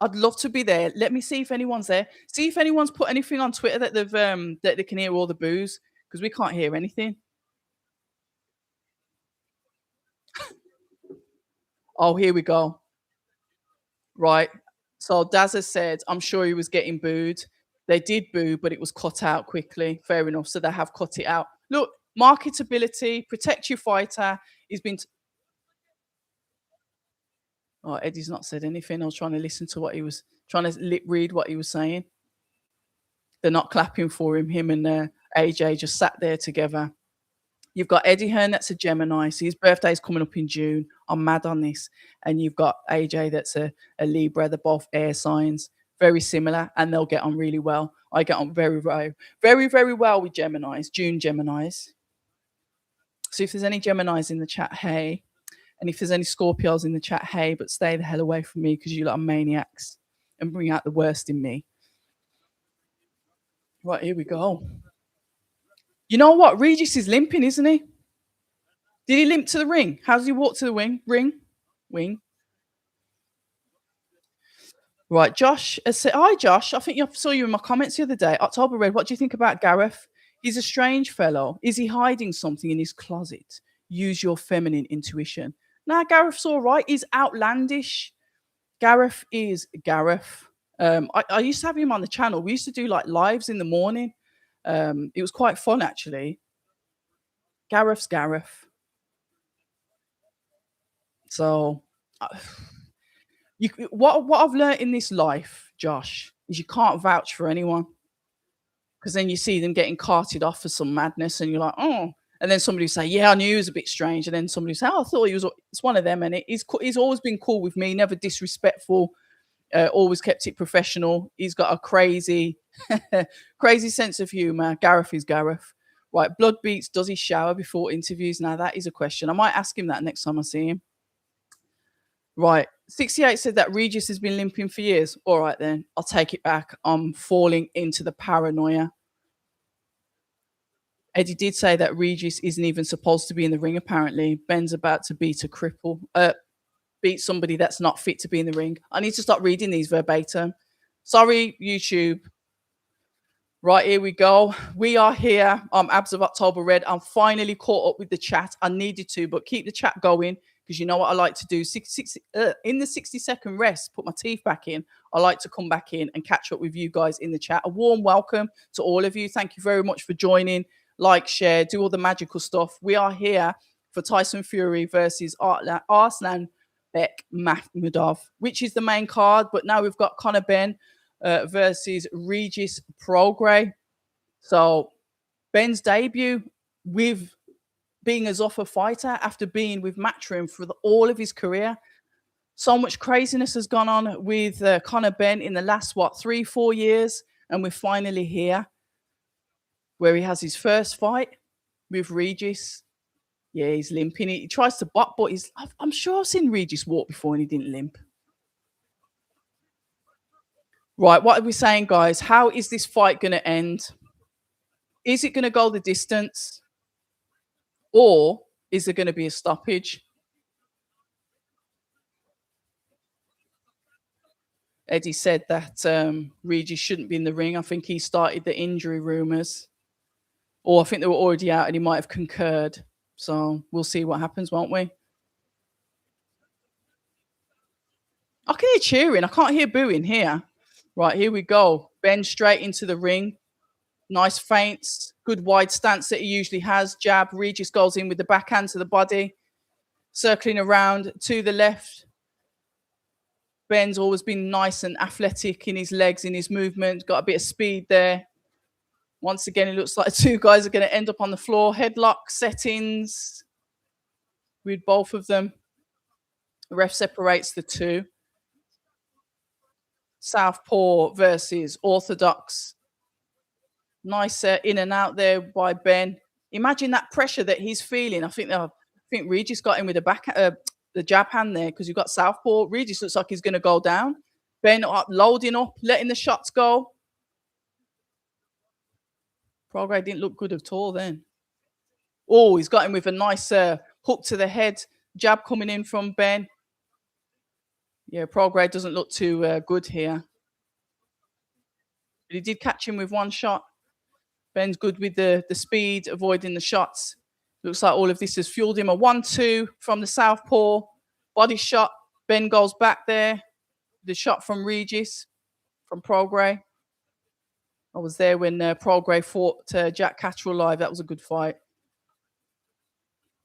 I'd love to be there. Let me see if anyone's there. See if anyone's put anything on Twitter that they've that they can hear all the boos, because we can't hear anything. Oh, here we go. Right. So Dazza said, I'm sure he was getting booed. They did boo, but it was cut out quickly. Fair enough. So they have cut it out. Look, marketability, protect your fighter. He's been... Oh, Eddie's not said anything. I was trying to listen to what he was trying to lip read what he was saying. They're not clapping for him. Him and AJ just sat there together. You've got Eddie Hearn, that's a Gemini. So his birthday's coming up in June. I'm mad on this. And you've got AJ, that's a Libra. They're both air signs, very similar, and they'll get on really well. I get on very, very, very, very well with Geminis, June Geminis. So if there's any Geminis in the chat, hey. And if there's any Scorpios in the chat, hey, but stay the hell away from me because you lot are maniacs and bring out the worst in me. Right, here we go. You know what? Regis is limping, isn't he? Did he limp to the ring? How does he walk to the ring? Wing. Right, Josh. Hi, Josh. I think I saw you in my comments the other day. October Red, what do you think about Gareth? He's a strange fellow. Is he hiding something in his closet? Use your feminine intuition. Nah, Gareth's all right. He's outlandish. Gareth is Gareth. I used to have him on the channel. We used to do like lives in the morning. It was quite fun, actually. Gareth's Gareth. So, what I've learned in this life, Josh, is you can't vouch for anyone because then you see them getting carted off for some madness, and you're like, oh. And then somebody will say, yeah, I knew he was a bit strange. And then somebody will say, oh, I thought he was. It's one of them, and he's always been cool with me, never disrespectful. Always kept it professional. He's got a crazy, crazy sense of humor. Gareth is Gareth. Right, Blood Beats, does he shower before interviews? Now, that is a question. I might ask him that next time I see him. Right, 68 said that Regis has been limping for years. All right, then, I'll take it back. I'm falling into the paranoia. Eddie did say that Regis isn't even supposed to be in the ring, apparently. Ben's about to beat a cripple. Beat somebody that's not fit to be in the ring. I need to stop reading these verbatim. Sorry, YouTube. Right, here we go. We are here. Abs of October Red. I'm finally caught up with the chat. I needed to, but keep the chat going because you know what I like to do. In the 60-second rest, put my teeth back in. I like to come back in and catch up with you guys in the chat. A warm welcome to all of you. Thank you very much for joining. Like, share, do all the magical stuff. We are here for Tyson Fury versus Arslan MAKHMUDOV, which is the main card. But now we've got Conor Benn versus Regis Progra. So Ben's debut with being a Zoffa fighter after being with Matchroom for all of his career. So much craziness has gone on with Conor Benn in the last, 3-4 years. And we're finally here where he has his first fight with Regis. Yeah, he's limping. He tries to butt, but I'm sure I've seen Regis walk before and he didn't limp. Right, what are we saying, guys? How is this fight going to end? Is it going to go the distance? Or is there going to be a stoppage? Eddie said that Regis shouldn't be in the ring. I think he started the injury rumours. Or I think they were already out and he might have concurred. So we'll see what happens, won't we? I can hear cheering. I can't hear booing here. Right, here we go. Ben straight into the ring. Nice feints. Good wide stance that he usually has. Jab. Regis goes in with the backhand to the body. Circling around to the left. Ben's always been nice and athletic in his legs, in his movement. Got a bit of speed there. Once again, it looks like two guys are going to end up on the floor. Headlock settings with both of them. The ref separates the two. Southpaw versus Orthodox. Nice in and out there by Ben. Imagine that pressure that he's feeling. I think Regis got him with the jab hand there because you've got Southpaw. Regis looks like he's going to go down. Ben loading up, letting the shots go. Progra didn't look good at all then. Oh, he's got him with a nice hook to the head. Jab coming in from Ben. Yeah, Progra doesn't look too good here. But he did catch him with one shot. Ben's good with the speed, avoiding the shots. Looks like all of this has fueled him. A 1-2 from the Southpaw. Body shot. Ben goes back there. The shot from Regis, from Progra. I was there when Progra fought Jack Catterall live. That was a good fight.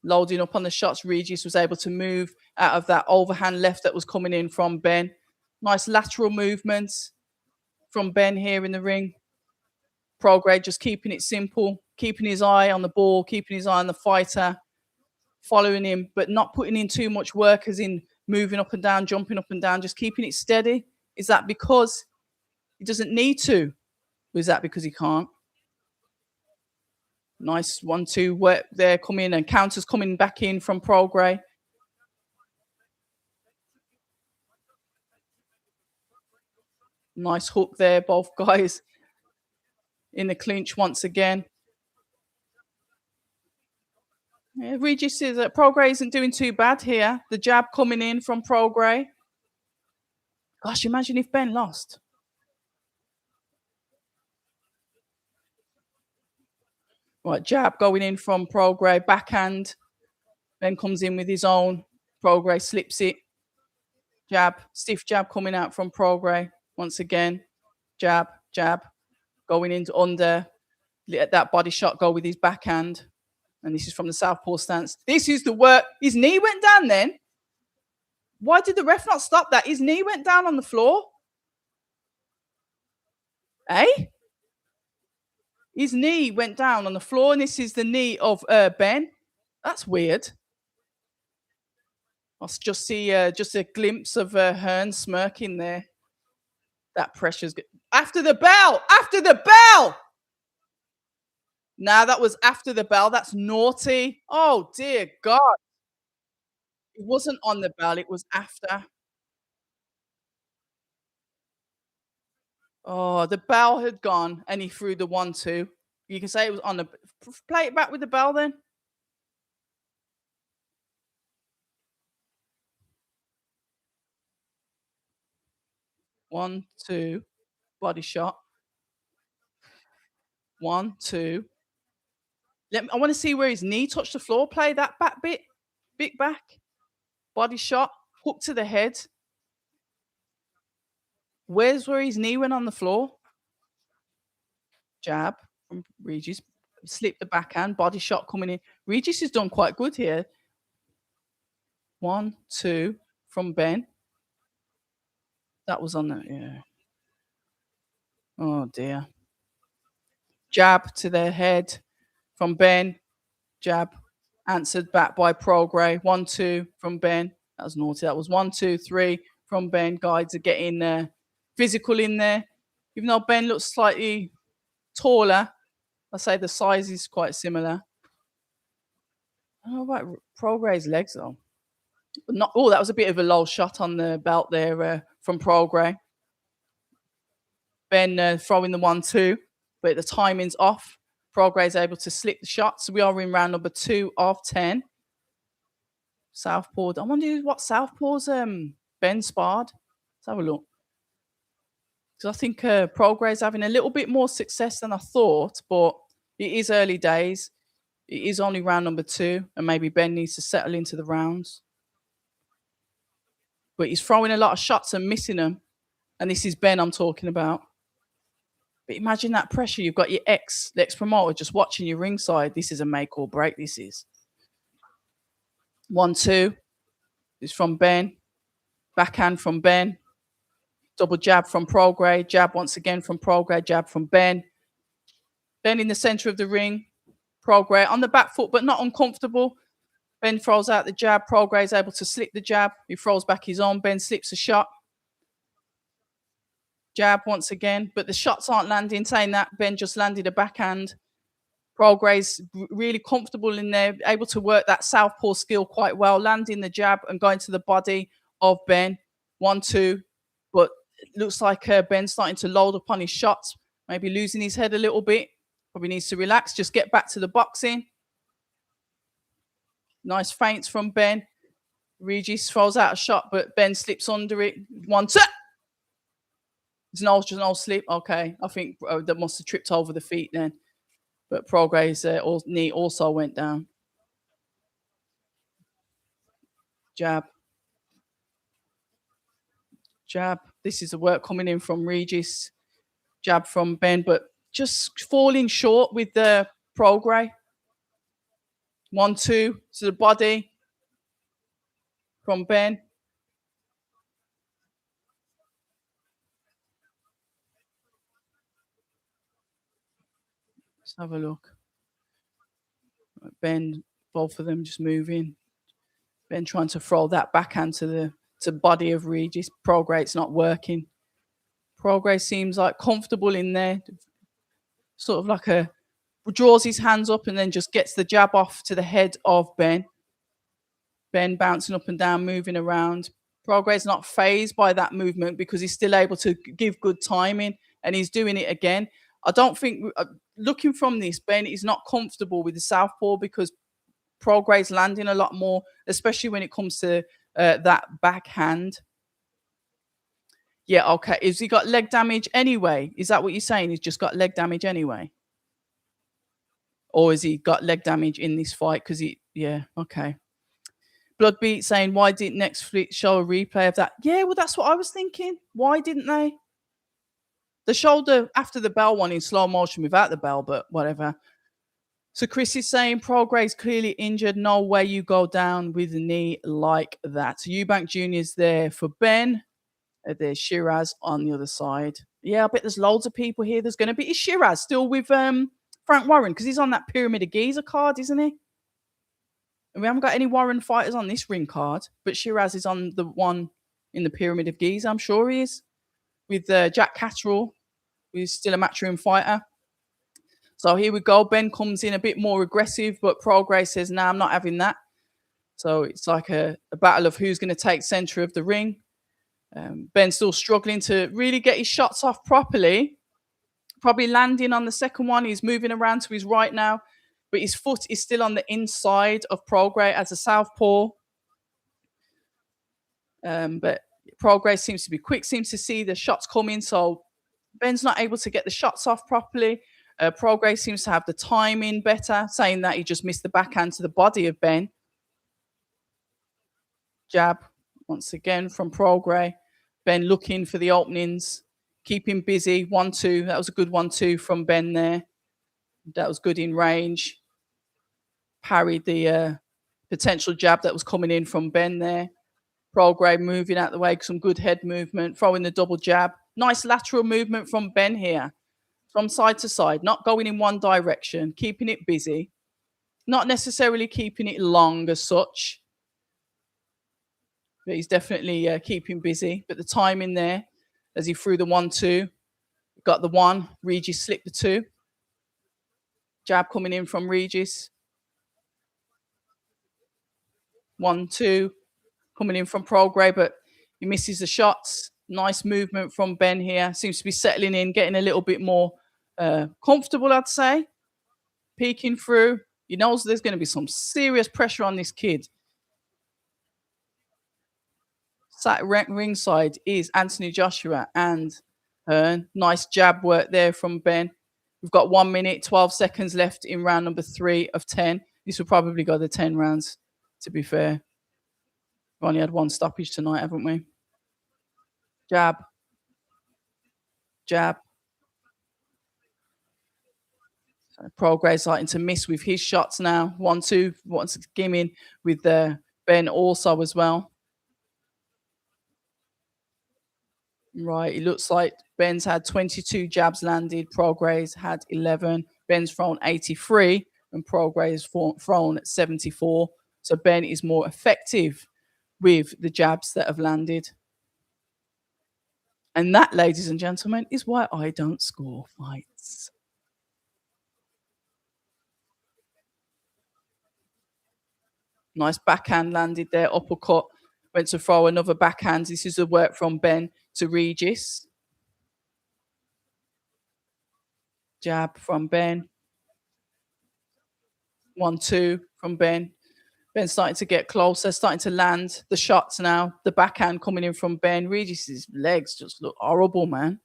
loading up on the shots. Regis was able to move out of that overhand left that was coming in from Ben. Nice lateral movements from Ben here in the ring. Progra just keeping it simple, keeping his eye on the ball, keeping his eye on the fighter, following him, but not putting in too much work, as in moving up and down, jumping up and down, just keeping it steady. Is that because he doesn't need to? Or is that because he can't? Nice 1-2 work there coming, and counters coming back in from Progra. Nice hook there, both guys in the clinch once again. Yeah, Regis says that Progra isn't doing too bad here. The jab coming in from Progra. Gosh, imagine if Ben lost. Right, jab going in from Progra, backhand. Ben comes in with his own. Progra slips it. Jab, stiff jab coming out from Progra once again. Jab, jab, going into under. Let that body shot go with his backhand. And this is from the southpaw stance. This is the work. His knee went down then. Why did the ref not stop that? His knee went down on the floor. Eh? His knee went down on the floor, and this is the knee of Ben. That's weird. I'll just see just a glimpse of Hearn smirking there. That pressure's good. After the bell! After the bell! Now that was after the bell. That's naughty. Oh, dear God. It wasn't on the bell. It was after. Oh, the bell had gone, and he threw the 1-2. You can say it was on the... Play it back with the bell then. One, two, body shot. 1, 2. I want to see where his knee touched the floor. Play that back bit back. Body shot, hook to the head. Where's where his knee went on the floor? Jab from Regis. Slip the backhand, body shot coming in. Regis has done quite good here. 1, 2 from Ben. That was on the, yeah. Oh dear. Jab to the head from Ben. Jab answered back by Progra. 1-2 from Ben. That was naughty. That was 1, 2, 3 from Ben. Guides are getting physical in there. Even though Ben looks slightly taller, I say the size is quite similar. I don't know about Progra's legs though. But not. Oh, that was a bit of a low shot on the belt there from Progra. Ben throwing the 1-2, but the timing's off. Progra is able to slip the shot. So we are in round number 2 of 10. Southpaw. I wonder what Southpaw's Ben sparred. Let's have a look. Because I think Progra is having a little bit more success than I thought, but it is early days. It is only round number 2, and maybe Ben needs to settle into the rounds. But he's throwing a lot of shots and missing them. And this is Ben I'm talking about. But imagine that pressure. You've got your ex-promoter just watching you ringside. This is a make or break, this is. 1-2 is from Ben. Backhand from Ben. Double jab from Progra. Jab once again from Progra. Jab from Ben. Ben in the center of the ring. Progra on the back foot, but not uncomfortable. Ben throws out the jab. Progra is able to slip the jab. He throws back his own. Ben slips a shot. Jab once again, but the shots aren't landing. Saying that, Ben just landed a backhand. Progra's really comfortable in there, able to work that southpaw skill quite well, landing the jab and going to the body of Ben. 1-2, but it looks like Ben's starting to load up on his shots, maybe losing his head a little bit. Probably needs to relax, just get back to the boxing. Nice feints from Ben. Regis throws out a shot, but Ben slips under it. 1-2. There's no slip. Okay, I think that must have tripped over the feet then. But Progra's knee also went down. Jab. Jab. This is the work coming in from Regis. Jab from Ben, but just falling short with the Progra. 1-2 to the body from Ben. Let's have a look. Ben, both of them just moving. Ben trying to throw that backhand to body of Regis. Progra, it's not working. Progra seems like comfortable in there, sort of like a draws his hands up and then just gets the jab off to the head of Ben. Ben bouncing up and down, moving around. Progress not phased by that movement because he's still able to give good timing and he's doing it again. I don't think, looking from this, Ben is not comfortable with the southpaw because Progress landing a lot more, especially when it comes to that backhand. Yeah, okay. Has he got leg damage anyway? Is that what you're saying? He's just got leg damage anyway? Or has he got leg damage in this fight? Because yeah, okay. Bloodbeat saying, why didn't Netflix show a replay of that? Yeah, well, that's what I was thinking. Why didn't they? The shoulder after the bell one in slow motion without the bell, but whatever. So Chris is saying, Progress clearly injured. No way you go down with a knee like that. So Eubank Jr. is there for Ben. There's Shiraz on the other side. Yeah, I bet there's loads of people here. There's going to be... Is Shiraz still with Frank Warren? Because he's on that Pyramid of Giza card, isn't he? And we haven't got any Warren fighters on this ring card, but Shiraz is on the one in the Pyramid of Giza. I'm sure he is. With Jack Catterall, who's still a matchroom fighter. So here we go. Ben comes in a bit more aggressive, but Progress says, nah, I'm not having that. So it's like a battle of who's going to take center of the ring. Ben's still struggling to really get his shots off properly. Probably landing on the second one. He's moving around to his right now, but his foot is still on the inside of Progress as a southpaw. But Progress seems to be quick, seems to see the shots coming, so Ben's not able to get the shots off properly. Progress seems to have the timing better, saying that he just missed the backhand to the body of Ben. Jab once again from Progress. Ben looking for the openings, keeping busy. 1-2. That was a good 1-2 from Ben there. That was good in range. Parried the potential jab that was coming in from Ben there. Progress moving out the way, some good head movement, throwing the double jab. Nice lateral movement from Ben here, from side to side, not going in one direction, keeping it busy, not necessarily keeping it long as such. But he's definitely keeping busy. But the timing there, as he threw the 1-2, got the 1, Regis slipped the 2. Jab coming in from Regis. 1-2 coming in from Progress, but he misses the shots. Nice movement from Ben here. Seems to be settling in, getting a little bit more comfortable, I'd say. Peeking through. He knows there's going to be some serious pressure on this kid. Sat ringside is Anthony Joshua and Hearn. Nice jab work there from Ben. We've got 1 minute, 12 seconds left in round number 3 of 10. This will probably go the 10 rounds, to be fair. We've only had one stoppage tonight, haven't we? Jab. Jab. Progress starting to miss with his shots now. 1-2. Once skimming with Ben also as well. Right, it looks like Ben's had 22 jabs landed. Progress had 11. Ben's thrown 83 and Progress thrown 74. So Ben is more effective with the jabs that have landed. And that, ladies and gentlemen, is why I don't score fights. Nice backhand landed there, uppercut. Went to throw another backhand. This is the work from Ben to Regis. Jab from Ben. 1-2 from Ben. Ben's starting to get closer, starting to land the shots now. The backhand coming in from Ben. Regis's legs just look horrible, man.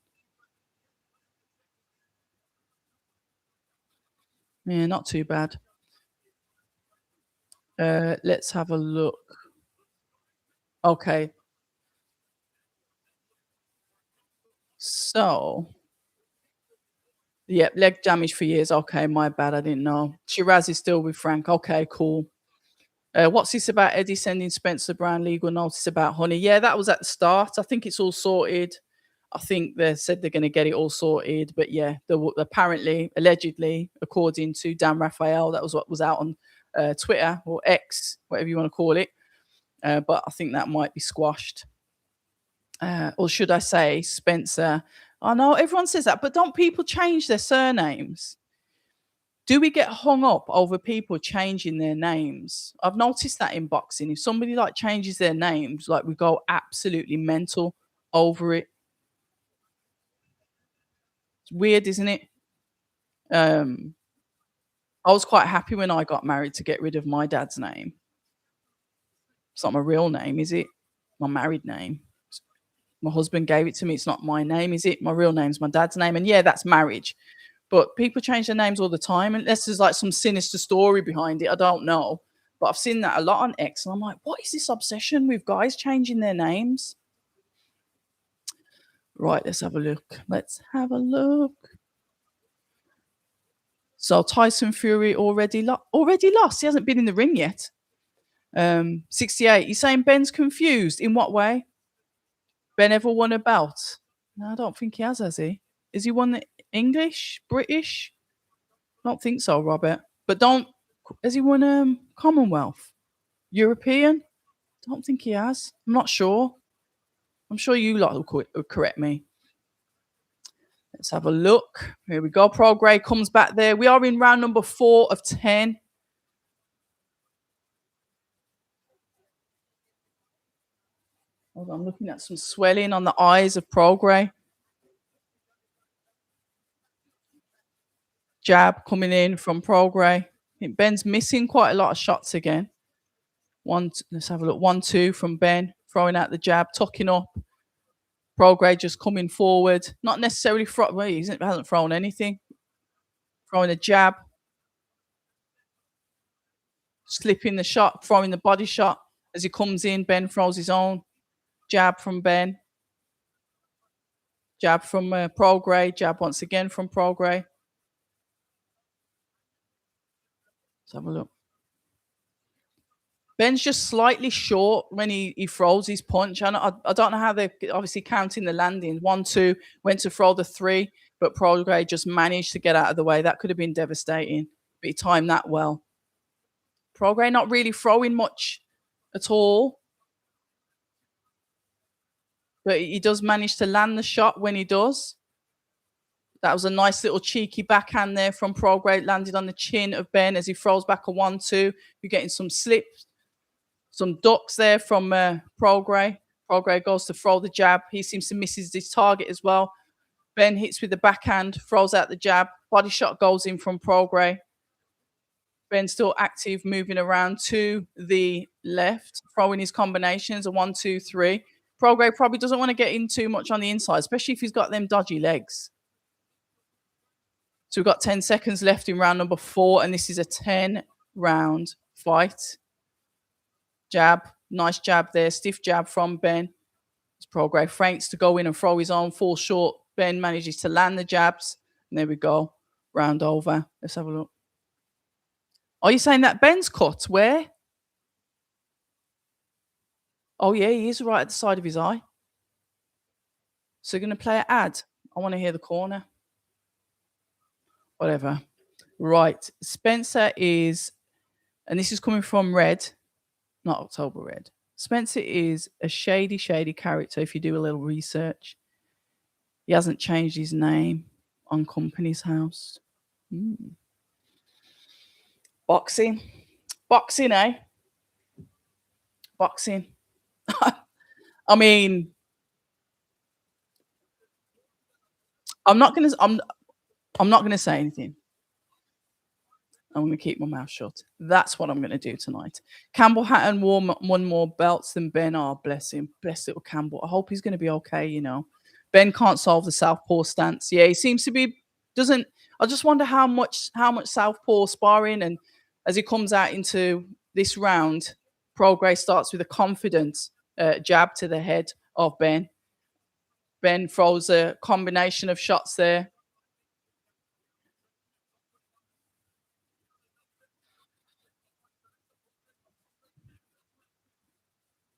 Yeah, not too bad. Let's have a look. Okay. So Yep, leg damage for years. Okay, my bad. I didn't know. Shiraz is still with Frank. Okay, cool. What's this about Eddie sending Spencer Brown legal notice about Honey? Yeah, that was at the start. I think it's all sorted. I think they said they're going to get it all sorted. But yeah, apparently, allegedly, according to Dan Raphael, that was what was out on Twitter or X, whatever you want to call it. But I think that might be squashed. Or should I say Spencer? I know everyone says that, but don't people change their surnames? Do we get hung up over people changing their names? I've noticed that in boxing. If somebody like changes their names, like we go absolutely mental over it. It's weird, isn't it? Um, I was quite happy when I got married to get rid of my dad's name. It's not my real name, is it? My married name. My husband gave it to me. It's not my name, is it? My real name's my dad's name. And yeah, that's marriage. But people change their names all the time, unless there's like some sinister story behind it. I don't know. But I've seen that a lot on X, and I'm like, what is this obsession with guys changing their names? Right, let's have a look. Let's have a look. So Tyson Fury already lost. He hasn't been in the ring yet. 68. You're saying Ben's confused. In what way? Ben ever won a bout? No, I don't think he has he? Is he won the English? British? I don't think so, Robert. But has he won Commonwealth? European? Don't think he has. I'm not sure. I'm sure you lot will correct me. Let's have a look. Here we go. Progra comes back there. We are in round number 4 of 10. Hold on, I'm looking at some swelling on the eyes of Progra. Jab coming in from Progra. I think Ben's missing quite a lot of shots again. Let's have a look. 1-2 from Ben, throwing out the jab, tucking up. Progra just coming forward. Not necessarily he hasn't thrown anything. Throwing a jab. Slipping the shot, throwing the body shot. As he comes in, Ben throws his own. Jab from Ben. Jab from Progra. Jab once again from Progra. Let's have a look. Ben's just slightly short when he throws his punch. I don't know how they're obviously counting the landings. 1-2, went to throw the 3, but Progra just managed to get out of the way. That could have been devastating, but he timed that well. Progra not really throwing much at all, but he does manage to land the shot when he does. That was a nice little cheeky backhand there from Progra. Landed on the chin of Ben as he throws back a 1-2. You're getting some slips, some ducks there from Progra. Progra goes to throw the jab. He seems to miss his target as well. Ben hits with the backhand, throws out the jab. Body shot goes in from Progra. Ben still active, moving around to the left, throwing his combinations, a 1-2-3. Progra probably doesn't want to get in too much on the inside, especially if he's got them dodgy legs. So we've got 10 seconds left in round number 4, and this is a 10-round fight. Jab, nice jab there, stiff jab from Ben. It's Progra feints to go in and throw his own, fall short. Ben manages to land the jabs, and there we go. Round over. Let's have a look. Are you saying that Ben's cut? Where? Oh, yeah, he is right at the side of his eye. So you're going to play an ad? I want to hear the corner. Whatever. Right. Spencer is, and this is coming from Red, not October Red. Spencer is a shady, shady character if you do a little research. He hasn't changed his name on Company's House. Boxing. Boxing, eh? Boxing. I mean, I'm not gonna say anything. I'm going to keep my mouth shut. That's what I'm going to do tonight. Campbell Hatton won more belts than Ben. Oh, bless him. Bless little Campbell. I hope he's going to be okay, you know. Ben can't solve the southpaw stance. Yeah, he seems to be, doesn't, I just wonder how much southpaw sparring, and as he comes out into this round, Progra starts with a confident jab to the head of Ben. Ben throws a combination of shots there.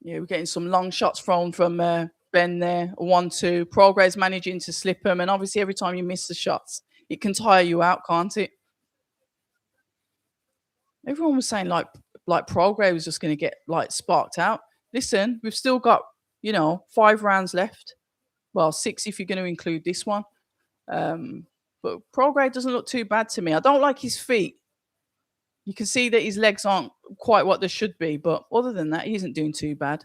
Yeah, we're getting some long shots thrown from Ben there. 1-2. Progra's managing to slip him, and obviously every time you miss the shots, it can tire you out, can't it? Everyone was saying like Progra was just going to get like sparked out. Listen, we've still got 5 rounds left. Well, 6 if you're going to include this one. But Progra doesn't look too bad to me. I don't like his feet. You can see that his legs aren't quite what they should be, but other than that, he isn't doing too bad.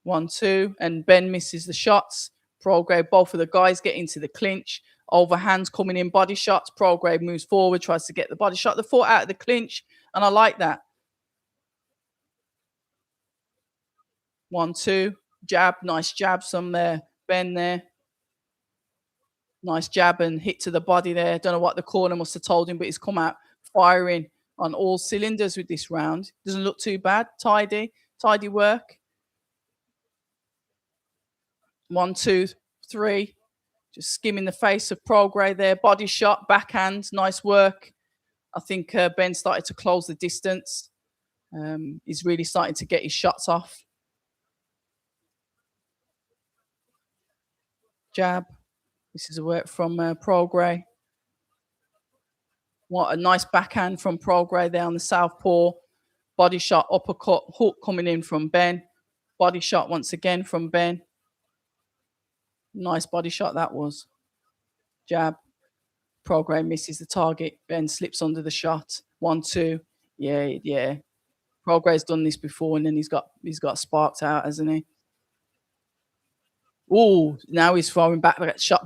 1-2, and Ben misses the shots. Prograde, both of the guys get into the clinch. Overhands coming in, body shots. Prograde moves forward, tries to get the body shot. The foot out of the clinch, and I like that. 1-2, jab, nice jab, some there. Ben there. Nice jab and hit to the body there. Don't know what the corner must have told him, but he's come out firing on all cylinders with this round. Doesn't look too bad. Tidy work. 1, 2, 3. Just skimming the face of Prograde there. Body shot, backhand, nice work. I think Ben started to close the distance. He's really starting to get his shots off. Jab. This is a work from Prograde. What a nice backhand from Prograde there on the southpaw. Body shot, uppercut, hook coming in from Ben. Body shot once again from Ben. Nice body shot that was. Jab. Prograde misses the target. Ben slips under the shot. 1-2. Yeah. Prograde's done this before, and then he's got sparked out, hasn't he? Oh, now he's throwing back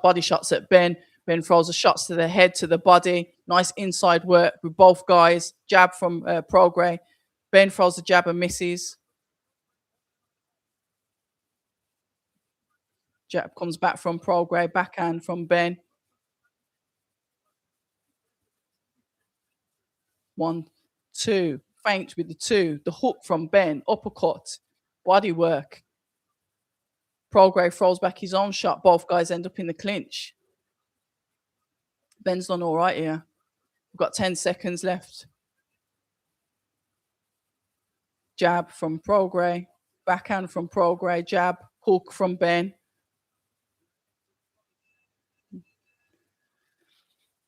body shots at Ben. Ben throws the shots to the head, to the body. Nice inside work with both guys. Jab from Prograde. Ben throws the jab and misses. Jab comes back from Prograde. Backhand from Ben. 1, 2. Feint with the 2. The hook from Ben. Uppercut. Body work. Prograde throws back his own shot. Both guys end up in the clinch. Ben's done all right here. We've got 10 seconds left. Jab from Prograde. Backhand from Prograde. Jab. Hook from Ben.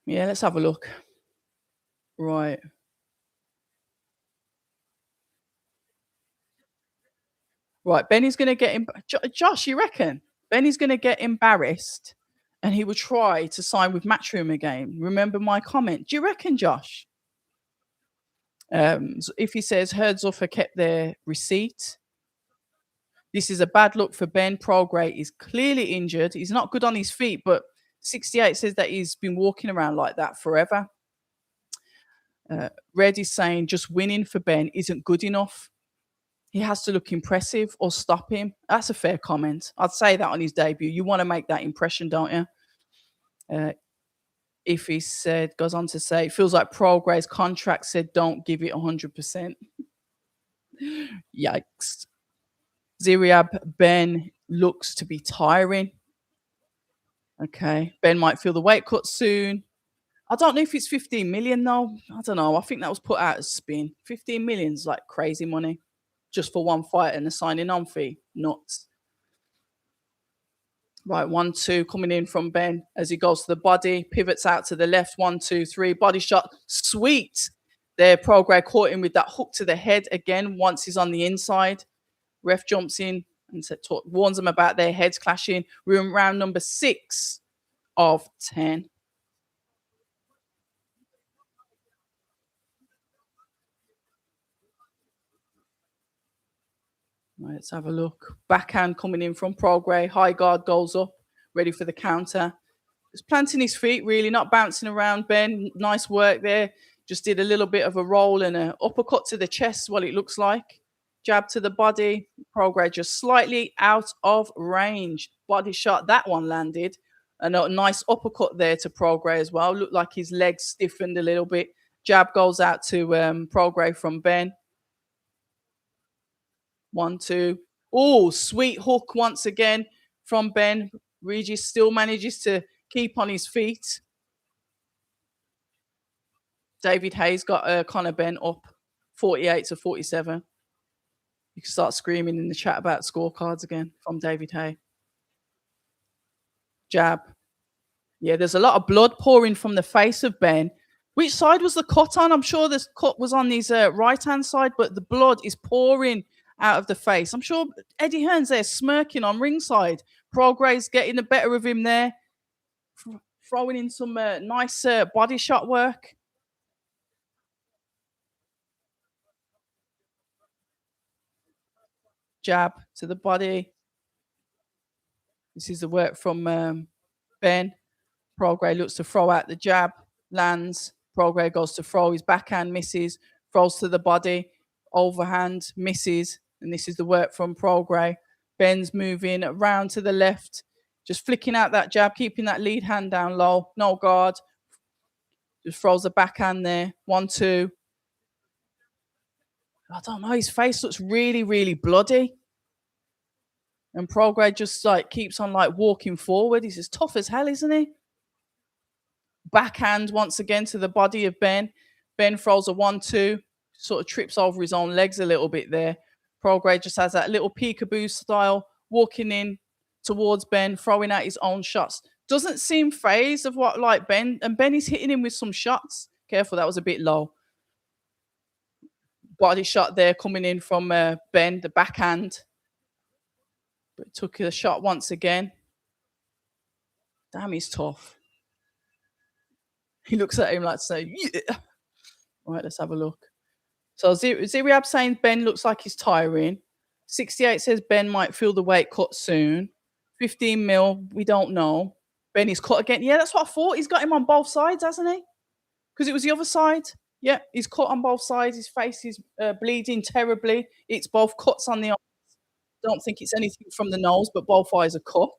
Yeah, let's have a look. Right. Right, Benny's going to get him. Josh, you reckon? Benny's going to get embarrassed and he will try to sign with Matchroom again. Remember my comment? Do you reckon, Josh? If he says Herdzoffer kept their receipt, this is a bad look for Ben. Prograde is clearly injured. He's not good on his feet, but 68 says that he's been walking around like that forever. Red is saying just winning for Ben isn't good enough. He has to look impressive or stop him. That's a fair comment. I'd say that on his debut. You want to make that impression, don't you? If he said, goes on to say, it feels like Prograde's contract said don't give it 100%. Yikes. Ziriab, Ben looks to be tiring. Okay. Ben might feel the weight cut soon. I don't know if it's 15 million though. I don't know. I think that was put out as spin. 15 million is like crazy money. Just for one fight and a signing on fee. Nuts. Right, 1-2 coming in from Ben as he goes to the body, pivots out to the left. 1, 2, 3, body shot. Sweet. There, Prograde caught him with that hook to the head again once he's on the inside. Ref jumps in and warns them about their heads clashing. We're in round number 6 of 10. Right, let's have a look. Backhand coming in from Prograde. High guard goes up, ready for the counter. Just planting his feet, really, not bouncing around, Ben. Nice work there. Just did a little bit of a roll and an uppercut to the chest, what it looks like. Jab to the body. Prograde just slightly out of range. Body shot. That one landed. And a nice uppercut there to Prograde as well. Looked like his legs stiffened a little bit. Jab goes out to Prograde from Ben. 1, 2. Oh, sweet hook once again from Ben. Regis still manages to keep on his feet. David Hayes got Conor Ben up 48-47. You can start screaming in the chat about scorecards again from David Hay. Jab. Yeah, there's a lot of blood pouring from the face of Ben. Which side was the cut on? I'm sure this cut was on his right-hand side, but the blood is pouring out of the face. I'm sure Eddie Hearn's there smirking on ringside. Progra's getting the better of him there, throwing in some nice body shot work. Jab to the body. This is the work from Ben. Progra looks to throw out the jab, lands. Progra goes to throw his backhand, misses, throws to the body, overhand, misses. And this is the work from Progra. Ben's moving around to the left, just flicking out that jab, keeping that lead hand down low, no guard. Just throws the backhand there. 1-2. I don't know. His face looks really, really bloody. And Progra just like keeps on like walking forward. He's as tough as hell, isn't he? Backhand once again to the body of Ben. Ben throws a 1-2, sort of trips over his own legs a little bit there. Progra just has that little peekaboo style, walking in towards Ben, throwing out his own shots. Doesn't seem phased of what like Ben, and Ben is hitting him with some shots. Careful, that was a bit low. Body shot there coming in from Ben, the backhand. But took a shot once again. Damn, he's tough. He looks at him like to say, yeah. All right, let's have a look. So Ziriab saying Ben looks like he's tiring. 68 says Ben might feel the weight cut soon. 15 mil, we don't know. Ben is cut again. Yeah, that's what I thought. He's got him on both sides, hasn't he? Because it was the other side. Yeah, he's cut on both sides. His face is bleeding terribly. It's both cuts on the eyes. Don't think it's anything from the nose, but both eyes are cut.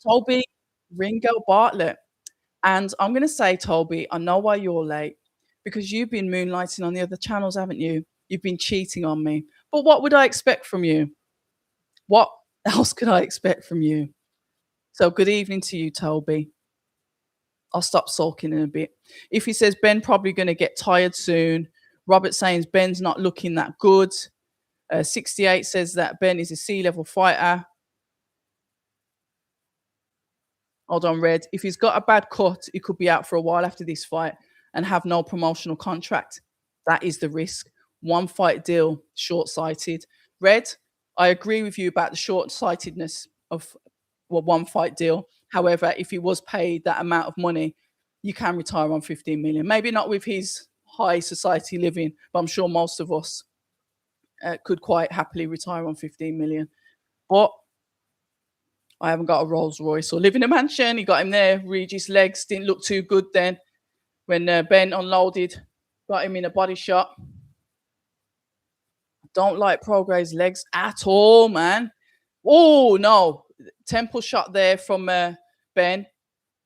Toby Ringo Bartlett. And I'm going to say, Toby, I know why you're late. Because you've been moonlighting on the other channels, haven't you? You've been cheating on me. But what would I expect from you? What else could I expect from you? So good evening to you, Toby. I'll stop sulking in a bit. If he says Ben probably going to get tired soon. Robert saying Ben's not looking that good. 68 says that Ben is a C-level fighter. Hold on, Red. If he's got a bad cut, he could be out for a while after this fight and have no promotional contract. That is the risk. One fight deal, short-sighted. Red, I agree with you about the short-sightedness of one fight deal. However, if he was paid that amount of money, you can retire on 15 million. Maybe not with his high society living, but I'm sure most of us could quite happily retire on 15 million. But I haven't got a Rolls Royce or live in a mansion. He got him there. Regis' legs didn't look too good then. When Ben unloaded, got him in a body shot. Don't like Progra's legs at all, man. Oh, no. Temple shot there from Ben.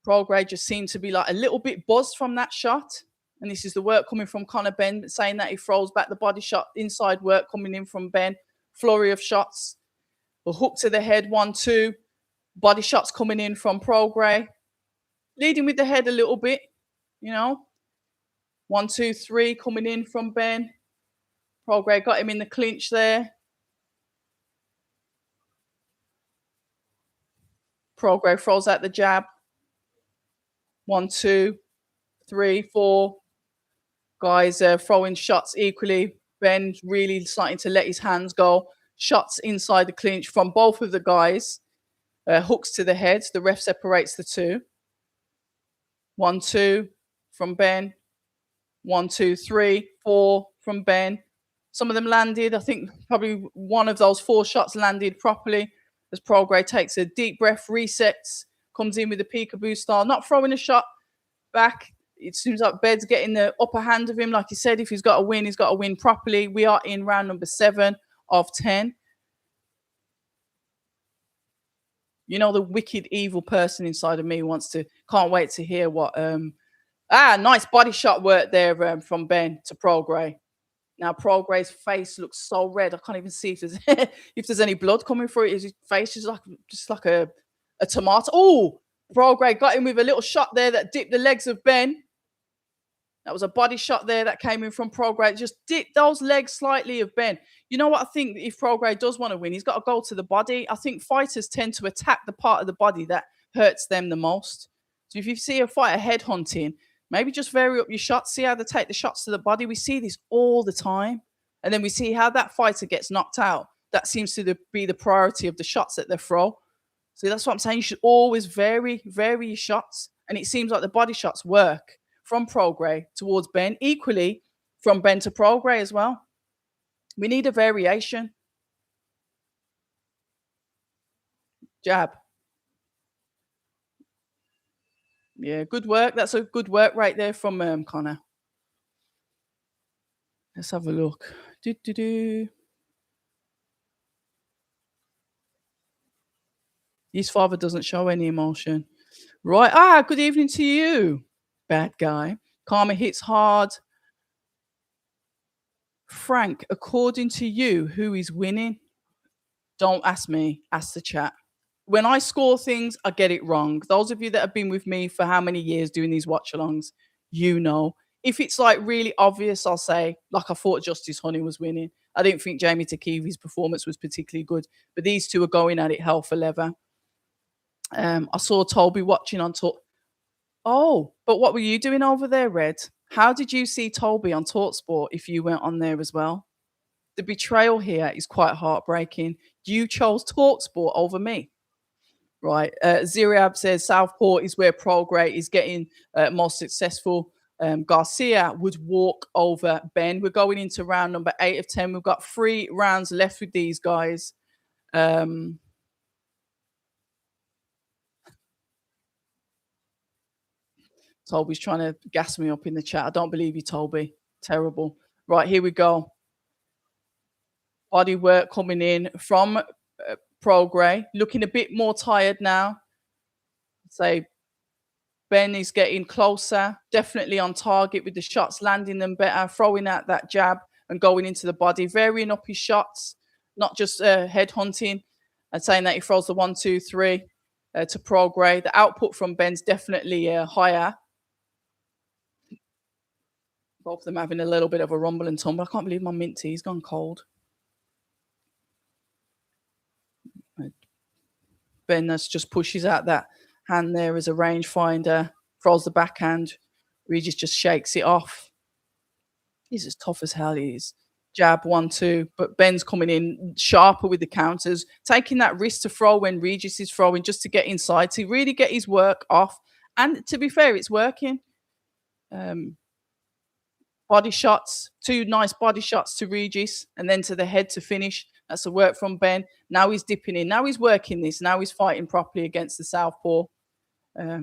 Progra just seemed to be like a little bit buzzed from that shot. And this is the work coming from Conor Ben, saying that he throws back the body shot. Inside work coming in from Ben. Flurry of shots. A hook to the head, 1-2. Body shots coming in from Progra. Leading with the head a little bit. You know, 1, 2, 3 coming in from Ben. Progra got him in the clinch there. Progra throws out the jab. 1, 2, 3, 4. Guys throwing shots equally. Ben really starting to let his hands go. Shots inside the clinch from both of the guys. Hooks to the head. The ref separates the two. 1, 2 from Ben. 1, 2, 3, 4 from Ben. Some of them landed. I think probably one of those 4 shots landed properly as Progra takes a deep breath, resets, comes in with a peekaboo style, not throwing a shot back. It seems like Bed's getting the upper hand of him. Like he said, if he's got to win, he's got to win properly. We are in round number 7 of 10. You know, the wicked, evil person inside of me can't wait to hear what... nice body shot work there from Ben to Progra. Now, Progra's face looks so red. I can't even see if there's any blood coming through it. His face is just like a tomato. Oh, Progra got him with a little shot there that dipped the legs of Ben. That was a body shot there that came in from Progra. Just dipped those legs slightly of Ben. You know what I think? If Progra does want to win, he's got to go to the body. I think fighters tend to attack the part of the body that hurts them the most. So if you see a fighter headhunting, maybe just vary up your shots. See how they take the shots to the body. We see this all the time. And then we see how that fighter gets knocked out. That seems to be the priority of the shots that they throw. So that's what I'm saying. You should always vary your shots. And it seems like the body shots work from Progra towards Ben, equally from Ben to Progra as well. We need a variation. Jab. Yeah, good work. That's a good work right there from Connor. Let's have a look. His father doesn't show any emotion. Right. Ah, good evening to you, bad guy. Karma hits hard. Frank, according to you, who is winning? Don't ask me, ask the chat. When I score things, I get it wrong. Those of you that have been with me for how many years doing these watch alongs, you know. If it's like really obvious, I'll say, like I thought Justice Honey was winning. I didn't think Jamie Takivi's performance was particularly good, but these two are going at it hell for leather. I saw Toby watching on Talk. Oh, but what were you doing over there, Red? How did you see Toby on Talksport if you went on there as well? The betrayal here is quite heartbreaking. You chose Talksport over me. Right. Ziriab says Southpaw is where Progra is getting most successful. Garcia would walk over Ben. We're going into round number 8 of 10. We've got 3 rounds left with these guys. Toby's trying to gas me up in the chat. I don't believe you, Toby. Terrible. Right, here we go. Body work coming in from Progra. Looking a bit more tired now. Say Ben is getting closer. Definitely on target with the shots, landing them better, throwing out that jab and going into the body, varying up his shots, not just head hunting and saying that he throws the 1, 2, 3 to Progra. The output from Ben's definitely higher. Both of them having a little bit of a rumble and tumble. I can't believe my mint tea's gone cold. Ben just pushes out that hand there as a rangefinder, throws the backhand. Regis just shakes it off. He's as tough as hell. He is. Jab 1, 2, but Ben's coming in sharper with the counters, taking that risk to throw when Regis is throwing just to get inside, to really get his work off. And to be fair, it's working. Body shots, 2 nice body shots to Regis, and then to the head to finish. That's the work from Ben. Now he's dipping in. Now he's working this. Now he's fighting properly against the Southpaw. I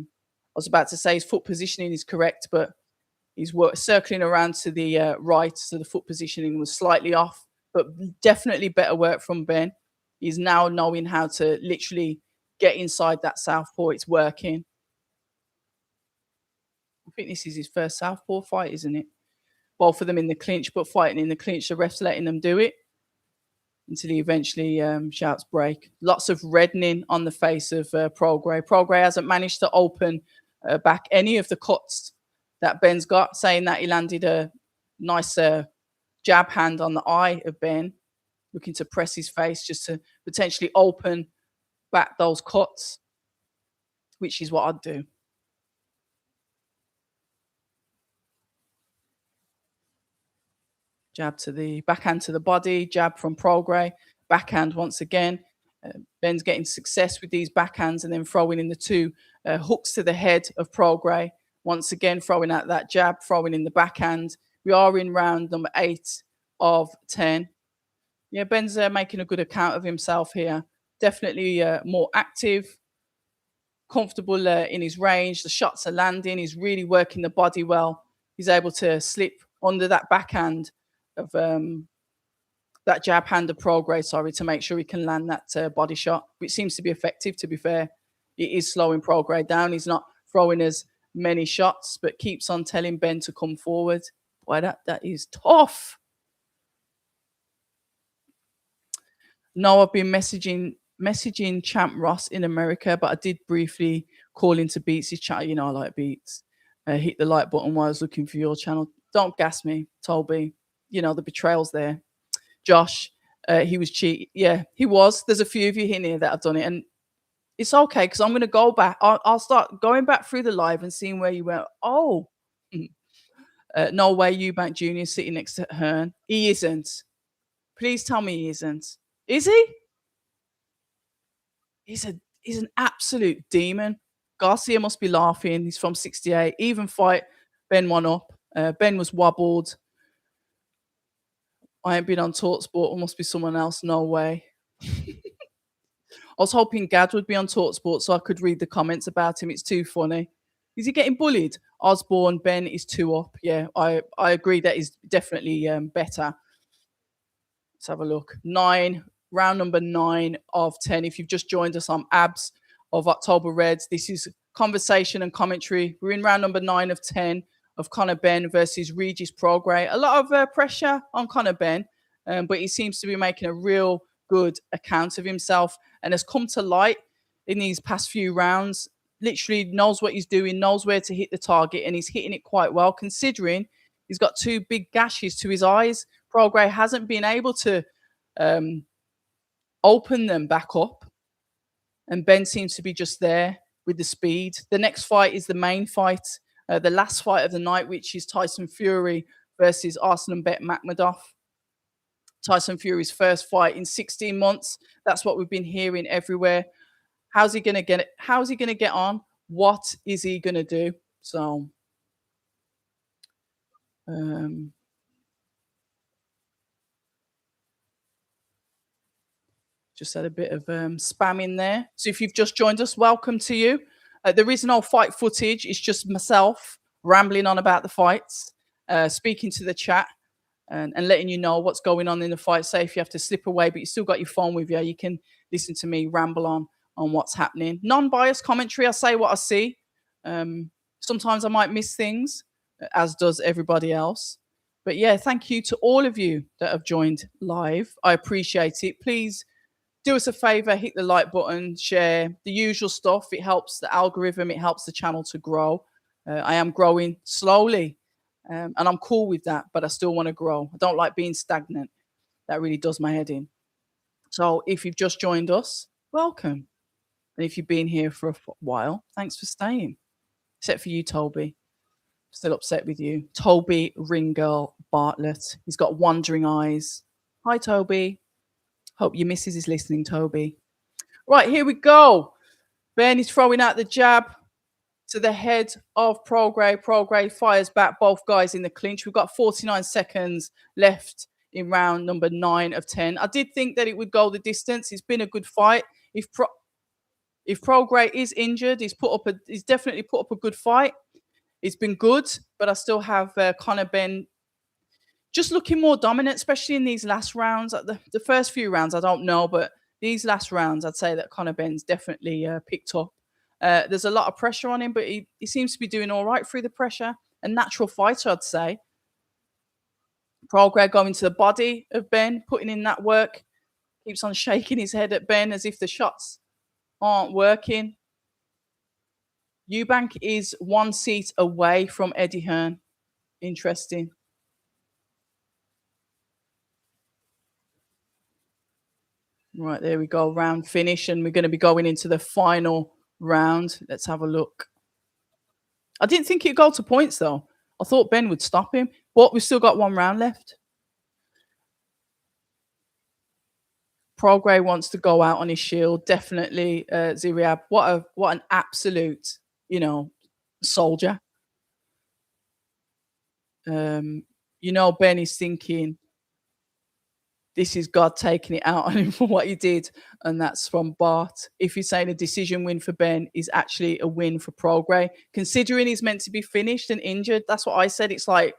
was about to say his foot positioning is correct, but he's circling around to the right, so the foot positioning was slightly off, but definitely better work from Ben. He's now knowing how to literally get inside that Southpaw. It's working. I think this is his first Southpaw fight, isn't it? Both of them in the clinch, but fighting in the clinch. The ref's letting them do it until he eventually shouts break. Lots of reddening on the face of Progra. Progra hasn't managed to open back any of the cuts that Ben's got, saying that he landed a nice jab hand on the eye of Ben, looking to press his face just to potentially open back those cuts, which is what I'd do. Jab to the backhand to the body, jab from Progra, backhand once again. Ben's getting success with these backhands and then throwing in the 2 hooks to the head of Progra. Once again, throwing out that jab, throwing in the backhand. We are in round number 8 of 10. Yeah, Ben's making a good account of himself here. Definitely more active, comfortable in his range. The shots are landing. He's really working the body well. He's able to slip under that backhand of that jab hand of Progra, to make sure he can land that body shot, which seems to be effective, to be fair. It is slowing Progra down. He's not throwing as many shots, but keeps on telling Ben to come forward. Boy, that is tough. No, I've been messaging Champ Ross in America, but I did briefly call into Beats' chat. You know, I like Beats. hit the like button while I was looking for your channel. Don't gas me, Toby. You know, the betrayal's there. Josh, he was cheating. Yeah, he was. There's a few of you in here that have done it. And it's okay because I'm going to go back. I'll start going back through the live and seeing where you went. Oh, no way, Eubank Jr. is sitting next to Hearn. He isn't. Please tell me he isn't. Is he? He's an absolute demon. Garcia must be laughing. He's from 68. Even fight Ben one up. Ben was wobbled. I ain't been on Talksport. It must be someone else. No way. I was hoping Gad would be on Talksport so I could read the comments about him. It's too funny. Is he getting bullied? Osborne, Ben is 2 up. Yeah, I agree that is definitely better. Let's have a look. 9, round number 9 of 10. If you've just joined us, I'm Abs of October Reds. This is conversation and commentary. We're in round number 9 of 10 of Conor Benn versus Regis Prograis. A lot of pressure on Conor Benn, but he seems to be making a real good account of himself and has come to light in these past few rounds. Literally knows what he's doing, knows where to hit the target, and he's hitting it quite well, considering he's got 2 big gashes to his eyes. Prograis hasn't been able to open them back up, and Ben seems to be just there with the speed. The next fight is the main fight, the last fight of the night, which is Tyson Fury versus Arslanbek Makhmudov. Tyson Fury's first fight in 16 months. That's what we've been hearing everywhere. How's he going to get it? How's he going to get on? What is he going to do? So, just had a bit of spam in there. So if you've just joined us, welcome to you. There is no fight footage. It's just myself rambling on about the fights, speaking to the chat, and letting you know what's going on in the fight. Say if you have to slip away, but you still got your phone with you, you can listen to me ramble on what's happening. Non-biased commentary. I say what I see. Sometimes I might miss things, as does everybody else. But yeah, thank you to all of you that have joined live. I appreciate it. Please do us a favor, hit the like button, share the usual stuff. It helps the algorithm. It helps the channel to grow. I am growing slowly, and I'm cool with that, but I still want to grow. I don't like being stagnant. That really does my head in. So if you've just joined us, welcome. And if you've been here for a while, thanks for staying. Except for you, Toby. Still upset with you. Toby Ringirl Bartlett. He's got wandering eyes. Hi, Toby. Hope your missus is listening, Toby. Right, here we go. Ben is throwing out the jab to the head of Prograis. Prograis fires back, both guys in the clinch. We've got 49 seconds left in round number 9 of 10. I did think that it would go the distance. It's been a good fight. If Prograis is injured, he's definitely put up a good fight. It's been good, but I still have Conor Benn just looking more dominant, especially in these last rounds. The first few rounds, I don't know, but these last rounds, I'd say that Conor Benn's definitely picked up. There's a lot of pressure on him, but he seems to be doing all right through the pressure. A natural fighter, I'd say. Prograis going to the body of Ben, putting in that work. Keeps on shaking his head at Ben as if the shots aren't working. Eubank is 1 seat away from Eddie Hearn. Interesting. Right, there we go. Round finish, and we're going to be going into the final round. Let's have a look. I didn't think it'd go to points, though. I thought Ben would stop him, but we've still got 1 round left. Prograis wants to go out on his shield. Definitely, Ziriab. What an absolute, soldier. Ben is thinking, this is God taking it out on him for what he did. And that's from Bart. If you're saying a decision win for Ben is actually a win for Prograis, considering he's meant to be finished and injured, that's what I said. It's like,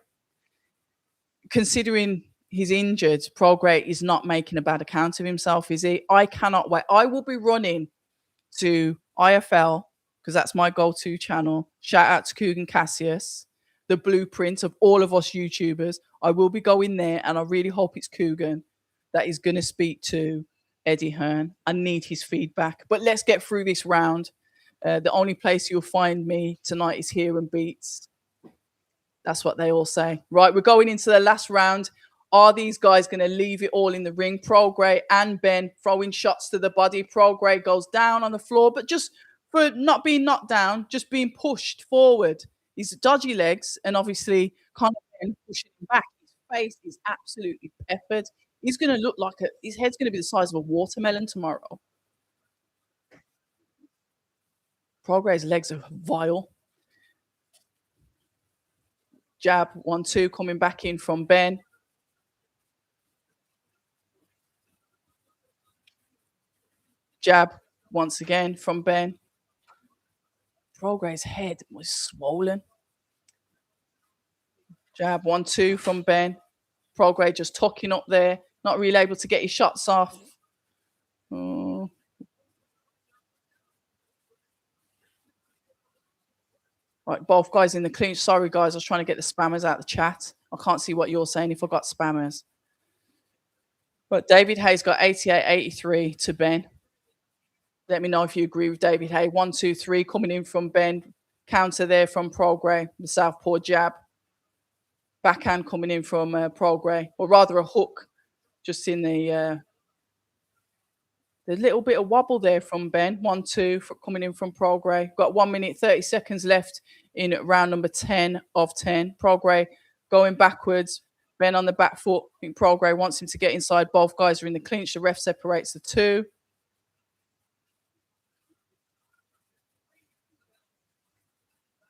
considering he's injured, Prograis is not making a bad account of himself, is he? I cannot wait. I will be running to IFL, because that's my go-to channel. Shout out to Coogan Cassius, the blueprint of all of us YouTubers. I will be going there, and I really hope it's Coogan that is going to speak to Eddie Hearn. I need his feedback. But let's get through this round. The only place you'll find me tonight is here and Beats. That's what they all say. Right, we're going into the last round. Are these guys going to leave it all in the ring? Progra and Ben throwing shots to the body. Progra goes down on the floor, but just for not being knocked down, just being pushed forward. His dodgy legs, and obviously Conor Ben pushing him back. His face is absolutely peppered. He's going to look like his head's going to be the size of a watermelon tomorrow. Progra's legs are vile. Jab, 1-2, coming back in from Ben. Jab, once again, from Ben. Progra's head was swollen. Jab, 1-2 from Ben. Progra just tucking up there, not really able to get his shots off. Oh. Right, both guys in the clinch. Sorry, guys, I was trying to get the spammers out of the chat. I can't see what you're saying if I got spammers. But David Hayes got 88-83 to Ben. Let me know if you agree with David Hay. 1-2-3 coming in from Ben. Counter there from Progra, the southpaw jab. Backhand coming in from Progra, or rather a hook, just in the little bit of wobble there from Ben. 1-2 coming in from Progra. Got 1 minute 30 seconds left in round number 10 of 10. Progra going backwards. Ben on the back foot. I think Progra wants him to get inside. Both guys are in the clinch. The ref separates the two.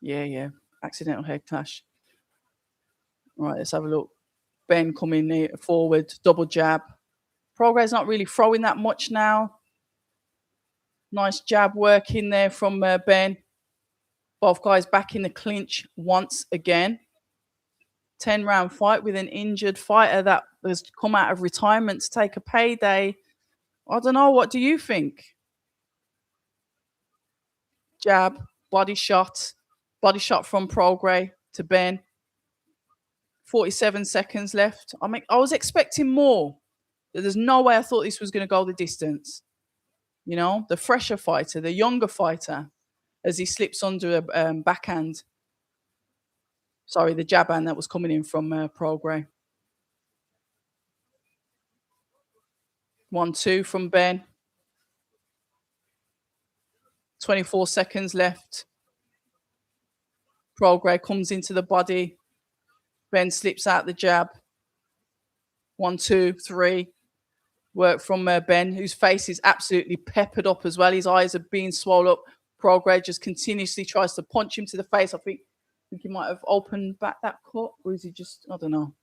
Yeah. Accidental head clash. All right, let's have a look. Ben coming forward. Double jab. Progra's not really throwing that much now. Nice jab work in there from Ben. Both guys back in the clinch once again. 10-round fight with an injured fighter that has come out of retirement to take a payday. I don't know. What do you think? Jab, body shot from Progra to Ben. 47 seconds left. I was expecting more. There's no way I thought this was going to go the distance. You know, the fresher fighter, the younger fighter, as he slips under a backhand. Sorry, the jab hand that was coming in from Progra. 1-2 from Ben. 24 seconds left. Progra comes into the body. Ben slips out the jab. 1-2-3. Work from Ben, whose face is absolutely peppered up as well. His eyes are being swollen up. Progra just continuously tries to punch him to the face. I think he might have opened back that cut, or is he just, I don't know.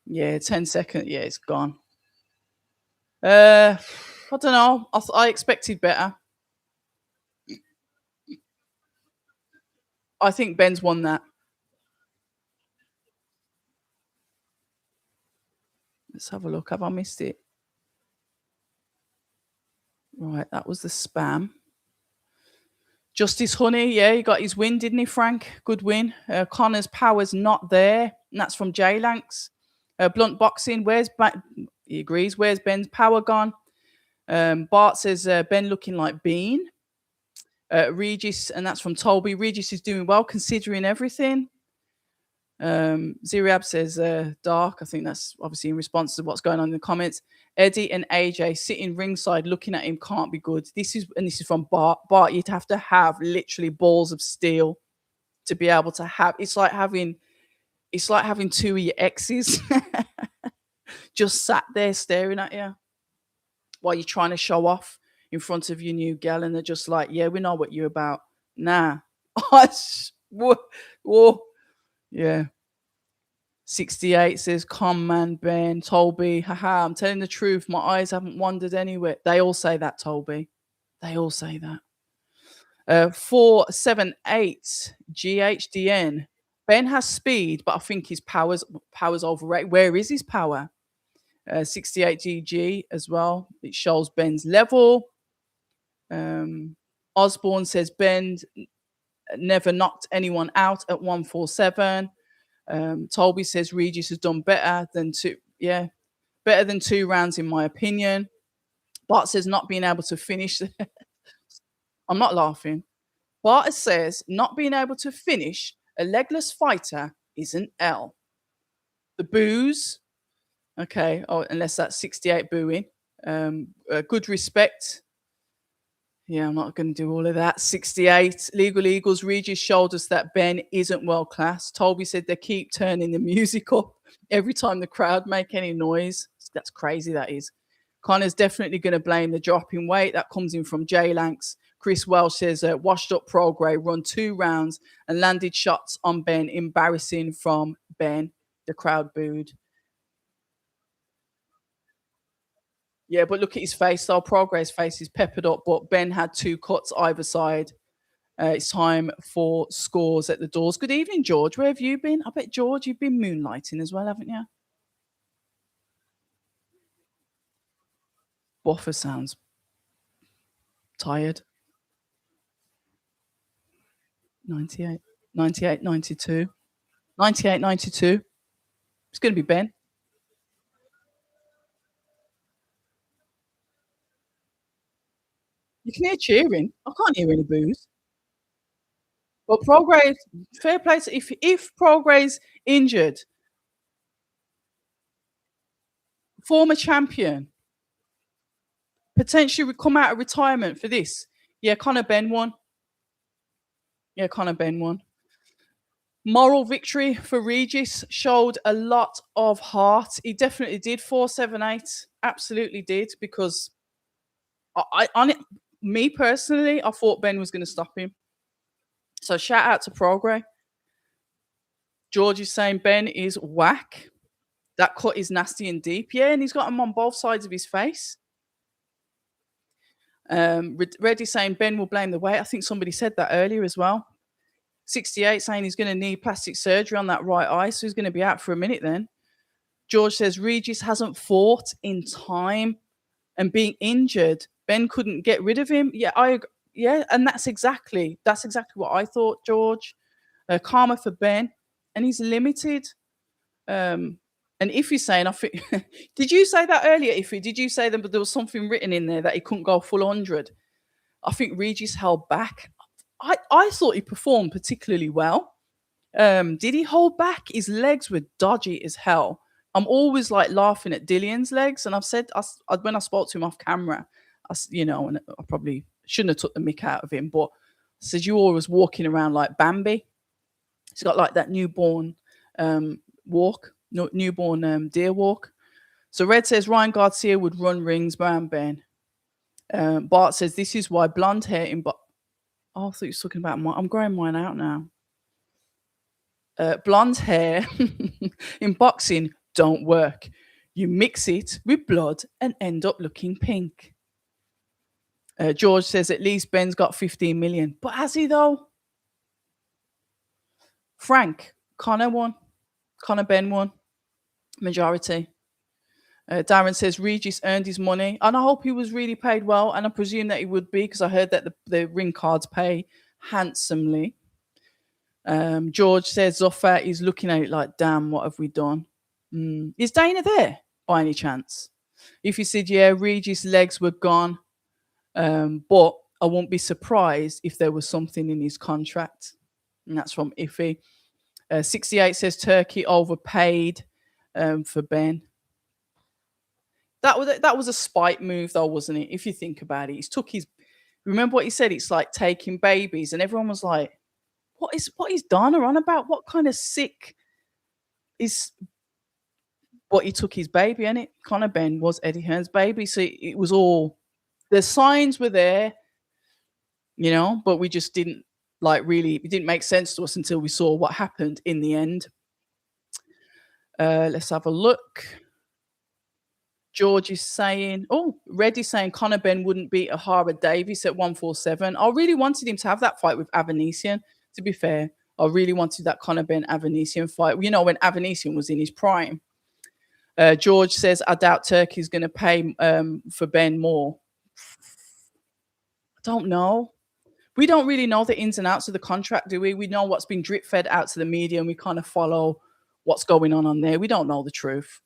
Yeah, 10 seconds. Yeah, it's gone. I don't know. I expected better. I think Ben's won that. Let's have a look. Have I missed it? Right, that was the spam. Justice Honey, yeah, he got his win, didn't he, Frank? Good win. Connor's power's not there, and that's from J-Lanks. Blunt Boxing, he agrees, where's Ben's power gone? Bart says Ben looking like Bean. Regis, and that's from Toby. Regis is doing well considering everything. Ziriab says dark. I think that's obviously in response to what's going on in the comments. Eddie and AJ sitting ringside looking at him can't be good. This is from Bart. Bart, you'd have to have literally balls of steel to be able to have. It's like having two of your exes just sat there staring at you while you're trying to show off in front of your new girl, and they're just like, yeah, we know what you're about. Nah. Whoa. Yeah. 68 says, come man, Ben. Toby, haha, I'm telling the truth. My eyes haven't wandered anywhere. They all say that, Toby. They all say that. 478 GHDN. Ben has speed, but I think his power's overrated. Where is his power? 68 GG as well. It shows Ben's level. Osborne says Ben never knocked anyone out at 147. Toby says Regis has done better than two rounds in my opinion. Bart says not being able to finish. I'm not laughing. Bart says not being able to finish A legless fighter is an L. The booze, okay, oh, unless that's 68 booing. Good respect. Yeah, I'm not going to do all of that. 68. Legal Eagles. Regis showed us that Ben isn't world class. Toby said they keep turning the music up every time the crowd make any noise. That's crazy, that is. Connor's definitely going to blame the drop in weight. That comes in from J Lanks. Chris Welsh says, washed up Progra, run 2 rounds and landed shots on Ben. Embarrassing from Ben. The crowd booed. Yeah, but look at his face though. Progress face is peppered up, but Ben had 2 cuts either side. It's time for scores at the doors. Good evening, George. Where have you been? I bet, George, you've been moonlighting as well, haven't you? Buffer sounds tired. 98, 98, 92. 98, 92. It's going to be Ben. You can hear cheering. I can't hear any boos. But Progress, fair play. If Progress injured, former champion, potentially would come out of retirement for this. Yeah, Conor Ben won. Yeah, Conor Ben won. Moral victory for Regis, showed a lot of heart. He definitely did. 478, absolutely did, because on it, me personally, I thought Ben was going to stop him. So shout out to Progra. George is saying Ben is whack. That cut is nasty and deep. Yeah, and he's got him on both sides of his face. Reddy saying Ben will blame the weight. I think somebody said that earlier as well. 68 saying he's going to need plastic surgery on that right eye, so he's going to be out for a minute then. George says Regis hasn't fought in time, and being injured, Ben couldn't get rid of him. Yeah, and that's exactly what I thought, George. Karma for Ben, and he's limited. And Iffy's saying, I think, did you say that earlier, Iffy? Did you say that but there was something written in there that he couldn't go full 100? I think Regis held back. I thought he performed particularly well. Did he hold back? His legs were dodgy as hell. I'm always like laughing at Dillian's legs, and I've said when I spoke to him off camera, and I probably shouldn't have took the mick out of him, but I said you always walking around like Bambi. He's got like that newborn walk, newborn deer walk. So Red says Ryan Garcia would run rings around Ben. Bart says this is why blonde hair in. Oh, I thought you were talking about mine. I'm growing mine out now. Blonde hair in boxing don't work. You mix it with blood and end up looking pink. George says at least Ben's got 15 million. But has he though? Frank, Connor won. Connor Ben won. Majority. Darren says Regis earned his money. And I hope he was really paid well. And I presume that he would be, because I heard that the ring cards pay handsomely. George says Zoffa is looking at it like, damn, what have we done? Is Dana there by any chance? If he said, yeah, Regis' legs were gone, but I won't be surprised if there was something in his contract. And that's from Iffy. 68 says Turkey overpaid for Ben. That was a spite move, though, wasn't it? If you think about it, remember what he said? It's like taking babies, and everyone was like, what is Dana on about? What kind of sick is? But he took his baby, and it Conor Ben was Eddie Hearn's baby, so it was all the signs were there, but we just didn't it didn't make sense to us until we saw what happened in the end. Let's have a look. George is saying, Red is saying Conor Ben wouldn't beat Ahara Davis at 147. I really wanted him to have that fight with Avanesian, to be fair. I really wanted that Conor Ben Avanesian fight, when Avanesian was in his prime. George says, I doubt Turkey's going to pay for Ben more. I don't know. We don't really know the ins and outs of the contract, do we? We know what's been drip fed out to the media, and we kind of follow what's going on there. We don't know the truth.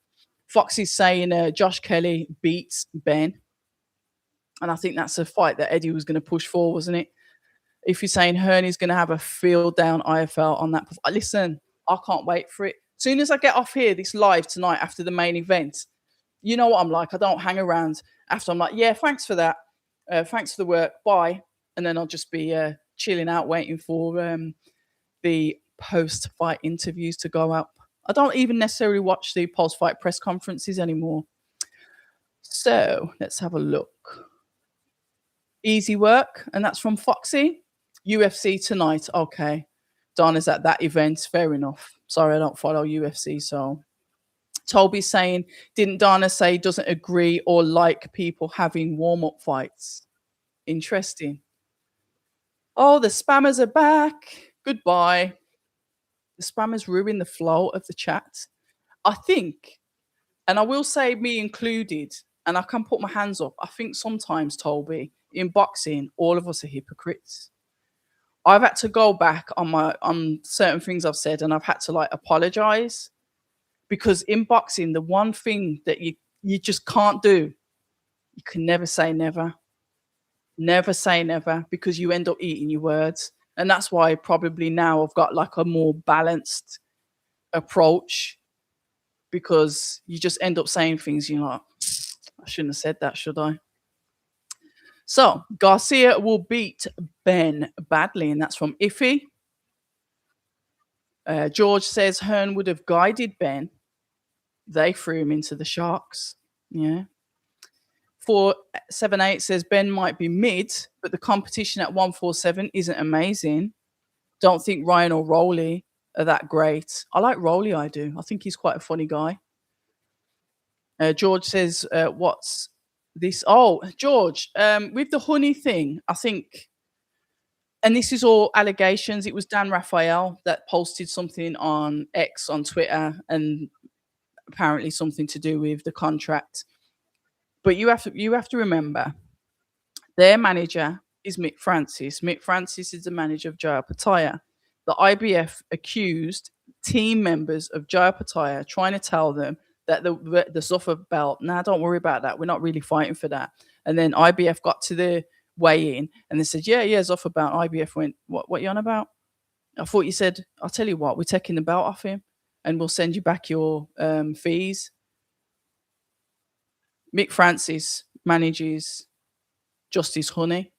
Fox is saying Josh Kelly beats Ben. And I think that's a fight that Eddie was going to push for, wasn't it? If you're saying Herney's going to have a field down IFL on that, listen, I can't wait for it. As soon as I get off here, this live tonight after the main event, you know what I'm like. I don't hang around after. I'm like, yeah, thanks for that. Thanks for the work. Bye. And then I'll just be chilling out, waiting for the post-fight interviews to go up. I don't even necessarily watch the post-fight press conferences anymore. So let's have a look. Easy work, and that's from Foxy. UFC tonight. Okay. Dana's at that event. Fair enough. Sorry, I don't follow UFC. So Toby's saying, didn't Dana say doesn't agree or like people having warm-up fights? Interesting. Oh, the spammers are back. Goodbye. The spammers ruin the flow of the chat. I think, and I will say me included, and I can put my hands up, I think sometimes, Toby, in boxing, all of us are hypocrites. I've had to go back on certain things I've said, and I've had to apologize, because in boxing, the one thing that you just can't do, you can never say never. Never say never, because you end up eating your words. And that's why probably now I've got a more balanced approach, because you just end up saying things you're like, I shouldn't have said that, should I? So Garcia will beat Ben badly, and that's from Iffy. George says Hearn would have guided Ben. They threw him into the sharks. Yeah. 478 says Ben might be mid, but the competition at 147 isn't amazing. Don't think Ryan or Rowley are that great. I like Rowley, I do. I think he's quite a funny guy. George says, what's this? Oh, George, with the honey thing, I think, and this is all allegations, it was Dan Raphael that posted something on X, on Twitter, and apparently something to do with the contract. But you have to remember, their manager is Mick Francis. Mick Francis is the manager of Jaya Pattaya. The IBF accused team members of Jaya Pattaya, trying to tell them that the Zuffa belt, don't worry about that. We're not really fighting for that. And then IBF got to the weigh-in and they said, yeah, Zuffa belt. IBF went, what you on about? I thought you said, I'll tell you what, we're taking the belt off him and we'll send you back your fees. Mick Francis manages Justice Honey.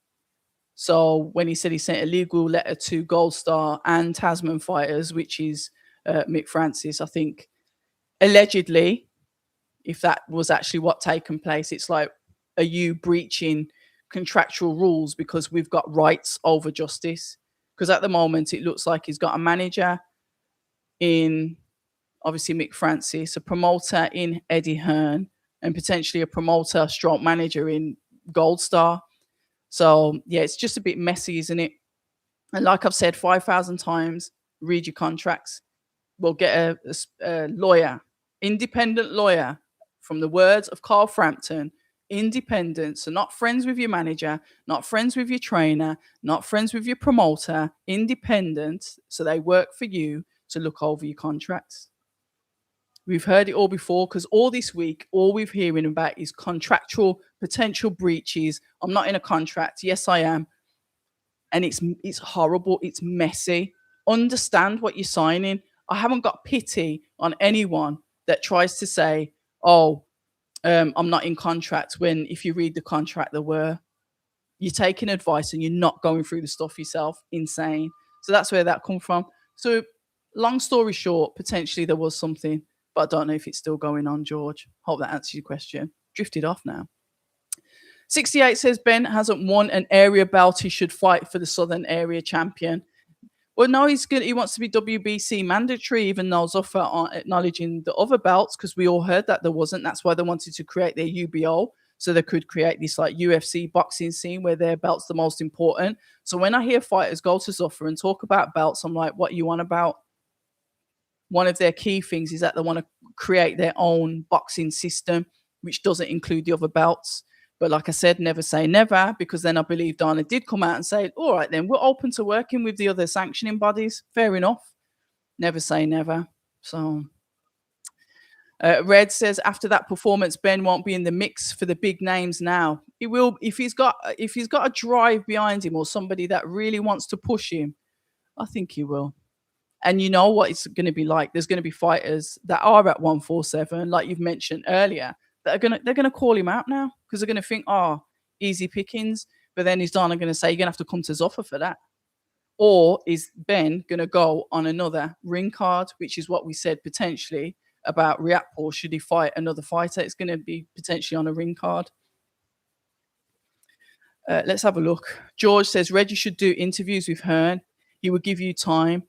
So when he said he sent a legal letter to Gold Star and Tasman Fighters, which is Mick Francis, I think allegedly, if that was actually what taken place, it's like, are you breaching contractual rules because we've got rights over justice? Because at the moment, it looks like he's got a manager in, obviously, Mick Francis, a promoter in Eddie Hearn, and potentially a promoter stroke manager in Gold Star. So, yeah, it's just a bit messy, isn't it? And like I've said 5,000 times, read your contracts. We'll get a lawyer, independent lawyer, from the words of Carl Frampton, independent, so not friends with your manager, not friends with your trainer, not friends with your promoter, independent, so they work for you to look over your contracts. We've heard it all before, because all this week, all we've hearing about is contractual potential breaches. I'm not in a contract. Yes, I am. And it's horrible. It's messy. Understand what you're signing. I haven't got pity on anyone that tries to say, oh, I'm not in contract, when if you read the contract, there were. You're taking advice and you're not going through the stuff yourself. Insane. So that's where that come from. So long story short, potentially there was something, but I don't know if it's still going on, George. Hope that answers your question. Drifted off now. 68 says Ben hasn't won an area belt. He should fight for the Southern Area champion. Well, no, he's good. He wants to be WBC mandatory, even though Zuffa aren't acknowledging the other belts, because we all heard that there wasn't. That's why they wanted to create their UBO, so they could create this UFC boxing scene where their belt's the most important. So when I hear fighters go to Zuffa and talk about belts, I'm like, what are you on about? One of their key things is that they want to create their own boxing system, which doesn't include the other belts. But like I said, never say never, because then I believe Dana did come out and say, all right, then we're open to working with the other sanctioning bodies. Fair enough. Never say never. So Red says, after that performance, Ben won't be in the mix for the big names now. He will if he's got a drive behind him or somebody that really wants to push him. I think he will. And you know what it's going to be like. There's going to be fighters that are at 147, like you've mentioned earlier, that are they're gonna call him out now because they're going to think, oh, easy pickings. But then he's done. I'm going to say you're going to have to come to Zoffa for that. Or is Ben going to go on another ring card, which is what we said potentially about Riatpaw? Should he fight another fighter? It's going to be potentially on a ring card. Let's have a look. George says Reggie should do interviews with Hearn. He would give you time.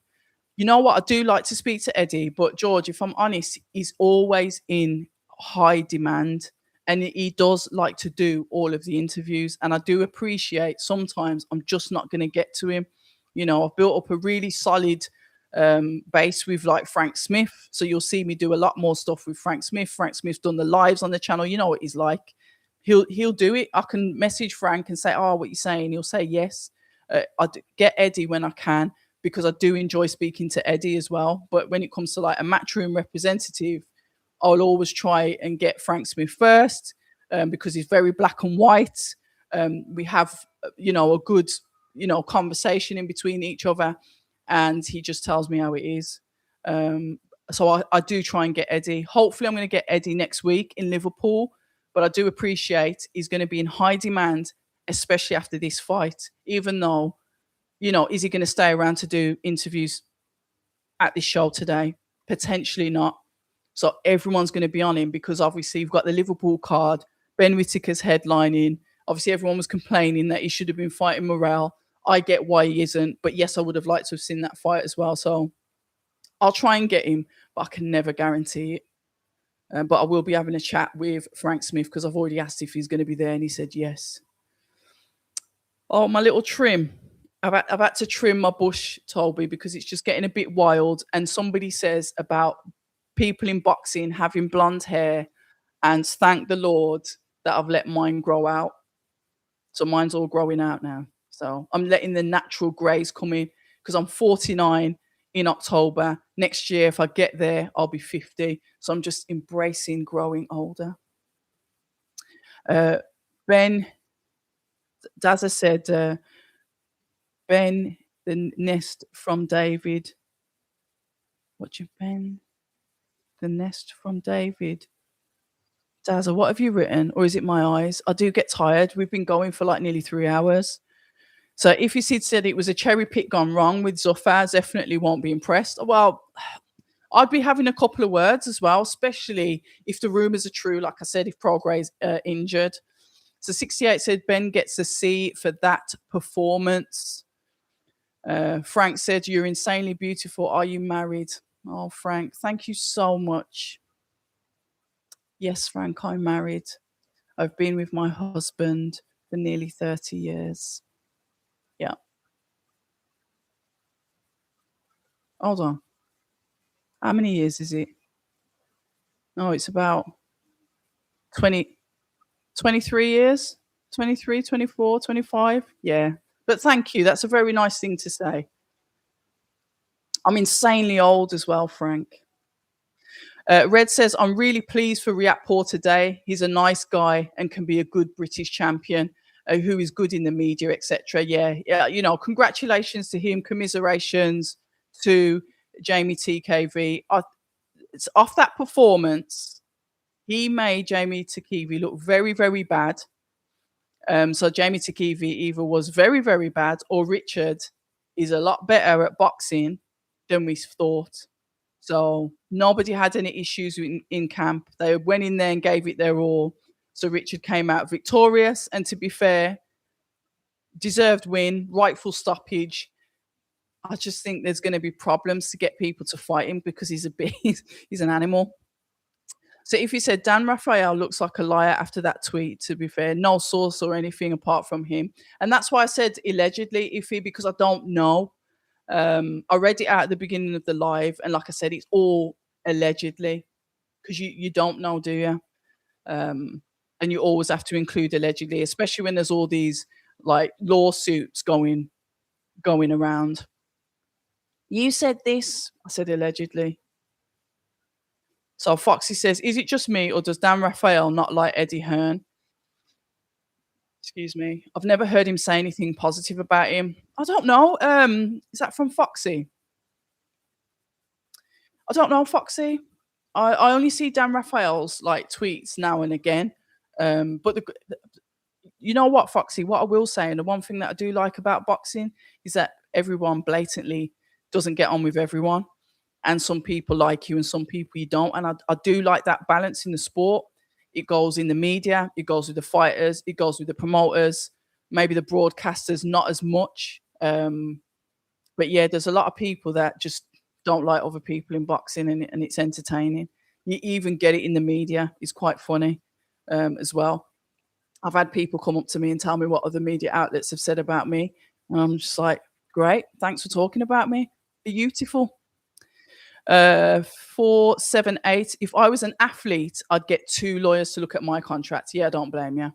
You know what? I do like to speak to Eddie, but George, if I'm honest, he's always in high demand and he does like to do all of the interviews. And I do appreciate sometimes I'm just not going to get to him. You know, I've built up a really solid base with like Frank Smith. So you'll see me do a lot more stuff with Frank Smith. Frank Smith's done the lives on the channel. You know what he's like. He'll do it. I can message Frank and say, oh, what you saying? He'll say yes. Get Eddie when I can, because I do enjoy speaking to Eddie as well. But when it comes to like a matchroom representative, I'll always try and get Frank Smith first because he's very black and white. We have, a good, conversation in between each other, and he just tells me how it is. So I do try and get Eddie. Hopefully I'm going to get Eddie next week in Liverpool, but I do appreciate he's going to be in high demand, especially after this fight, even though, is he going to stay around to do interviews at this show today? Potentially not. So everyone's going to be on him because obviously you've got the Liverpool card, Ben Whittaker's headlining. Obviously everyone was complaining that he should have been fighting Morale. I get why he isn't, but yes, I would have liked to have seen that fight as well. So I'll try and get him, but I can never guarantee it. But I will be having a chat with Frank Smith because I've already asked if he's going to be there and he said yes. Oh, my little trim. I've had to trim my bush, Toby, because it's just getting a bit wild. And somebody says about people in boxing having blonde hair, and thank the Lord that I've let mine grow out. So mine's all growing out now. So I'm letting the natural greys come in because I'm 49 in October. Next year, if I get there, I'll be 50. So I'm just embracing growing older. Ben, Dazza said, Ben, the nest from David. What you, Ben? The nest from David. Dazza, what have you written? Or is it my eyes? I do get tired. We've been going for like nearly 3 hours. So if you said it was a cherry pick gone wrong with Zuffa, definitely won't be impressed. Well, I'd be having a couple of words as well, especially if the rumours are true. Like I said, if Progra is injured. So 68 said Ben gets a C for that performance. Frank said, you're insanely beautiful. Are you married? Oh, Frank, thank you so much. Yes, Frank, I'm married. I've been with my husband for nearly 30 years. Yeah. Hold on. How many years is it? No, it's about 20, 23 years. 23, 24, 25. Yeah. But thank you. That's a very nice thing to say. I'm insanely old as well, Frank. Red says, I'm really pleased for Riatpaw today. He's a nice guy and can be a good British champion who is good in the media, etc. Yeah, congratulations to him. Commiserations to Jamie TKV. It's off that performance. He made Jamie Takivi look very, very bad. So Jamie Takivi either was very, very bad or Richard is a lot better at boxing than we thought. So nobody had any issues in camp. They went in there and gave it their all. So Richard came out victorious. And to be fair, deserved win, rightful stoppage. I just think there's going to be problems to get people to fight him because he's he's an animal. So if you said Dan Raphael looks like a liar after that tweet, to be fair, no source or anything apart from him. And that's why I said allegedly, Iffy, because I don't know. I read it out at the beginning of the live, and like I said, it's all allegedly because you don't know, do you? And you always have to include allegedly, especially when there's all these like lawsuits going around. You said this, I said allegedly. So Foxy says, is it just me or does Dan Raphael not like Eddie Hearn? Excuse me. I've never heard him say anything positive about him. I don't know. Is that from Foxy? I don't know, Foxy. I only see Dan Raphael's like tweets now and again. But you know what, Foxy? What I will say, and the one thing that I do like about boxing is that everyone blatantly doesn't get on with everyone, and some people like you and some people you don't. And I do like that balance in the sport. It goes in the media, it goes with the fighters, it goes with the promoters, maybe the broadcasters, not as much. But yeah, there's a lot of people that just don't like other people in boxing, and it's entertaining. You even get it in the media. It's quite funny as well. I've had people come up to me and tell me what other media outlets have said about me. And I'm just like, great, thanks for talking about me. Beautiful. 478. If I was an athlete, I'd get two lawyers to look at my contract. Yeah, I don't blame you.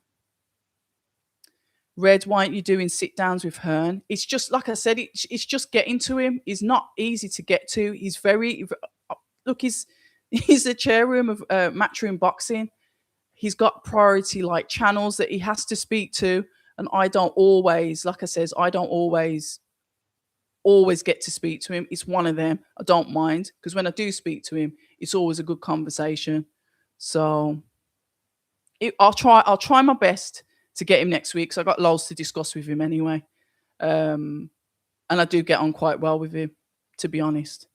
Red, why aren't you doing sit downs with Hearn? It's just like I said, it's just getting to him. He's not easy to get to. He's very look, he's the chairroom of Matchroom Boxing. He's got priority like channels that he has to speak to. And I don't always, like I says, I don't always get to speak to him. It's one of them. I don't mind because when I do speak to him, it's always a good conversation. So I'll try my best to get him next week. So I got loads to discuss with him anyway. And I do get on quite well with him, to be honest.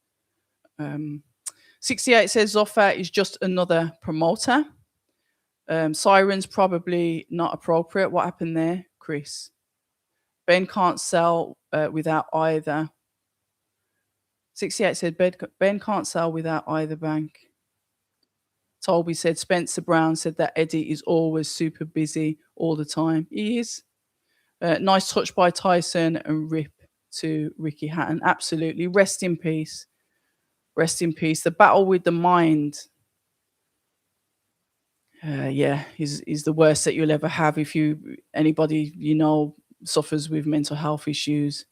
68 says Zoffa is just another promoter. Sirens probably not appropriate. What happened there, Chris? Ben can't sell without either. 68 said Ben can't sell without either bank. Tolby said Spencer Brown said that Eddie is always super busy all the time. He is. Nice touch by Tyson and rip to Ricky Hatton. Absolutely. Rest in peace. Rest in peace. The battle with the mind. Yeah, is the worst that you'll ever have if anybody you know suffers with mental health issues.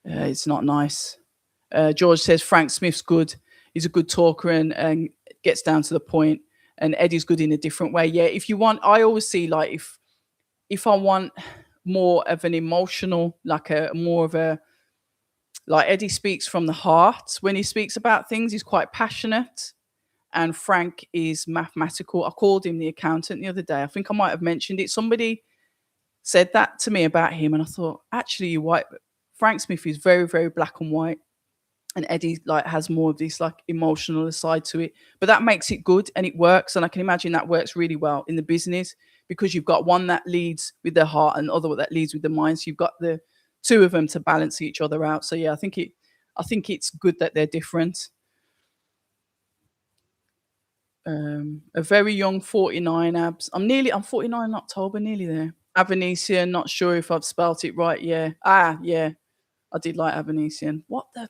It's not nice. George says Frank Smith's good. He's a good talker and gets down to the point. And Eddie's good in a different way. Yeah, if you want, I always see like if I want more of an emotional, like like Eddie speaks from the heart. When he speaks about things, he's quite passionate. And Frank is mathematical. I called him the accountant the other day. I think I might have mentioned it. Somebody said that to me about him, and I thought, actually, you're right. Frank Smith is very, very black and white, and Eddie like has more of this like emotional side to it. But that makes it good, and it works. And I can imagine that works really well in the business because you've got one that leads with their heart and other that leads with the mind. So you've got the two of them to balance each other out. So yeah, I think it's good that they're different. A very young 49 abs. I'm 49 in October, nearly there. Avanesian, not sure if I've spelt it right. Yeah. Yeah. I did like Avanesian. What the?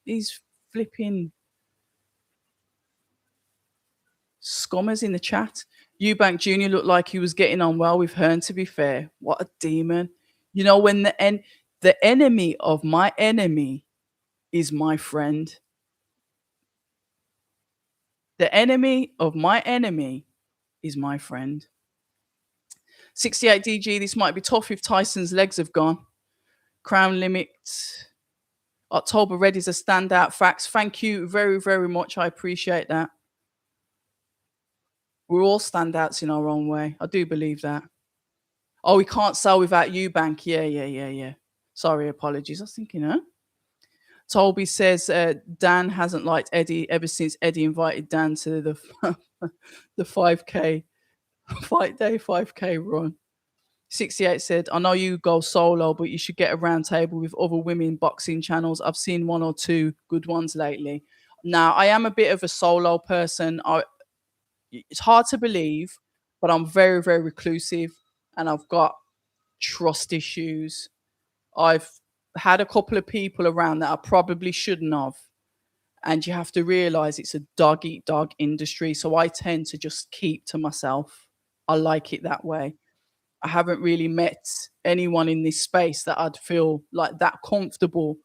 These flipping scummers in the chat. Eubank Jr. looked like he was getting on well with Hearn, to be fair. What a demon. You know, when the enemy of my enemy is my friend. The enemy of my enemy is my friend. 68 DG, this might be tough if Tyson's legs have gone. Crown limit. October Red is a standout. Facts. Thank you very, very much. I appreciate that. We're all standouts in our own way. I do believe that. Oh, we can't sell without Eubank. Yeah. Sorry, apologies. I was thinking, huh? Tolby says Dan hasn't liked Eddie ever since Eddie invited Dan to the 5K fight day 5K run. 68 said, I know you go solo, but you should get a round table with other women boxing channels. I've seen one or two good ones lately. Now, I am a bit of a solo person. It's hard to believe, but I'm very, very reclusive and I've got trust issues. I've had a couple of people around that I probably shouldn't have. And you have to realize it's a dog eat dog industry. So I tend to just keep to myself. I like it that way. I haven't really met anyone in this space that I'd feel like that comfortable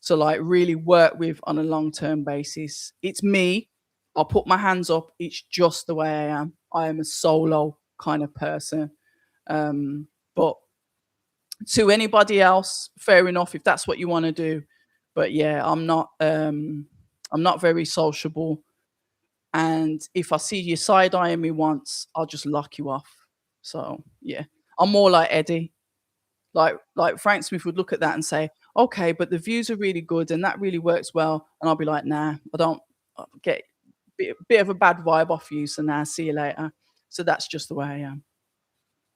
to like really work with on a long-term basis. It's me. I'll put my hands up. It's just the way I am. I am a solo kind of person. But to anybody else, fair enough if that's what you want to do. But yeah, I'm not very sociable. And if I see you side eyeing me once, I'll just lock you off. So yeah. I'm more like Eddie. Like Frank Smith would look at that and say, "Okay, but the views are really good and that really works well." And I'll be like, "Nah, I don't get bit of a bad vibe off you, so nah, see you later." So that's just the way I am.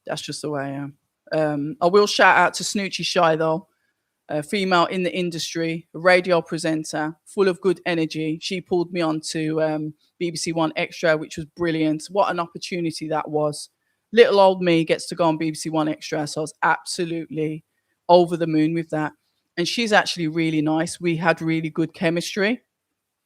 That's just the way I am. I will shout out to Snoochie Shy though, a female in the industry, a radio presenter, full of good energy. She pulled me on to BBC One Extra, which was brilliant. What an opportunity that was. Little old me gets to go on BBC One Extra, so I was absolutely over the moon with that. And she's actually really nice. We had really good chemistry.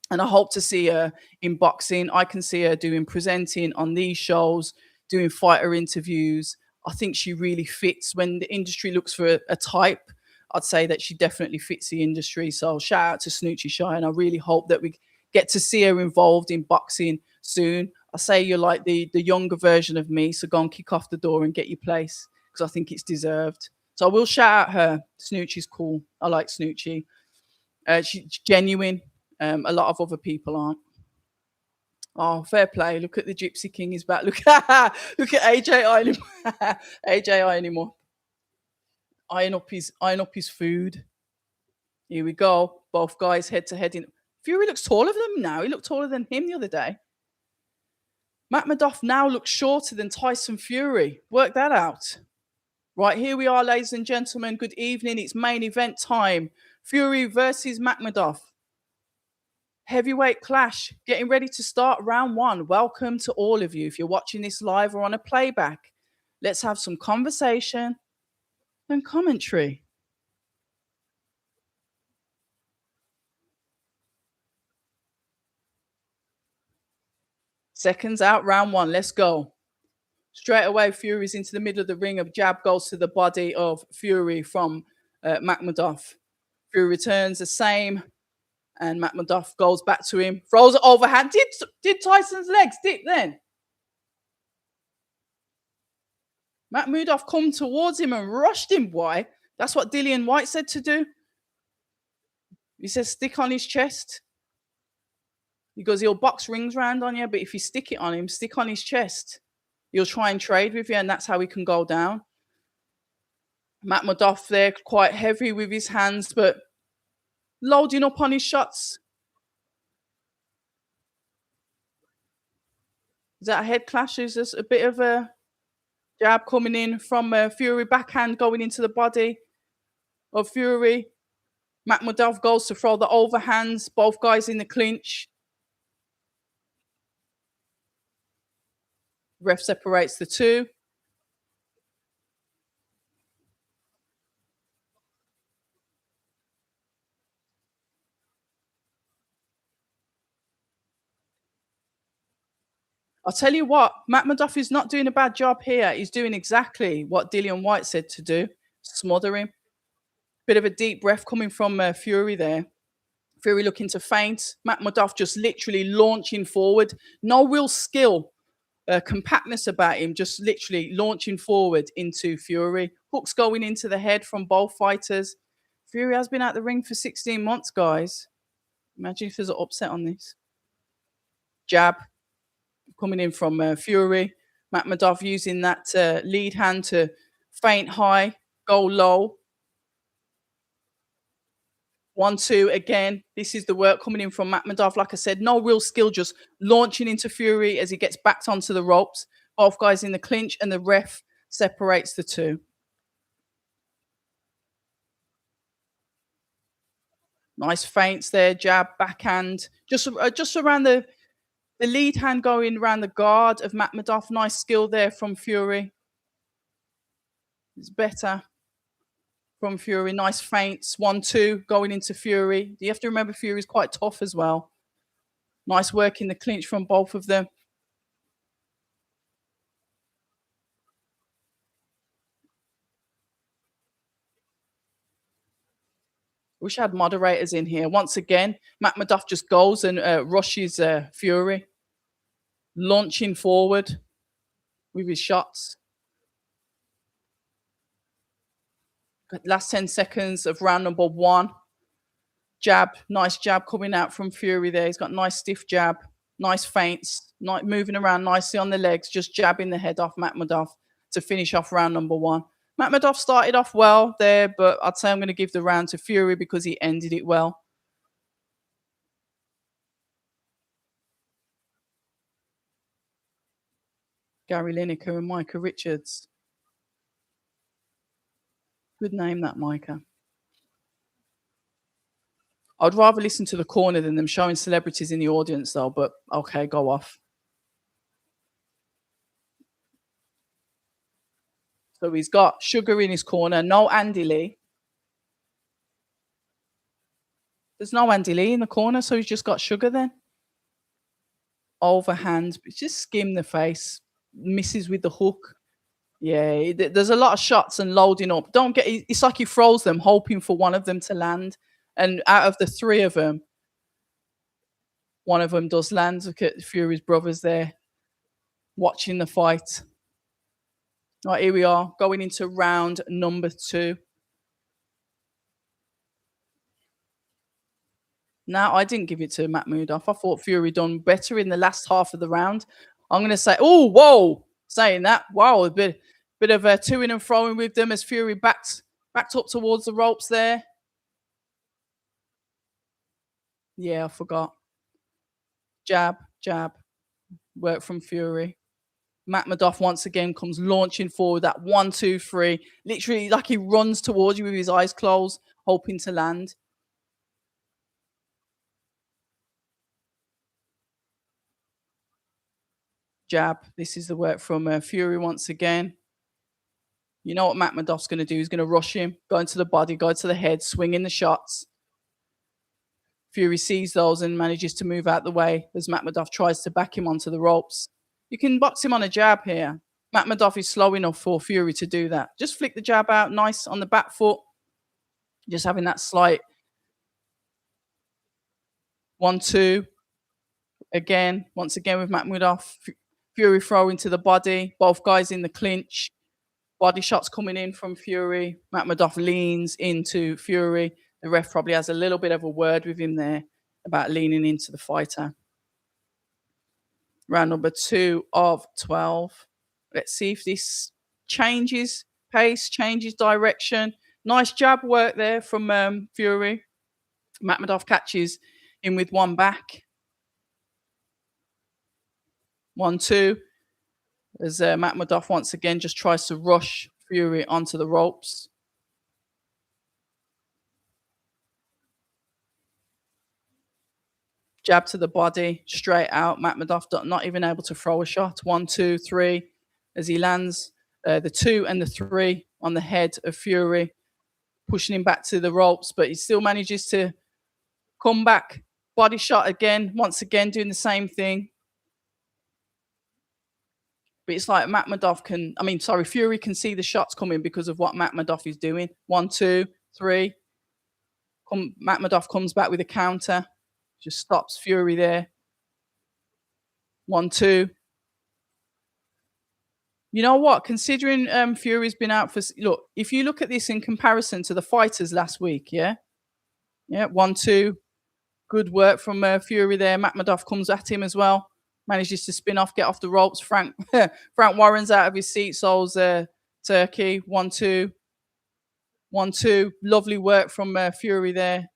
And I hope to see her in boxing. I can see her doing presenting on these shows, doing fighter interviews. I think she really fits when the industry looks for a type. I'd say that she definitely fits the industry. So shout out to Snoochie Shy, and I really hope that we get to see her involved in boxing soon. I say you're like the younger version of me, so go and kick off the door and get your place because I think it's deserved. So I will shout out her. Snoochie's cool. I like Snoochie. She's genuine. A lot of other people aren't. Oh, fair play. Look at the Gypsy King is back. Look at AJ eyeing him. AJ eyeing him up. Eyeing up his food. Here we go. Both guys head to head in. Fury looks taller than him now. He looked taller than him the other day. McMudov now looks shorter than Tyson Fury. Work that out. Right, here we are, ladies and gentlemen. Good evening. It's main event time. Fury versus McMudov. Heavyweight clash. Getting ready to start round one. Welcome to all of you. If you're watching this live or on a playback, let's have some conversation and commentary. Seconds out, round one. Let's go. Straight away, Fury's into the middle of the ring. A jab goes to the body of Fury from McMudov. Fury returns the same, and McMudov goes back to him, throws it overhand. Did Tyson's legs dip then? McMudov come towards him and rushed him. Why? That's what Dillian White said to do. He says stick on his chest. He goes, he'll box rings round on you, but if you stick it on him, stick on his chest. He'll try and trade with you, and that's how he can go down. McMudov there, quite heavy with his hands, but loading up on his shots. Is that a head clash? Is this a bit of a jab coming in from Fury, backhand going into the body of Fury? McMudov goes to throw the overhands, both guys in the clinch. Ref separates the two. I'll tell you what, McMudov is not doing a bad job here. He's doing exactly what Dillian White said to do. Smother him. Bit of a deep breath coming from Fury there. Fury looking to feint. McMudov just literally launching forward. No real skill, compactness about him. Just literally launching forward into Fury. Hooks going into the head from both fighters. Fury has been out the ring for 16 months, guys. Imagine if there's an upset on this. Jab coming in from Fury. McMudov using that lead hand to feint high, go low. 1-2 again. This is the work coming in from McMudov. Like I said, no real skill, just launching into Fury as he gets backed onto the ropes. Both guys in the clinch, and the ref separates the two. Nice feints there, jab, backhand, just around the lead hand going around the guard of McMudov. Nice skill there from Fury. It's better from Fury. Nice feints. 1-2 going into Fury. You have to remember Fury's quite tough as well. Nice work in the clinch from both of them. Wish I had moderators in here. Once again, McMudov just goes and rushes Fury, launching forward with his shots. Last 10 seconds of round number 1. Jab, nice jab coming out from Fury there. He's got nice stiff jab, nice feints, moving around nicely on the legs, just jabbing the head off MAKHMUDOV to finish off round number 1. MAKHMUDOV started off well there, but I'd say I'm going to give the round to Fury because he ended it well. Gary Lineker and Micah Richards. Good name, that, Micah. I'd rather listen to the corner than them showing celebrities in the audience, though, but okay, go off. So he's got Sugar in his corner, no Andy Lee. There's no Andy Lee in the corner, so he's just got Sugar then. Overhand, just skim the face, misses with the hook. Yeah, there's a lot of shots and loading up. It's like he throws them, hoping for one of them to land. And out of the 3 of them, one of them does land. Look at Fury's brothers there, watching the fight. All right, here we are, going into round number 2. Now, I didn't give it to MAKHMUDOV. I thought Fury done better in the last half of the round. I'm going to say, oh, whoa, saying that. Wow, a bit of a to-ing and throwing with them as Fury backed up towards the ropes there. Yeah, I forgot. Jab, work from Fury. MAKHMUDOV once again comes launching forward, that 1, 2, 3. Literally like he runs towards you with his eyes closed, hoping to land. Jab. This is the work from Fury once again. You know what MAKHMUDOV's going to do? He's going to rush him, go into the body, go to the head, swinging the shots. Fury sees those and manages to move out the way as MAKHMUDOV tries to back him onto the ropes. You can box him on a jab here. MAKHMUDOV is slow enough for Fury to do that. Just flick the jab out, nice on the back foot. Just having that slight 1, 2. Again, once again with MAKHMUDOV. Fury throwing to the body. Both guys in the clinch. Body shots coming in from Fury. MAKHMUDOV leans into Fury. The ref probably has a little bit of a word with him there about leaning into the fighter. Round number 2 of 12. Let's see if this changes pace, changes direction. Nice jab work there from Fury. MAKHMUDOV catches him with one back. 1, 2. As MAKHMUDOV once again just tries to rush Fury onto the ropes. Jab to the body, straight out. MAKHMUDOV not even able to throw a shot. 1, 2, 3. As he lands the 2 and the 3 on the head of Fury, pushing him back to the ropes, but he still manages to come back. Body shot again, once again doing the same thing. But it's like Fury can see the shots coming because of what MAKHMUDOV is doing. 1, 2, 3. MAKHMUDOV comes back with a counter. Just stops Fury there. 1, 2. You know what? Considering Fury's been out for... Look, if you look at this in comparison to the fighters last week, yeah? Yeah, 1, 2. Good work from Fury there. MAKHMUDOV comes at him as well. Manages to spin off, get off the ropes. Frank Warren's out of his seat. So's Turkey. 1, 2. 1, 2. Lovely work from Fury there.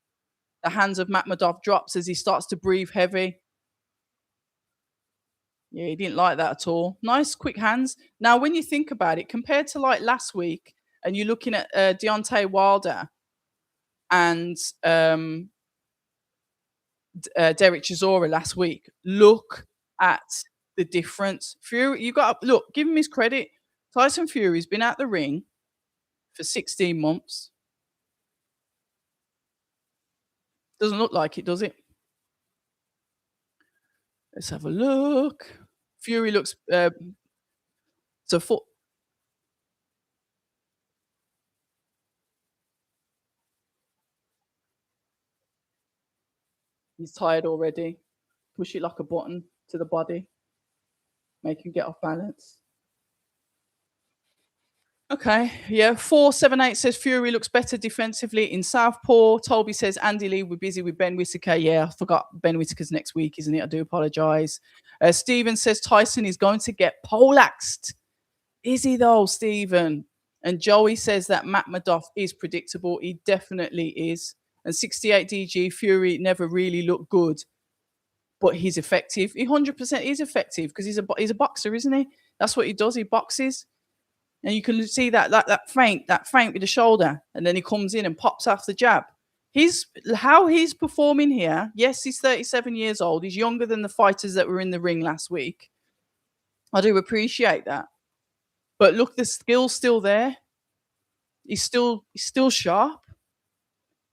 The hands of MAKHMUDOV drops as he starts to breathe heavy. Yeah, he didn't like that at all. Nice, quick hands. Now, when you think about it, compared to like last week, and you're looking at Deontay Wilder and Derek Chisora last week, look at the difference. Fury, you got to look, give him his credit. Tyson Fury's been out the ring for 16 months. Doesn't look like it, does it? Let's have a look. Fury looks he's tired already. Push it like a button to the body. Make him get off balance. Okay, yeah. 478 says Fury looks better defensively in Southpaw. Toby says Andy Lee, we're busy with Ben Whittaker. Yeah, I forgot Ben Whittaker's next week, isn't it? I do apologise. Stephen says Tyson is going to get poleaxed. Is he though, Stephen? And Joey says that McMurdoch is predictable. He definitely is. And 68 DG, Fury never really looked good, but he's effective. He 100% is effective because he's a boxer, isn't he? That's what he does. He boxes. And you can see that feint with the shoulder, and then he comes in and pops off the jab. How he's performing here. Yes, he's 37 years old. He's younger than the fighters that were in the ring last week. I do appreciate that. But look, the skill's still there. He's still sharp.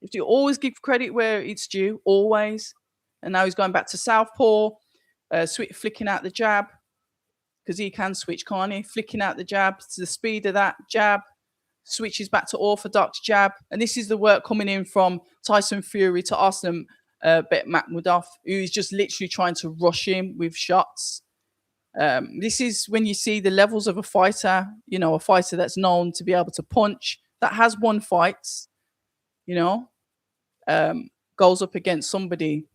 If you always give credit where it's due, always. And now he's going back to southpaw, flicking out the jab, because he can switch, can't he? Flicking out the jab to the speed of that jab, switches back to orthodox jab. And this is the work coming in from Tyson Fury to Arsenal MAKHMUDOV, who's just literally trying to rush him with shots. This is when you see the levels of a fighter, a fighter that's known to be able to punch, that has won fights, goes up against somebody.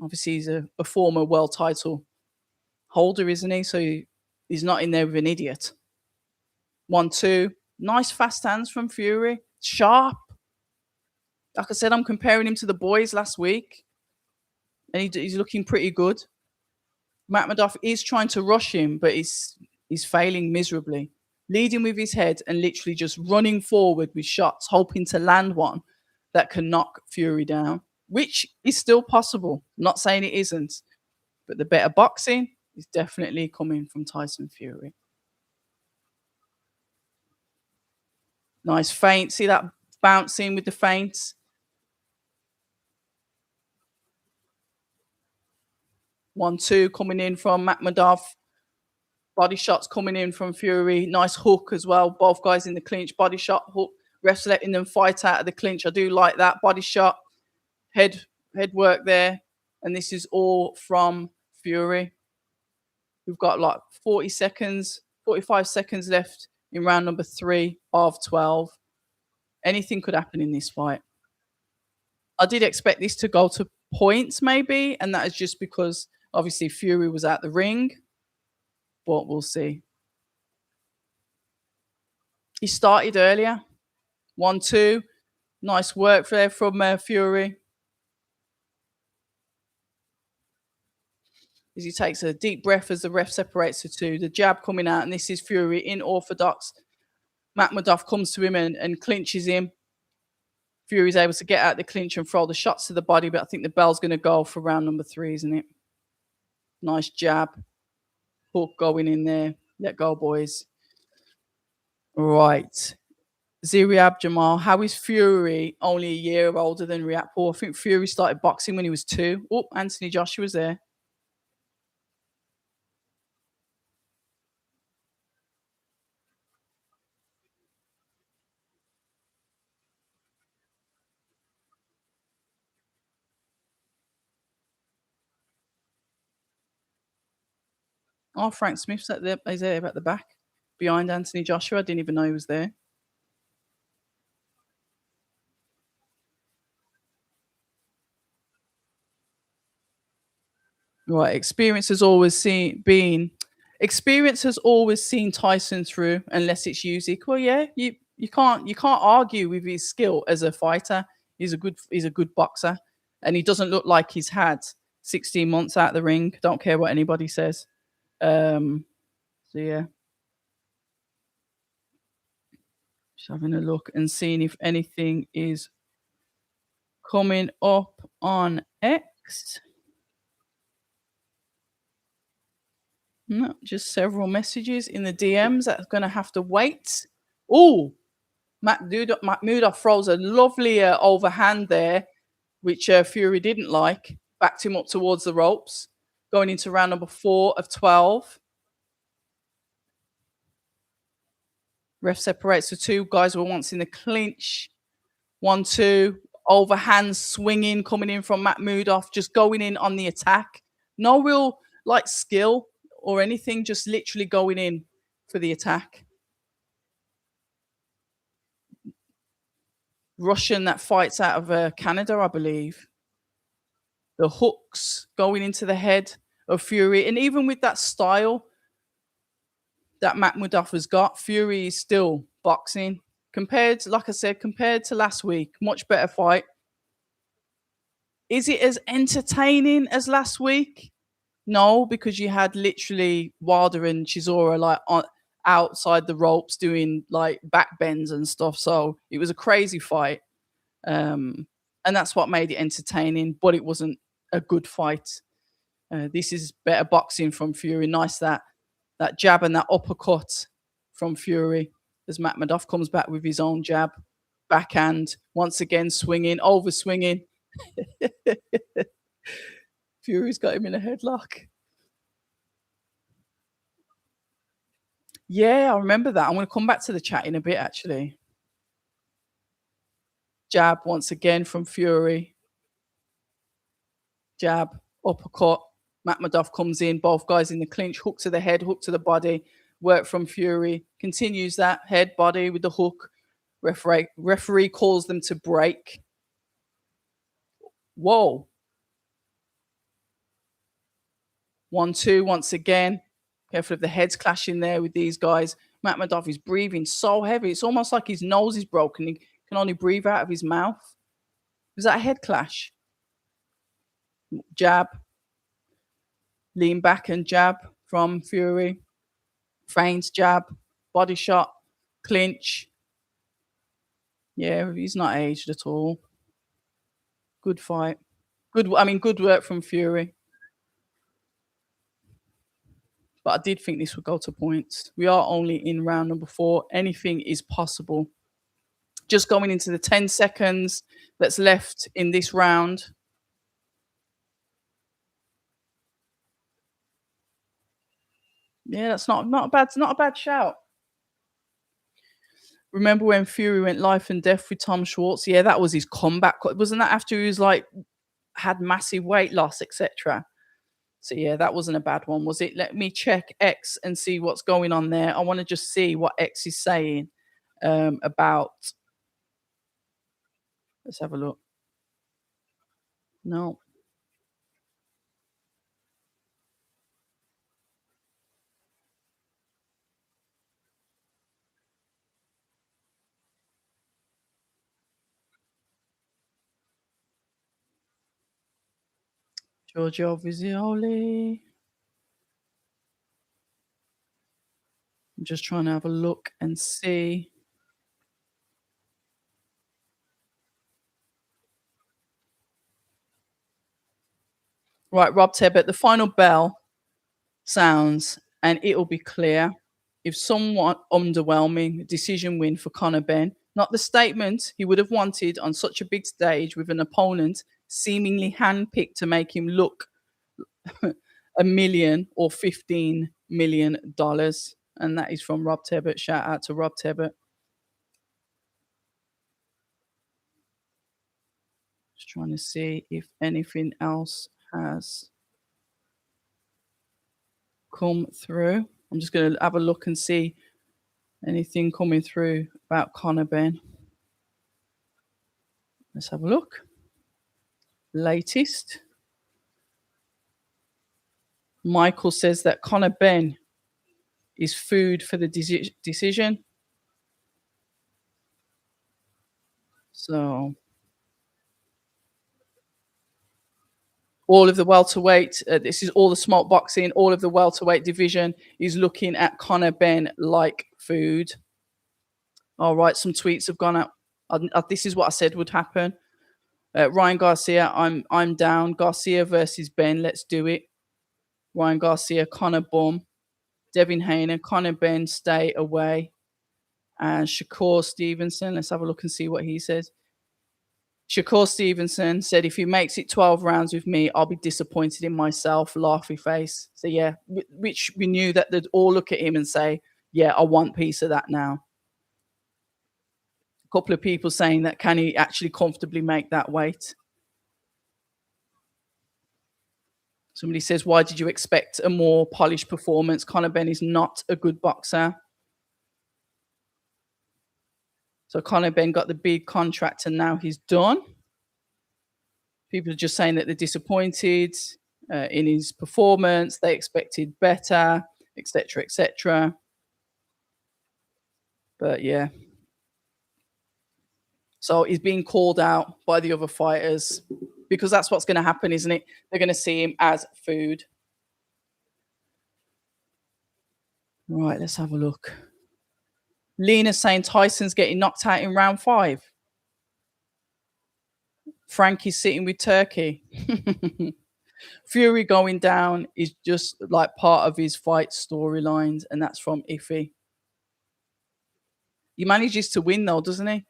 Obviously, he's a former world title holder, isn't he? So he's not in there with an idiot. 1-2. Nice fast hands from Fury. Sharp. Like I said, I'm comparing him to the boys last week, and he's looking pretty good. McMurdoch is trying to rush him, but he's failing miserably. Leading with his head and literally just running forward with shots, hoping to land one that can knock Fury down, which is still possible. I'm not saying it isn't, but the better boxing is definitely coming from Tyson Fury. Nice feint. See that bouncing with the feints? One, two coming in from McMurdoch. Body shots coming in from Fury. Nice hook as well. Both guys in the clinch. Body shot, hook. Refs letting them fight out of the clinch. I do like that. Body shot, head work there. And this is all from Fury. We've got like 45 seconds left in round number 3 of 12. Anything could happen in this fight. I did expect this to go to points maybe, and that is just because obviously Fury was at the ring, but we'll see. He started earlier. 1-2. Nice work there from Fury. As he takes a deep breath as the ref separates the two. The jab coming out, and this is Fury in orthodox. McMurdoch comes to him and clinches him. Fury's able to get out the clinch and throw the shots to the body, but I think the bell's going to go for round number 3, isn't it? Nice jab. Hook going in there. Let go, boys. Right. Ziriab Jamal. How is Fury only a year older than Riatpaw? I think Fury started boxing when he was 2. Oh, Anthony Joshua's there. Oh, Frank Smith's he's there at the back behind Anthony Joshua. I didn't even know he was there. Right, experience has always seen Tyson through unless it's Usyk. Well, yeah, you can't argue with his skill as a fighter. He's a good boxer, and he doesn't look like he's had 16 months out of the ring. Don't care what anybody says. So yeah, just having a look and seeing if anything is coming up on X. No, just several messages in the DMs that's going to have to wait. Oh, McMurdoch throws a lovely overhand there, which Fury didn't like. Backed him up towards the ropes. Going into round number 4 of 12. Ref separates the two guys who were once in the clinch. 1-2. Overhand swinging coming in from McMurdoch. Just going in on the attack. No real skill or anything, just literally going in for the attack. Russian that fights out of Canada, I believe. The hooks going into the head of Fury, and even with that style that MAKHMUDOV has got, Fury is still boxing. Compared, like I said, compared to last week, much better fight. Is it as entertaining as last week? No, because you had literally Wilder and Chisora like outside the ropes doing like back bends and stuff. So it was a crazy fight. And that's what made it entertaining, but it wasn't a good fight. This is better boxing from Fury. Nice that jab and that uppercut from Fury as MAKHMUDOV comes back with his own jab, backhand, once again swinging, over swinging. Fury's got him in a headlock. Yeah, I remember that. I'm going to come back to the chat in a bit, actually. Jab once again from Fury. Jab, uppercut. MAKHMUDOV comes in, both guys in the clinch, hook to the head, hook to the body, work from Fury, continues that head, body with the hook. Referee calls them to break. Whoa. 1-2 once again. Careful of the heads clashing there with these guys. MAKHMUDOV is breathing so heavy. It's almost like his nose is broken. He can only breathe out of his mouth. Was that a head clash? Jab. Lean back and jab from Fury. Feint, jab, body shot, clinch. Yeah, he's not aged at all. Good fight. Good work from Fury. But I did think this would go to points. We are only in round number 4. Anything is possible. Just going into the 10 seconds that's left in this round. Yeah, that's not a bad shout. Remember when Fury went life and death with Tom Schwartz? Yeah, that was his comeback. Wasn't that after he was like had massive weight loss, etc.? So yeah, that wasn't a bad one, was it? Let me check X and see what's going on there. I want to just see what X is saying about. Let's have a look. No. Giorgio Visioli. I'm just trying to have a look and see. Right, Rob Tebbett, the final bell sounds and it'll be clear if somewhat underwhelming decision win for Conor Benn. Not the statement he would have wanted on such a big stage with an opponent seemingly handpicked to make him look $1 million or $15 million. And that is from Rob Tebbett. Shout out to Rob Tebbett. Just trying to see if anything else has come through. I'm just going to have a look and see anything coming through about Conor Benn. Let's have a look. Latest. Michael says that Conor Benn is food for the decision. So all of the welterweight, this is all the smoke boxing, all of the welterweight division is looking at Conor Benn like food. All right, some tweets have gone out. This is what I said would happen. Ryan Garcia, I'm down. Garcia versus Benn, let's do it. Ryan Garcia, Conor Bum. Devin Haney, Conor Benn, stay away. And Shakur Stevenson, let's have a look and see what he says. Shakur Stevenson said, if he makes it 12 rounds with me, I'll be disappointed in myself, laughy face. So yeah, which we knew that they'd all look at him and say, yeah, I want a piece of that now. A couple of people saying that, can he actually comfortably make that weight? Somebody says, why did you expect a more polished performance? Conor Benn is not a good boxer. So Conor Ben got the big contract and now he's done. People are just saying that they're disappointed in his performance. They expected better, etc., etc. But yeah, so he's being called out by the other fighters because that's what's going to happen, isn't it? They're going to see him as food. Right, let's have a look. Lena saying Tyson's getting knocked out in round 5. Frankie's sitting with Turkey. Fury going down is just like part of his fight storylines, and that's from Iffy. He manages to win though, doesn't he?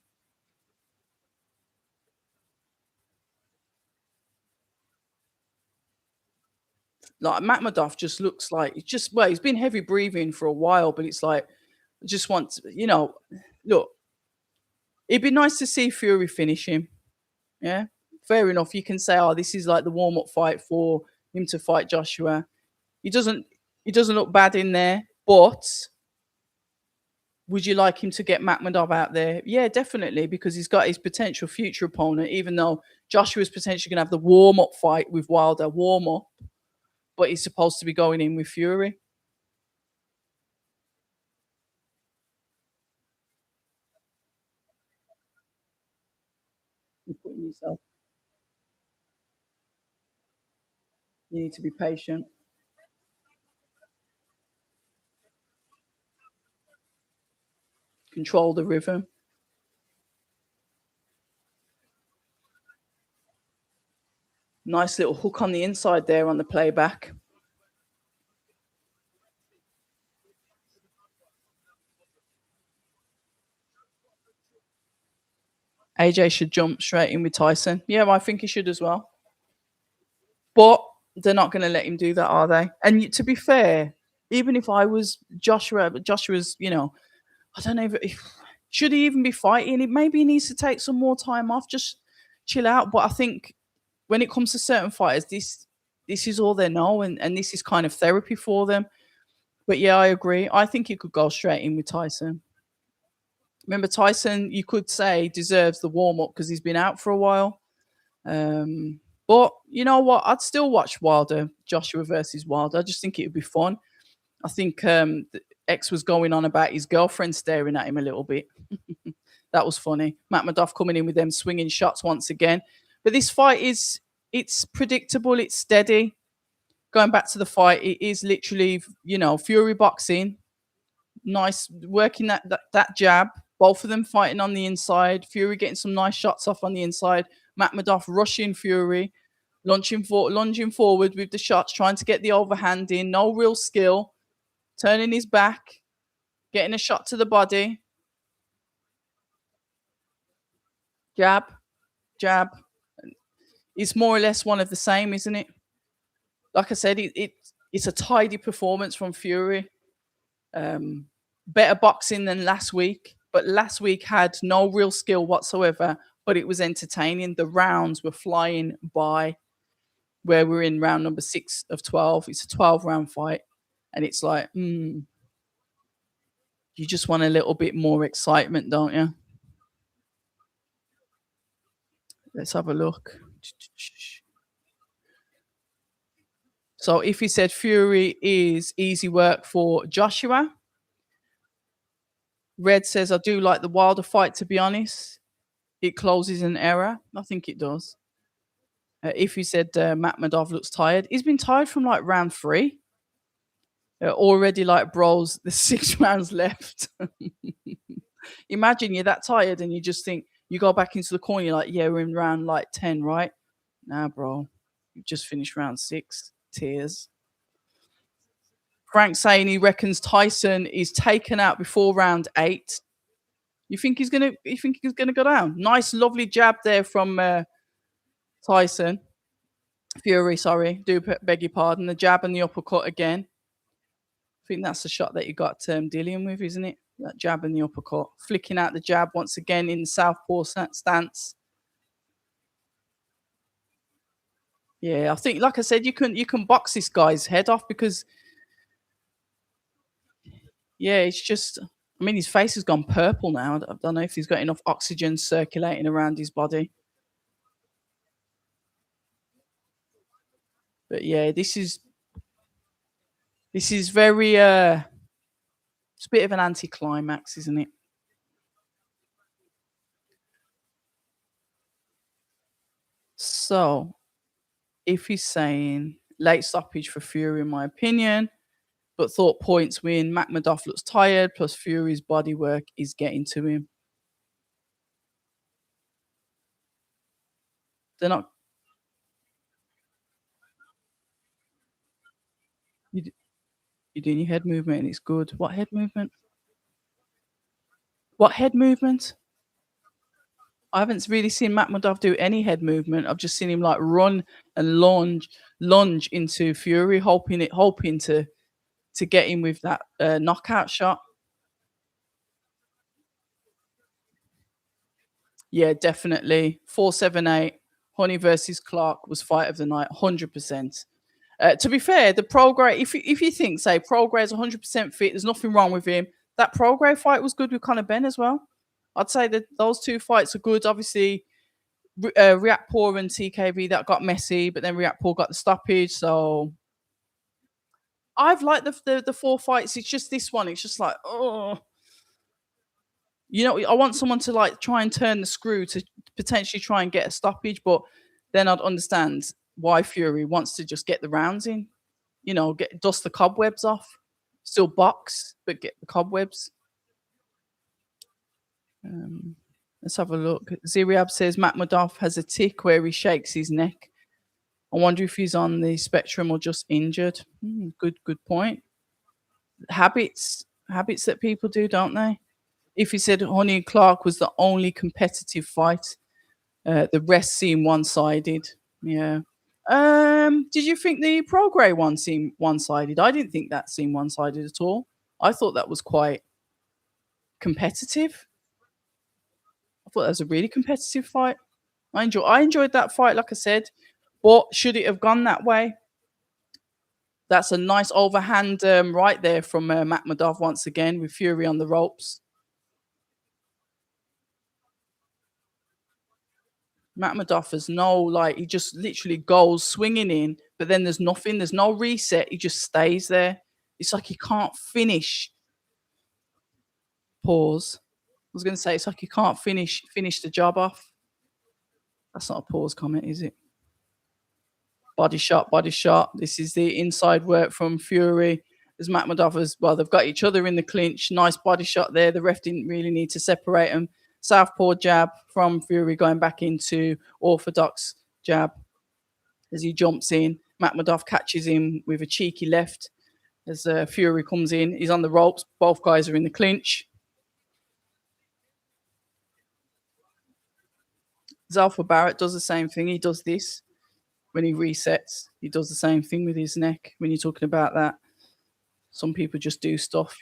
Like McMudov just looks like he's been heavy breathing for a while, but it's like I just want to, look, it'd be nice to see Fury finish him. Yeah, fair enough. You can say, oh, this is like the warm up fight for him to fight Joshua. He doesn't look bad in there, but would you like him to get MakhMudov out there? Yeah, definitely, because he's got his potential future opponent, even though Joshua's potentially going to have the warm up fight with Wilder, warm up, but he's supposed to be going in with Fury. You're putting yourself, you need to be patient, control the rhythm. Nice little hook on the inside there on the playback. AJ should jump straight in with Tyson. Yeah, I think he should as well. But they're not going to let him do that, are they? And to be fair, even if I was Joshua, but Joshua's, I don't know if should he even be fighting. Maybe he needs to take some more time off, just chill out. But I think when it comes to certain fighters, this is all they know, and this is kind of therapy for them. But yeah, I agree. I think he could go straight in with Tyson. Remember, Tyson, you could say, deserves the warm up because he's been out for a while. But you know what? I'd still watch Wilder, Joshua versus Wilder. I just think it would be fun. I think X was going on about his girlfriend staring at him a little bit. That was funny. MakhMudov coming in with them swinging shots once again. But this fight it's predictable. It's steady. Going back to the fight, it is literally, Fury boxing. Nice working that jab. Both of them fighting on the inside. Fury getting some nice shots off on the inside. MakhMudov rushing Fury, lunging forward with the shots, trying to get the overhand in. No real skill. Turning his back, getting a shot to the body. Jab, jab. It's more or less one of the same, isn't it? Like I said, it's a tidy performance from Fury. Better boxing than last week, but last week had no real skill whatsoever, but it was entertaining. The rounds were flying by. Where we're in round number 6 of 12. It's a 12-round fight, and it's like, you just want a little bit more excitement, don't you? Let's have a look. So if he said Fury is easy work for Joshua, Red says, I do like the Wilder fight, to be honest. It closes an error. I think it does. If you said MakhMudov looks tired, he's been tired from like round 3. Already like bros, there's 6 rounds left. Imagine you're that tired and you just think, you go back into the corner, you're like, yeah, we're in round like 10, right? Nah, bro. You've just finished round 6. Tears. Frank saying he reckons Tyson is taken out before round 8. You think he's gonna go down? Nice, lovely jab there from Tyson. Fury, sorry. Do beg your pardon. The jab and the uppercut again. I think that's the shot that you got Dillian with, isn't it? That jab and the uppercut. Flicking out the jab once again in the southpaw stance. Yeah, I think, like I said, you can box this guy's head off because, yeah, it's just I mean, his face has gone purple now. I don't know if he's got enough oxygen circulating around his body. But yeah, this is very it's a bit of an anticlimax, isn't it? So if he's saying late stoppage for Fury, in my opinion, but thought points win, McMurdoff looks tired, plus Fury's body work is getting to him. They're not. You, you're doing your head movement and it's good. What head movement? What head movement? I haven't really seen McMurdoff do any head movement. I've just seen him like run and lunge into Fury, hoping to get him with that knockout shot. Yeah, definitely. 478. Honey versus Clark was fight of the night, 100%. To be fair, the Progra, if you think, say, Progra is 100% fit, there's nothing wrong with him. That Progra fight was good with Conor Ben as well. I'd say that those two fights are good. Obviously, Riatpaw and TKV that got messy, but then Riatpaw got the stoppage. So I've liked the four fights. It's just this one. It's just like, oh, I want someone to like try and turn the screw to potentially try and get a stoppage, but then I'd understand why Fury wants to just get the rounds in. Get dust the cobwebs off. Still box, but get the cobwebs. Let's have a look. Ziriab says McMurdoff has a tick where he shakes his neck. I wonder if he's on the spectrum or just injured. Good point. Habits that people do, don't they? If he said Honey and Clark was the only competitive fight, the rest seemed one-sided. Yeah. Did you think the Progra one seemed one-sided? I didn't think that seemed one-sided at all. I thought that was quite competitive. I thought that was a really competitive fight. I enjoyed that fight, like I said. But should it have gone that way? That's a nice overhand right there from MakhMudov once again with Fury on the ropes. MakhMudov has he just literally goes swinging in, but then there's nothing, there's no reset. He just stays there. It's like he can't finish. Pause. I was going to say it's like he can't finish the job off. That's not a pause comment, is it? Body shot, body shot. This is the inside work from Fury. As MakhMudov as well, they've got each other in the clinch. Nice body shot there. The ref didn't really need to separate them. Southpaw jab from Fury going back into orthodox jab as he jumps in. MakhMudov catches him with a cheeky left as Fury comes in. He's on the ropes. Both guys are in the clinch. Zalfa Barrett does the same thing. He does this when he resets. He does the same thing with his neck when you're talking about that. Some people just do stuff.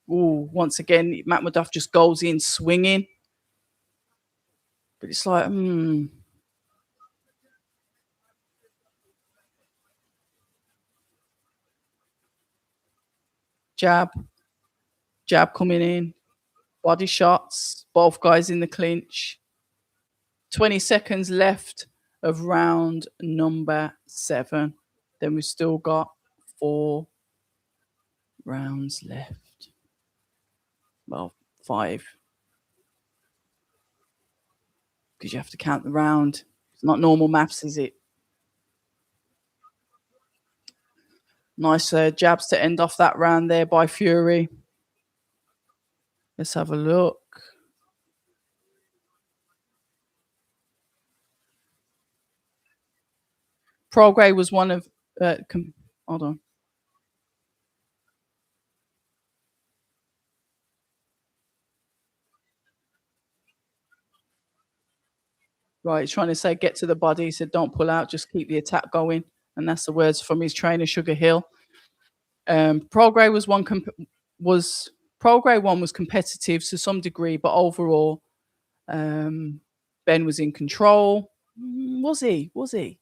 Once again, MakhMudov just goes in swinging. But it's like, Jab coming in. Body shots. Both guys in the clinch. 20 seconds left of round number 7. Then we've still got 4 rounds left. Well, 5. Because you have to count the round. It's not normal maths, is it? Nice jabs to end off that round there by Fury. Let's have a look. Progra was one of... hold on. Right, he's trying to say get to the body. He said don't pull out, just keep the attack going. And that's the words from his trainer, Sugar Hill. Progra was competitive to some degree, but overall, Ben was in control. Was he? I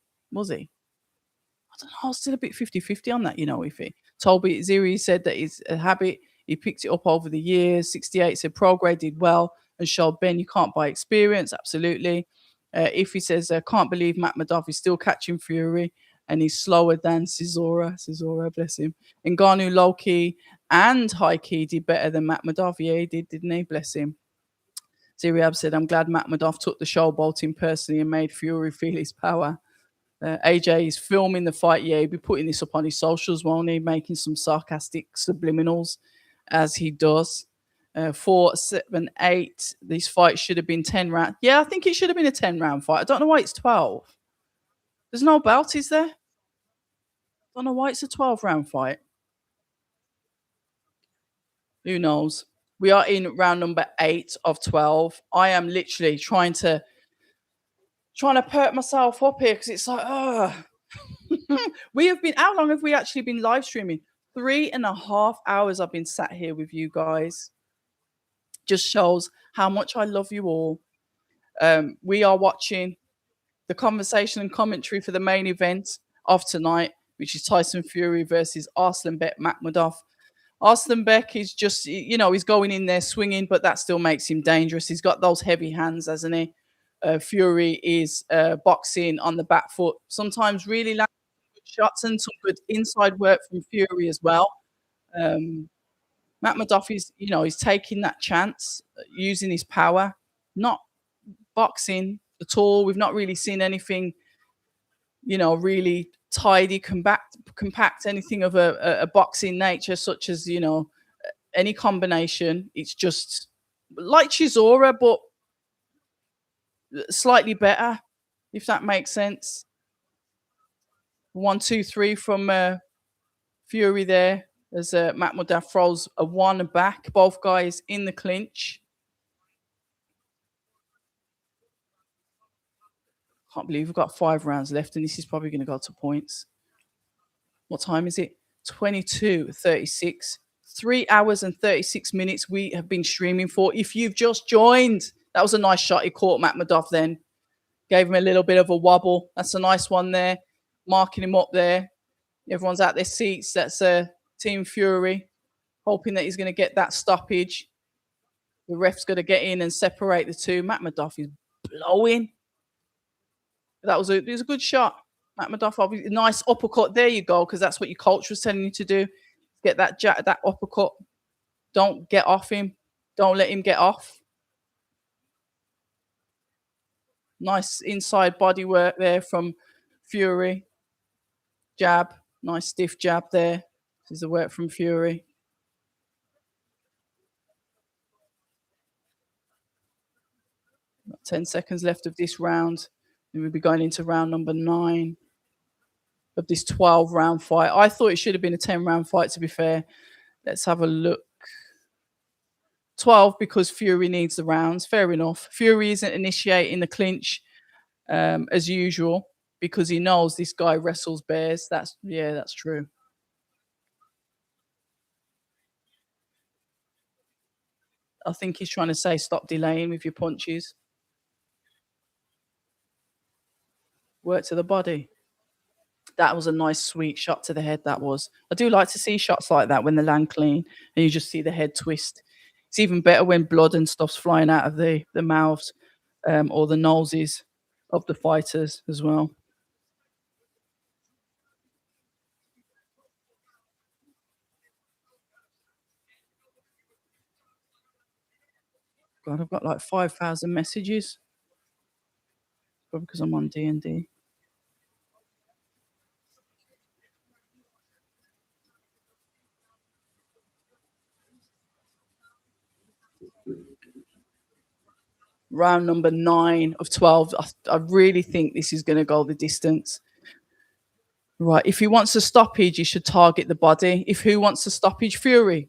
don't know. I was still a bit 50-50 on that, if he. Toby Ziri said that his habit He picked it up over the years. 68 said Progra did well and showed Ben you can't buy experience. Absolutely. If he says, can't believe McMudov is still catching Fury and he's slower than Cesura. Cesura, bless him. Ngannou low key and high key did better than McMudov. Yeah, he did, didn't he? Bless him. Ziriab said, I'm glad McMudov took the showboating personally and made Fury feel his power. AJ is filming the fight. Yeah, he'll be putting this up on his socials, won't he? Making some sarcastic subliminals as he does. 4, 7, 8. This fight should have been 10 rounds. Yeah, I think it should have been a 10-round fight. I don't know why it's 12. There's no belt, is there? I don't know why it's a 12-round fight. Who knows? We are in round number 8 of 12. I am literally trying to perk myself up here because it's like, we have been, how long have we actually been live streaming? 3.5 hours I've been sat here with you guys. Just shows how much I love you all. We are watching the conversation and commentary for the main event of tonight, which is Tyson Fury versus Arslanbek Makhmudov. Arslanbek is just, he's going in there swinging, but that still makes him dangerous. He's got those heavy hands, hasn't he? Fury is boxing on the back foot, sometimes really good shots and some good inside work from Fury as well. Makhmudov is, he's taking that chance, using his power, not boxing at all. We've not really seen anything, really tidy, compact, anything of a boxing nature, such as, any combination. It's just like Chisora, but slightly better, if that makes sense. 1, 2, 3 from Fury there as Makhmudov throws a 1 back. Both guys in the clinch. Can't believe we've got 5 rounds left, and this is probably going to go to points. What time is it? 22:36. 3 hours and 36 minutes we have been streaming for. If you've just joined, that was a nice shot. He caught Makhmudov then. Gave him a little bit of a wobble. That's a nice one there. Marking him up there. Everyone's out their seats. That's Team Fury. Hoping that he's going to get that stoppage. The ref's going to get in and separate the two. Makhmudov is blowing. It was a good shot. Makhmudov, obviously, nice uppercut. There you go, because that's what your culture is telling you to do. Get that uppercut. Don't get off him. Don't let him get off. Nice inside body work there from Fury. Jab. Nice stiff jab there. This is the work from Fury. Got 10 seconds left of this round. And we'll be going into round number 9 of this 12-round fight. I thought it should have been a 10-round fight, to be fair. Let's have a look. 12 because Fury needs the rounds. Fair enough. Fury isn't initiating the clinch as usual because he knows this guy wrestles bears. That's true. I think he's trying to say stop delaying with your punches. Work to the body. That was a nice, sweet shot to the head, that was. I do like to see shots like that when they land clean and you just see the head twist. It's even better when blood and stuff's flying out of the mouths or the noses of the fighters as well. God, I've got like 5,000 messages. Probably because I'm on D&D. Round number 9 of 12. I really think this is going to go the distance. Right. If he wants a stoppage, he should target the body. If who wants a stoppage? Fury.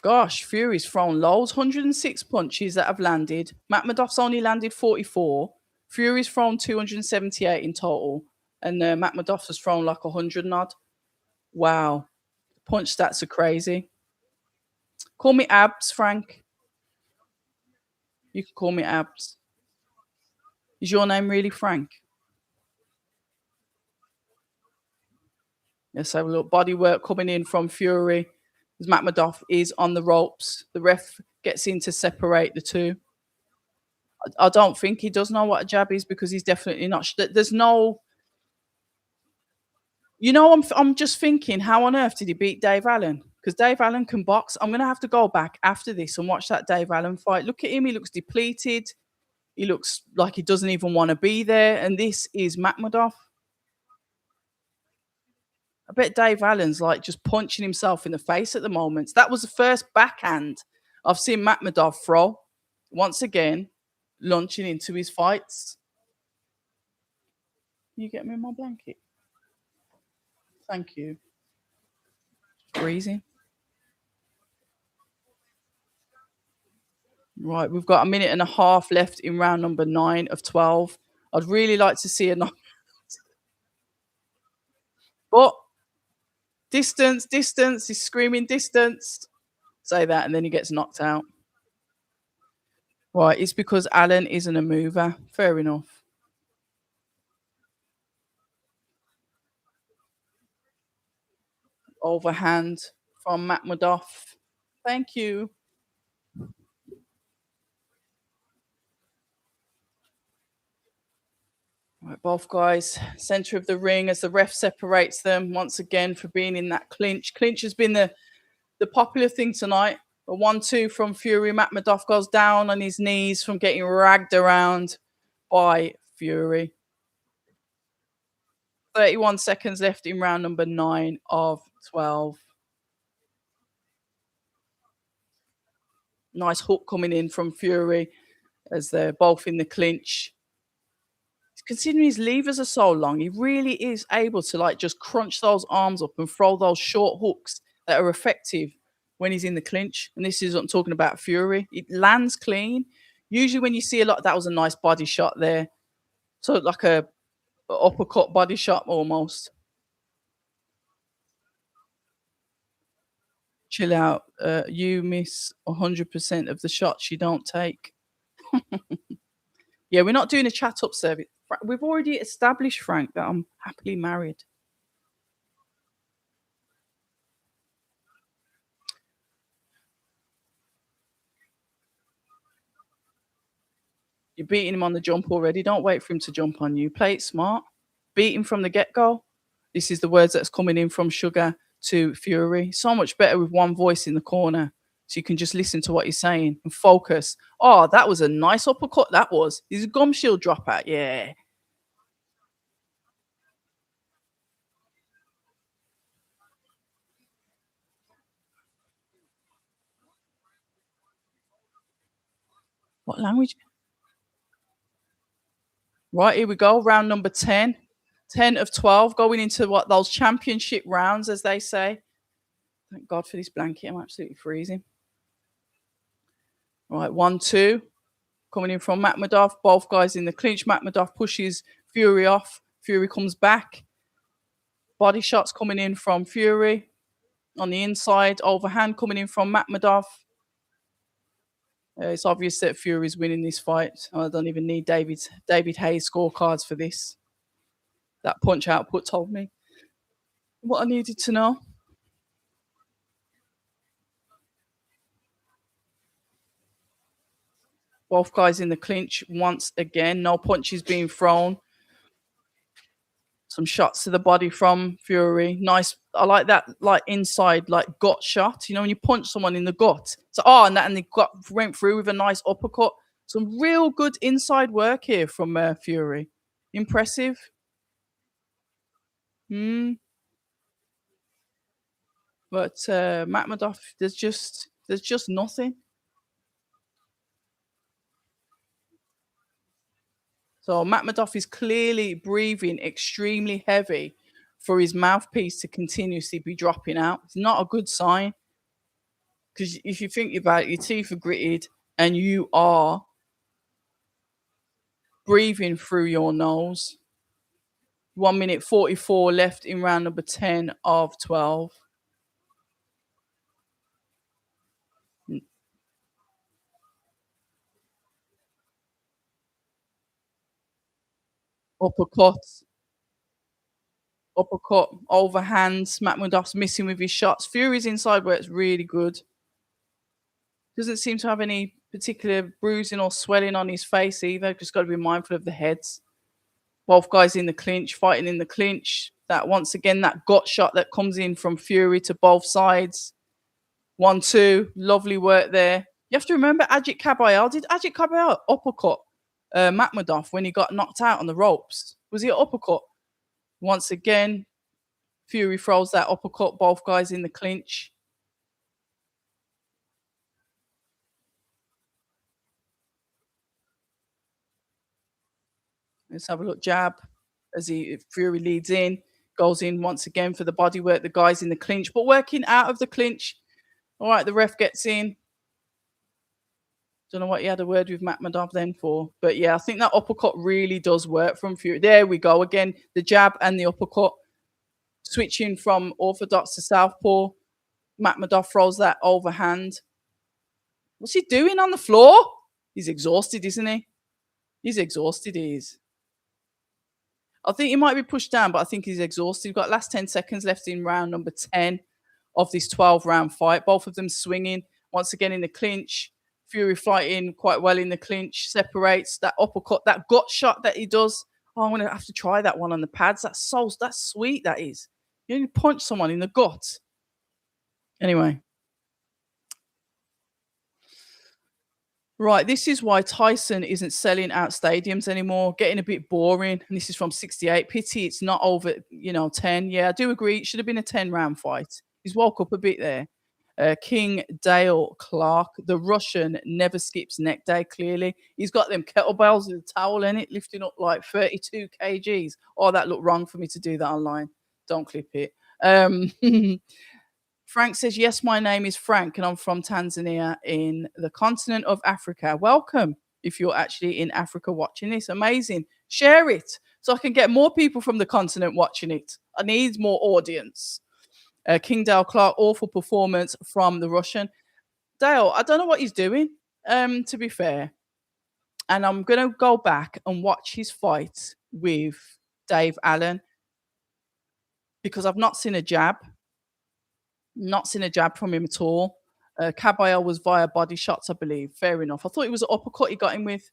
Gosh, Fury's thrown loads. 106 punches that have landed. Makhmudov's only landed 44. Fury's thrown 278 in total. And Makhmudov has thrown like 100 and odd. Wow. Punch stats are crazy. Call me Abs, Frank. You can call me Abs. Is your name really Frank? Let's have a look. Body work coming in from Fury. As McMurdoch is on the ropes. The ref gets in to separate the two. I don't think he does know what a jab is because he's definitely not. There's no. I'm just thinking, how on earth did he beat Dave Allen? Because Dave Allen can box. I'm gonna have to go back after this and watch that Dave Allen fight. Look at him; he looks depleted. He looks like he doesn't even want to be there. And this is McMurdoch. I bet Dave Allen's like just punching himself in the face at the moment. That was the first backhand I've seen McMurdoch throw. Once again, launching into his fights. You get me in my blanket. Thank you. Freezing. Right, we've got a minute and a half left in round number 9 of 12. I'd really like to see a knock, but distance, distance. He's screaming distance. Say that, and then he gets knocked out. Right, it's because Allen isn't a mover. Fair enough. Overhand from McMurdoch. Thank you. Right, both guys, center of the ring as the ref separates them once again for being in that clinch. Clinch has been the popular thing tonight. A 1-2 from Fury. McMurdoch goes down on his knees from getting ragged around by Fury. 31 seconds left in round number 9 of 12. Nice hook coming in from Fury as they're both in the clinch. Considering his levers are so long, he really is able to like just crunch those arms up and throw those short hooks that are effective when he's in the clinch. And this is what I'm talking about, Fury. It lands clean. Usually when you see a lot, that was a nice body shot there. So like a uppercut body shot almost. Chill out. You miss 100% of the shots you don't take. Yeah, we're not doing a chat up service. We've already established, Frank, that I'm happily married. You're beating him on the jump already. Don't wait for him to jump on you. Play it smart. Beat him from the get go. This is the words that's coming in from Sugar to Fury. So much better with one voice in the corner. So you can just listen to what he's saying and focus. Oh, that was a nice uppercut. That was. He's a gum shield dropout. Yeah. What language? Right, here we go. Round number 10. 10 of 12 going into what those championship rounds, as they say. Thank God for this blanket. I'm absolutely freezing. Right, 1-2. Coming in from McMurdoch. Both guys in the clinch. McMurdoch pushes Fury off. Fury comes back. Body shots coming in from Fury. On the inside, overhand coming in from McMurdoch. It's obvious that Fury's winning this fight. I don't even need David Hayes scorecards for this. That punch output told me what I needed to know. Both guys in the clinch once again. No punches being thrown. Some shots to the body from Fury. Nice. I like that, like inside, like gut shot. You know, when you punch someone in the gut. So, and they went through with a nice uppercut. Some real good inside work here from Fury. Impressive. But McMurdoch, there's just nothing. So McMurdoch is clearly breathing extremely heavy for his mouthpiece to continuously be dropping out. It's not a good sign. Because if you think about it, your teeth are gritted and you are breathing through your nose. 1 minute 44 left in round number 10 of 12. Uppercuts. uppercut, overhands. McMudov's missing with his shots. Fury's inside work's really good. Doesn't seem to have any particular bruising or swelling on his face either. Just got to be mindful of the heads. Both guys in the clinch, fighting in the clinch. That once again, that gut shot that comes in from Fury to both sides. 1-2, lovely work there. You have to remember Ajit Kabayel. Did Ajit Kabayel uppercut MAKHMUDOV when he got knocked out on the ropes? Was he an uppercut? Once again, Fury throws that uppercut, both guys in the clinch. Let's have a look. Jab as Fury leads in, goes in once again for the body work. The guys in the clinch, but working out of the clinch. All right, the ref gets in. Don't know what he had a word with McMahon then for. But yeah, I think that uppercut really does work from Fury. There we go again. The jab and the uppercut. Switching from orthodox to southpaw. McMahon throws that overhand. What's he doing on the floor? He's exhausted, isn't he? He's exhausted, he is. I think he might be pushed down, but I think he's exhausted. We've got last 10 seconds left in round number 10 of this 12-round fight. Both of them swinging. Once again in the clinch. Fury fighting quite well in the clinch. Separates that uppercut, that gut shot that he does. Oh, I'm going to have to try that one on the pads. That's sweet, that is. You only punch someone in the gut. Anyway. Right, this is why Tyson isn't selling out stadiums anymore, getting a bit boring. And this is from 68. Pity it's not over, 10. Yeah, I do agree. It should have been a 10-round fight. He's woke up a bit there. King Dale Clark, the Russian, never skips neck day, clearly. He's got them kettlebells with a towel in it, lifting up like 32 kgs. Oh, that looked wrong for me to do that online. Don't clip it. Frank says, yes, my name is Frank and I'm from Tanzania in the continent of Africa. Welcome if you're actually in Africa watching this. Amazing. Share it so I can get more people from the continent watching it. I need more audience. King Dale Clark, awful performance from the Russian. Dale, I don't know what he's doing, to be fair. And I'm going to go back and watch his fight with Dave Allen because I've not seen a jab. Not seen a jab from him at all. Kabayel was via body shots, I believe. Fair enough. I thought it was an uppercut he got him with,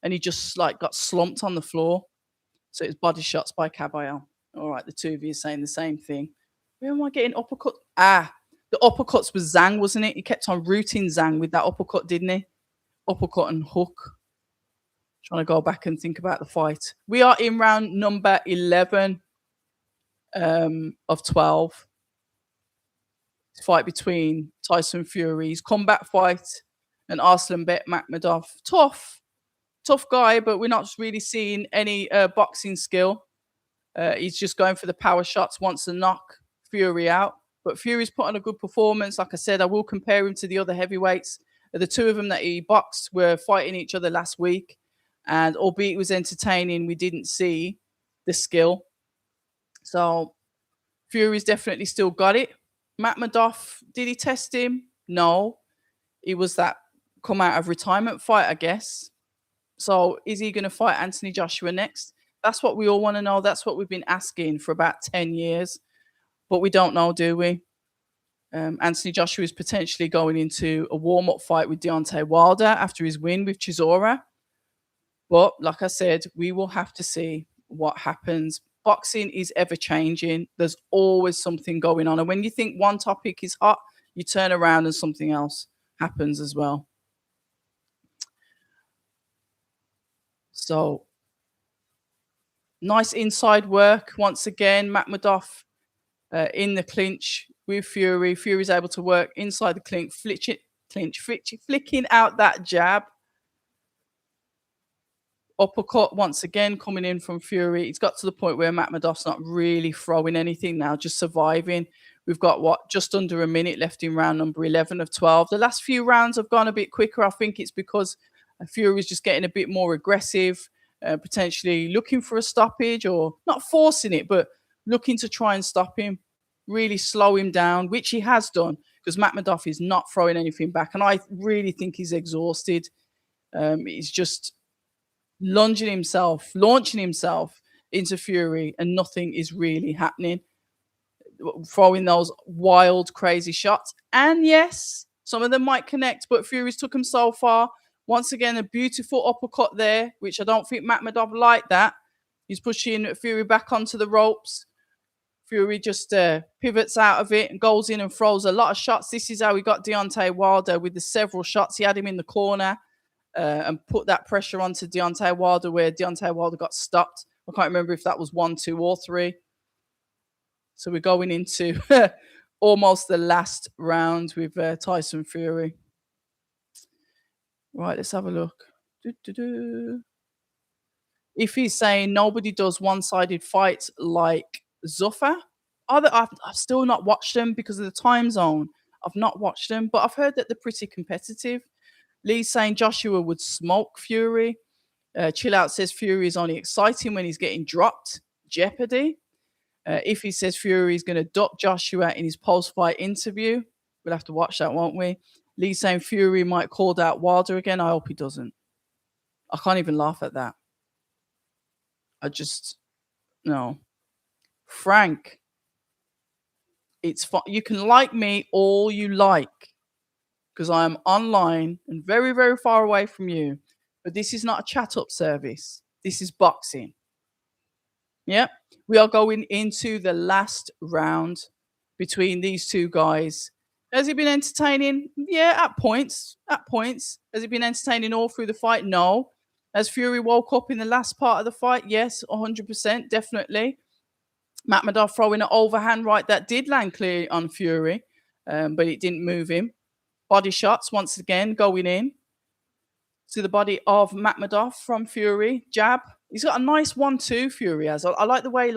and he just got slumped on the floor. So it was body shots by Kabayel. All right, the two of you are saying the same thing. Where am I getting uppercut? The uppercuts was Zhang, wasn't it? He kept on rooting Zhang with that uppercut, didn't he? Uppercut and hook. Trying to go back and think about the fight. We are in round number 11 of 12. Fight between Tyson Fury's combat fight and Arslanbek Makhmudov. Tough guy, but we're not really seeing any boxing skill. He's just going for the power shots, wants to knock Fury out. But Fury's put on a good performance. Like I said, I will compare him to the other heavyweights. The two of them that he boxed were fighting each other last week. And albeit it was entertaining, we didn't see the skill. So Fury's definitely still got it. Makhmudov, did he test him? No. It was that come out of retirement fight, I guess. So is he going to fight Anthony Joshua next? That's what we all want to know. That's what we've been asking for about 10 years. But we don't know, do we? Anthony Joshua is potentially going into a warm-up fight with Deontay Wilder after his win with Chisora. But like I said, we will have to see what happens. Boxing is ever changing. There's always something going on. And when you think one topic is hot, you turn around and something else happens as well. So nice inside work. Once again, Makhmudov in the clinch with Fury. Fury's able to work inside the clinch, flicking out that jab. Uppercut once again coming in from Fury. It's got to the point where Makhmudov's not really throwing anything now, just surviving. We've got just under a minute left in round number 11 of 12. The last few rounds have gone a bit quicker. I think it's because Fury's just getting a bit more aggressive, potentially looking for a stoppage or not forcing it, but looking to try and stop him, really slow him down, which he has done because Makhmudov is not throwing anything back. And I really think he's exhausted. He's just launching himself into Fury, and nothing is really happening. Throwing those wild, crazy shots. And yes, some of them might connect, but Fury's took him so far. Once again, a beautiful uppercut there, which I don't think McMudov liked that. He's pushing Fury back onto the ropes. Fury just pivots out of it and goes in and throws a lot of shots. This is how he got Deontay Wilder with the several shots. He had him in the corner and put that pressure onto Deontay Wilder where Deontay Wilder got stopped. I can't remember if that was 1, 2, or 3. So we're going into almost the last round with Tyson Fury. Right, let's have a look. If he's saying nobody does one-sided fights like Zuffa, I've still not watched them because of the time zone. I've not watched them, but I've heard that they're pretty competitive. Lee's saying Joshua would smoke Fury. Chill Out says Fury is only exciting when he's getting dropped. Jeopardy. If he says Fury is going to duck Joshua in his post-fight interview, we'll have to watch that, won't we? Lee saying Fury might call out Wilder again. I hope he doesn't. I can't even laugh at that. No. Frank, it's fun. You can like me all you like because I am online and very, very far away from you. But this is not a chat-up service. This is boxing. Yeah, we are going into the last round between these two guys. Has it been entertaining? Yeah, at points. At points. Has it been entertaining all through the fight? No. Has Fury woke up in the last part of the fight? Yes, 100%, definitely. McMov throwing an overhand right that did land clearly on Fury, but it didn't move him. Body shots once again going in to the body of McMov from Fury. Jab. He's got a nice 1-2, Fury has. I like the way,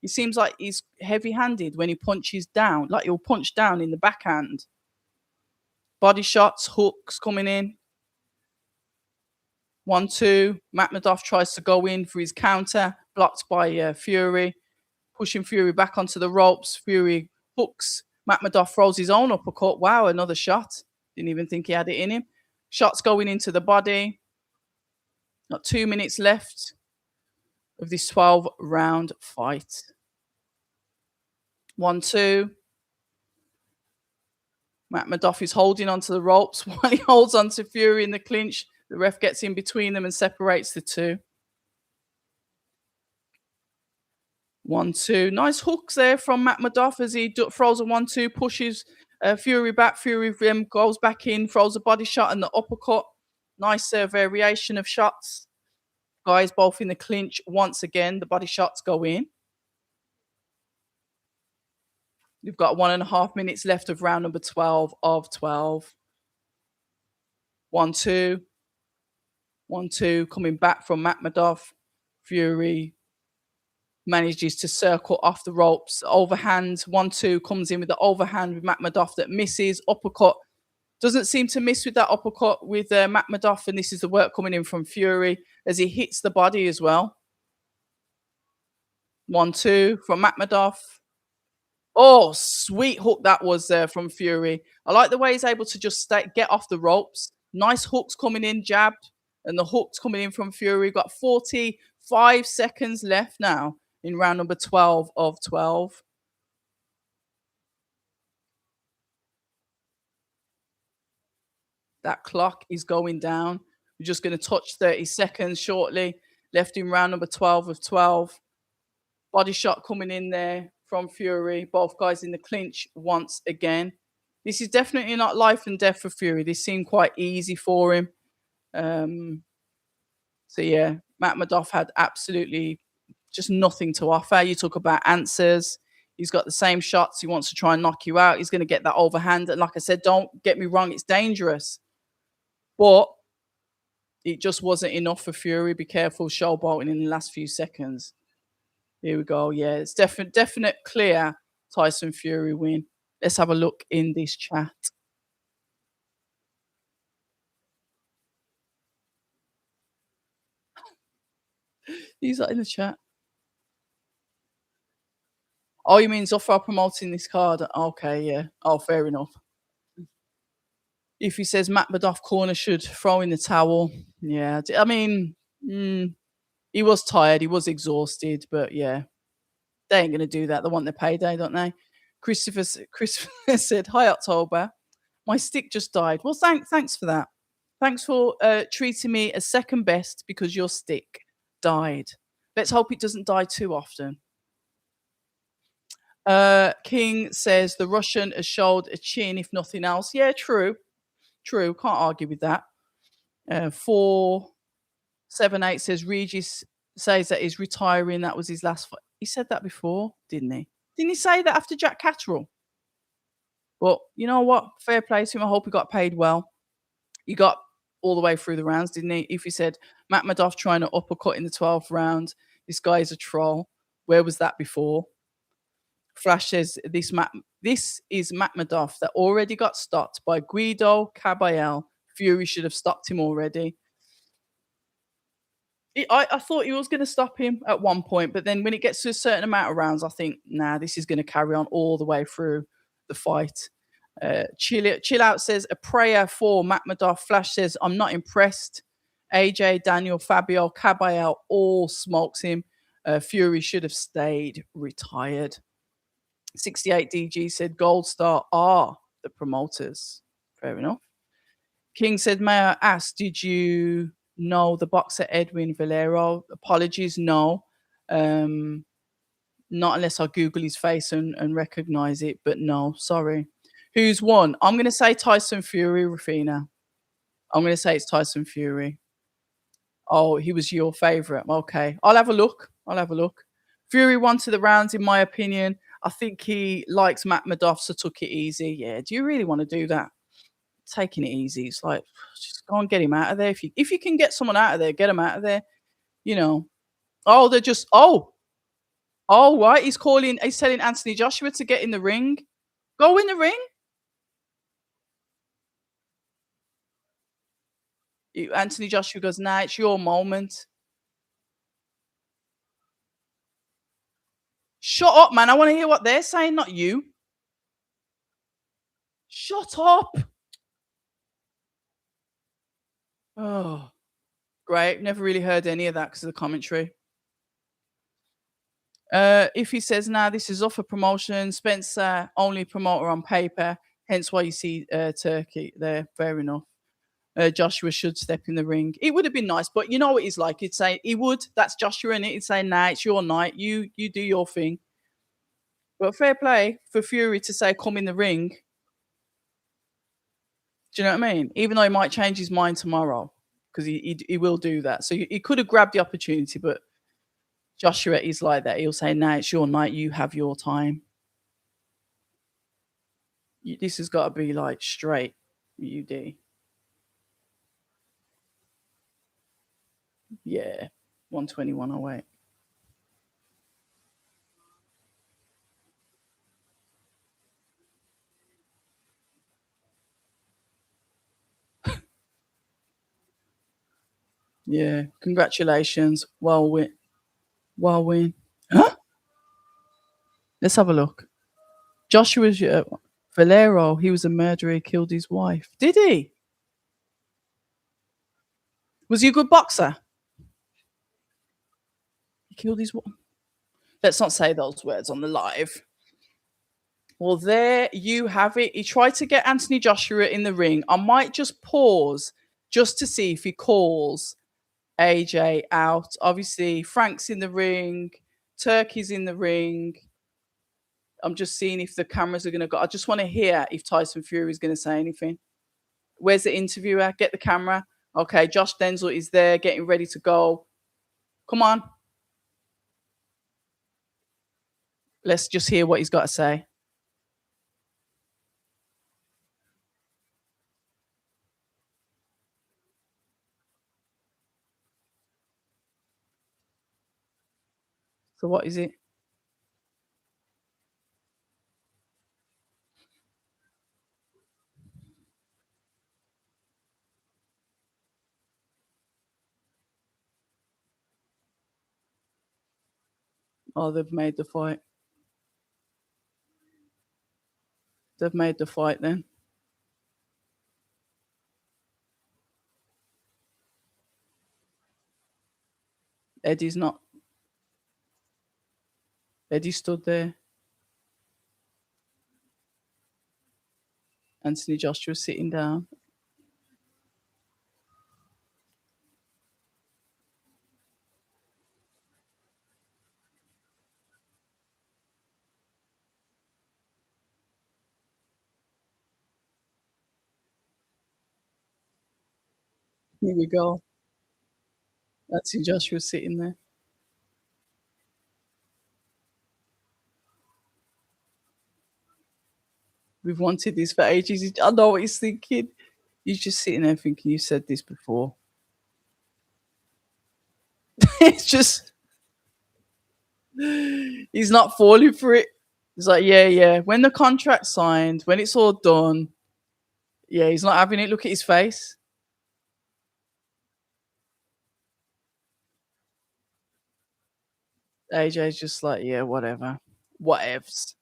he seems like he's heavy-handed when he punches down. Like he'll punch down in the backhand. Body shots, hooks coming in. 1-2. McMov tries to go in for his counter. Blocked by Fury. Pushing Fury back onto the ropes. Fury hooks. McMov throws his own uppercut. Wow, another shot. Didn't even think he had it in him. Shots going into the body. Got 2 minutes left of this 12-round fight. 1-2. McMov is holding onto the ropes while he holds onto Fury in the clinch. The ref gets in between them and separates the two. 1-2. Nice hooks there from McMov as he throws a 1-2, pushes Fury back. Fury goes back in, throws a body shot and the uppercut. Nice variation of shots. Guys both in the clinch once again. The body shots go in. We've got 1.5 minutes left of round number 12 of 12. 1-2. 1-2 coming back from McMov. Fury manages to circle off the ropes. Overhand. 1-2 comes in with the overhand with McMov that misses. Uppercut. Doesn't seem to miss with that uppercut with McMov, and this is the work coming in from Fury as he hits the body as well. 1-2 from McMov. Oh, sweet hook that was from Fury. I like the way he's able to just get off the ropes. Nice hooks coming in, jabbed, and the hooks coming in from Fury. Got 45 seconds left now in round number 12 of 12. That clock is going down. We're just going to touch 30 seconds shortly. Left in round number 12 of 12. Body shot coming in there from Fury. Both guys in the clinch once again. This is definitely not life and death for Fury. This seemed quite easy for him. So yeah, McMov had absolutely just nothing to offer. You talk about answers. He's got the same shots. He wants to try and knock you out. He's going to get that overhand. And like I said, don't get me wrong, it's dangerous. But it just wasn't enough for Fury. Be careful showboating in the last few seconds. Here we go. Yeah, it's definite clear Tyson Fury win. Let's have a look in this chat. He's in the chat. Oh, you mean Zofar promoting this card? Okay, yeah. Oh, fair enough. If he says McMudov corner should throw in the towel, yeah. I mean, He was tired, he was exhausted, but yeah, they ain't gonna do that. They want their payday, don't they? Christopher said, "Hi, October. My stick just died." Well, thanks for that. Thanks for treating me as second best because your stick died. Let's hope it doesn't die too often. King says the Russian has showed a chin, if nothing else. Yeah, true. True. Can't argue with that. 478 says Regis says that he's retiring. That was his last fight. He said that before, didn't he? Didn't he say that after Jack Catterall? But you know what? Fair play to him. I hope he got paid well. He got all the way through the rounds, didn't he? If he said McMudov trying to uppercut in the 12th round, this guy is a troll. Where was that before? Flash says this is McMudov that already got stopped by Guido Caballel. Fury should have stopped him already. I thought he was going to stop him at one point, but then when it gets to a certain amount of rounds, I think, nah, this is going to carry on all the way through the fight. Chill out says a prayer for Makhmudov. Flash says I'm not impressed. AJ, Daniel, Fabio, Caballel all smokes him. Fury should have stayed retired. 68 DG said Gold Star are the promoters. Fair enough. King said, may I ask, did you know the boxer Edwin Valero? Apologies, no. Not unless I Google his face and recognize it, but no, sorry. Who's won? I'm going to say Tyson Fury, Rafina. I'm going to say it's Tyson Fury. Oh, he was your favorite. Okay. I'll have a look. Fury won to the rounds, in my opinion. I think he likes Makhmudov, so took it easy. Yeah. Do you really want to do that? Taking it easy. It's like, just go and get him out of there. If you can get someone out of there, get him out of there. You know. Oh, they're just right. He's telling Anthony Joshua to get in the ring. Go in the ring. Anthony Joshua goes, nah, it's your moment. Shut up, man. I want to hear what they're saying, not you. Shut up. Oh, great. Never really heard any of that because of the commentary. If he says, nah, this is off a promotion, Spencer, only promoter on paper, hence why you see Turkey there. Fair enough. Joshua should step in the ring. It would have been nice, but you know what he's like. He'd say, he would. That's Joshua in it. He'd say, nah, it's your night. You do your thing. But fair play for Fury to say, come in the ring. Do you know what I mean? Even though he might change his mind tomorrow, because he will do that. So he could have grabbed the opportunity, but Joshua is like that. He'll say, nah, it's your night. You have your time. This has got to be like straight UD. Yeah. 121.08. Yeah. Congratulations. Well win. Huh? Let's have a look. Joshua's Valero, he was a murderer. He killed his wife. Did he? Was he a good boxer? He killed his wife. Let's not say those words on the live. Well, there you have it. He tried to get Anthony Joshua in the ring. I might just pause just to see if he calls AJ out. Obviously, Frank's in the ring. Turkey's in the ring. I'm just seeing if the cameras are going to go. I just want to hear if Tyson Fury is going to say anything. Where's the interviewer? Get the camera. Okay, Josh Denzel is there getting ready to go. Come on. Let's just hear what he's got to say. So what is it? Oh, they've made the fight. They've made the fight then. Eddie's not. Eddie stood there. Anthony Joshua sitting down. Here we go. Anthony Joshua sitting there. We've wanted this for ages. I know what he's thinking. He's just sitting there thinking, you said this before. It's just, he's not falling for it. He's like, yeah, yeah. When the contract's signed, when it's all done, yeah, he's not having it. Look at his face. AJ's just like, yeah, whatever. Whatevs.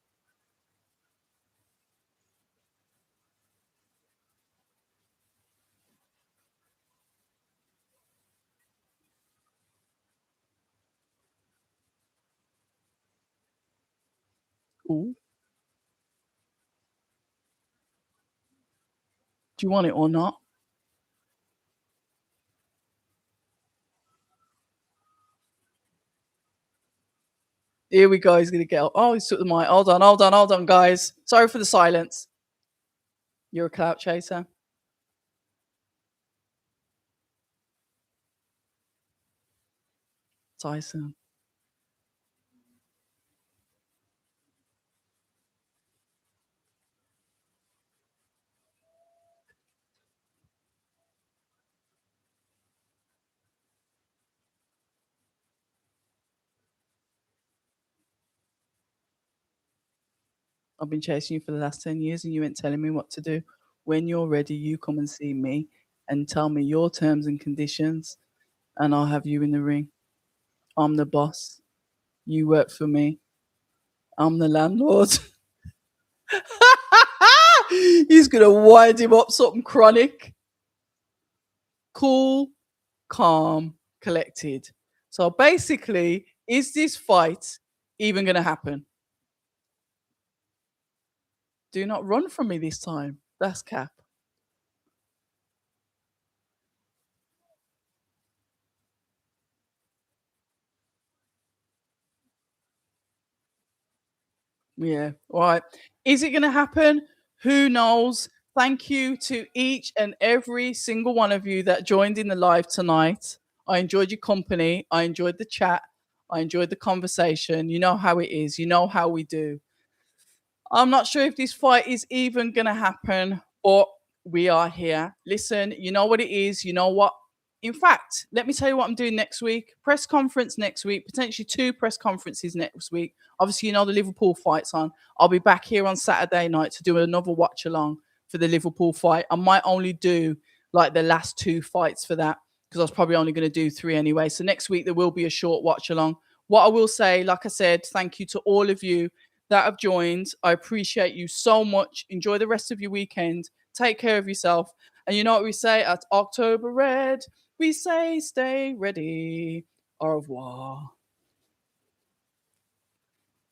Ooh. Do you want it or not? Here we go. He's gonna get. Oh, he took the mic. Hold on, hold on, hold on, guys. Sorry for the silence. You're a clout chaser. Tyson. I've been chasing you for the last 10 years and you ain't telling me what to do. When you're ready, you come and see me and tell me your terms and conditions, and I'll have you in the ring. I'm the boss. You work for me. I'm the landlord. He's going to wind him up something chronic. Cool, calm, collected. So basically, is this fight even going to happen? Do not run from me this time. That's cap. Yeah. All right. Is it going to happen? Who knows? Thank you to each and every single one of you that joined in the live tonight. I enjoyed your company. I enjoyed the chat. I enjoyed the conversation. You know how it is. You know how we do. I'm not sure if this fight is even going to happen, but we are here. Listen, you know what it is. You know what? In fact, let me tell you what I'm doing next week. Press conference next week, potentially two press conferences next week. Obviously, you know the Liverpool fight's on. I'll be back here on Saturday night to do another watch along for the Liverpool fight. I might only do like the last two fights for that because I was probably only going to do three anyway. So next week there will be a short watch along. What I will say, like I said, thank you to all of you that have joined. I appreciate you so much. Enjoy the rest of your weekend. Take care of yourself. And you know what we say at October Red? We say stay ready. Au revoir.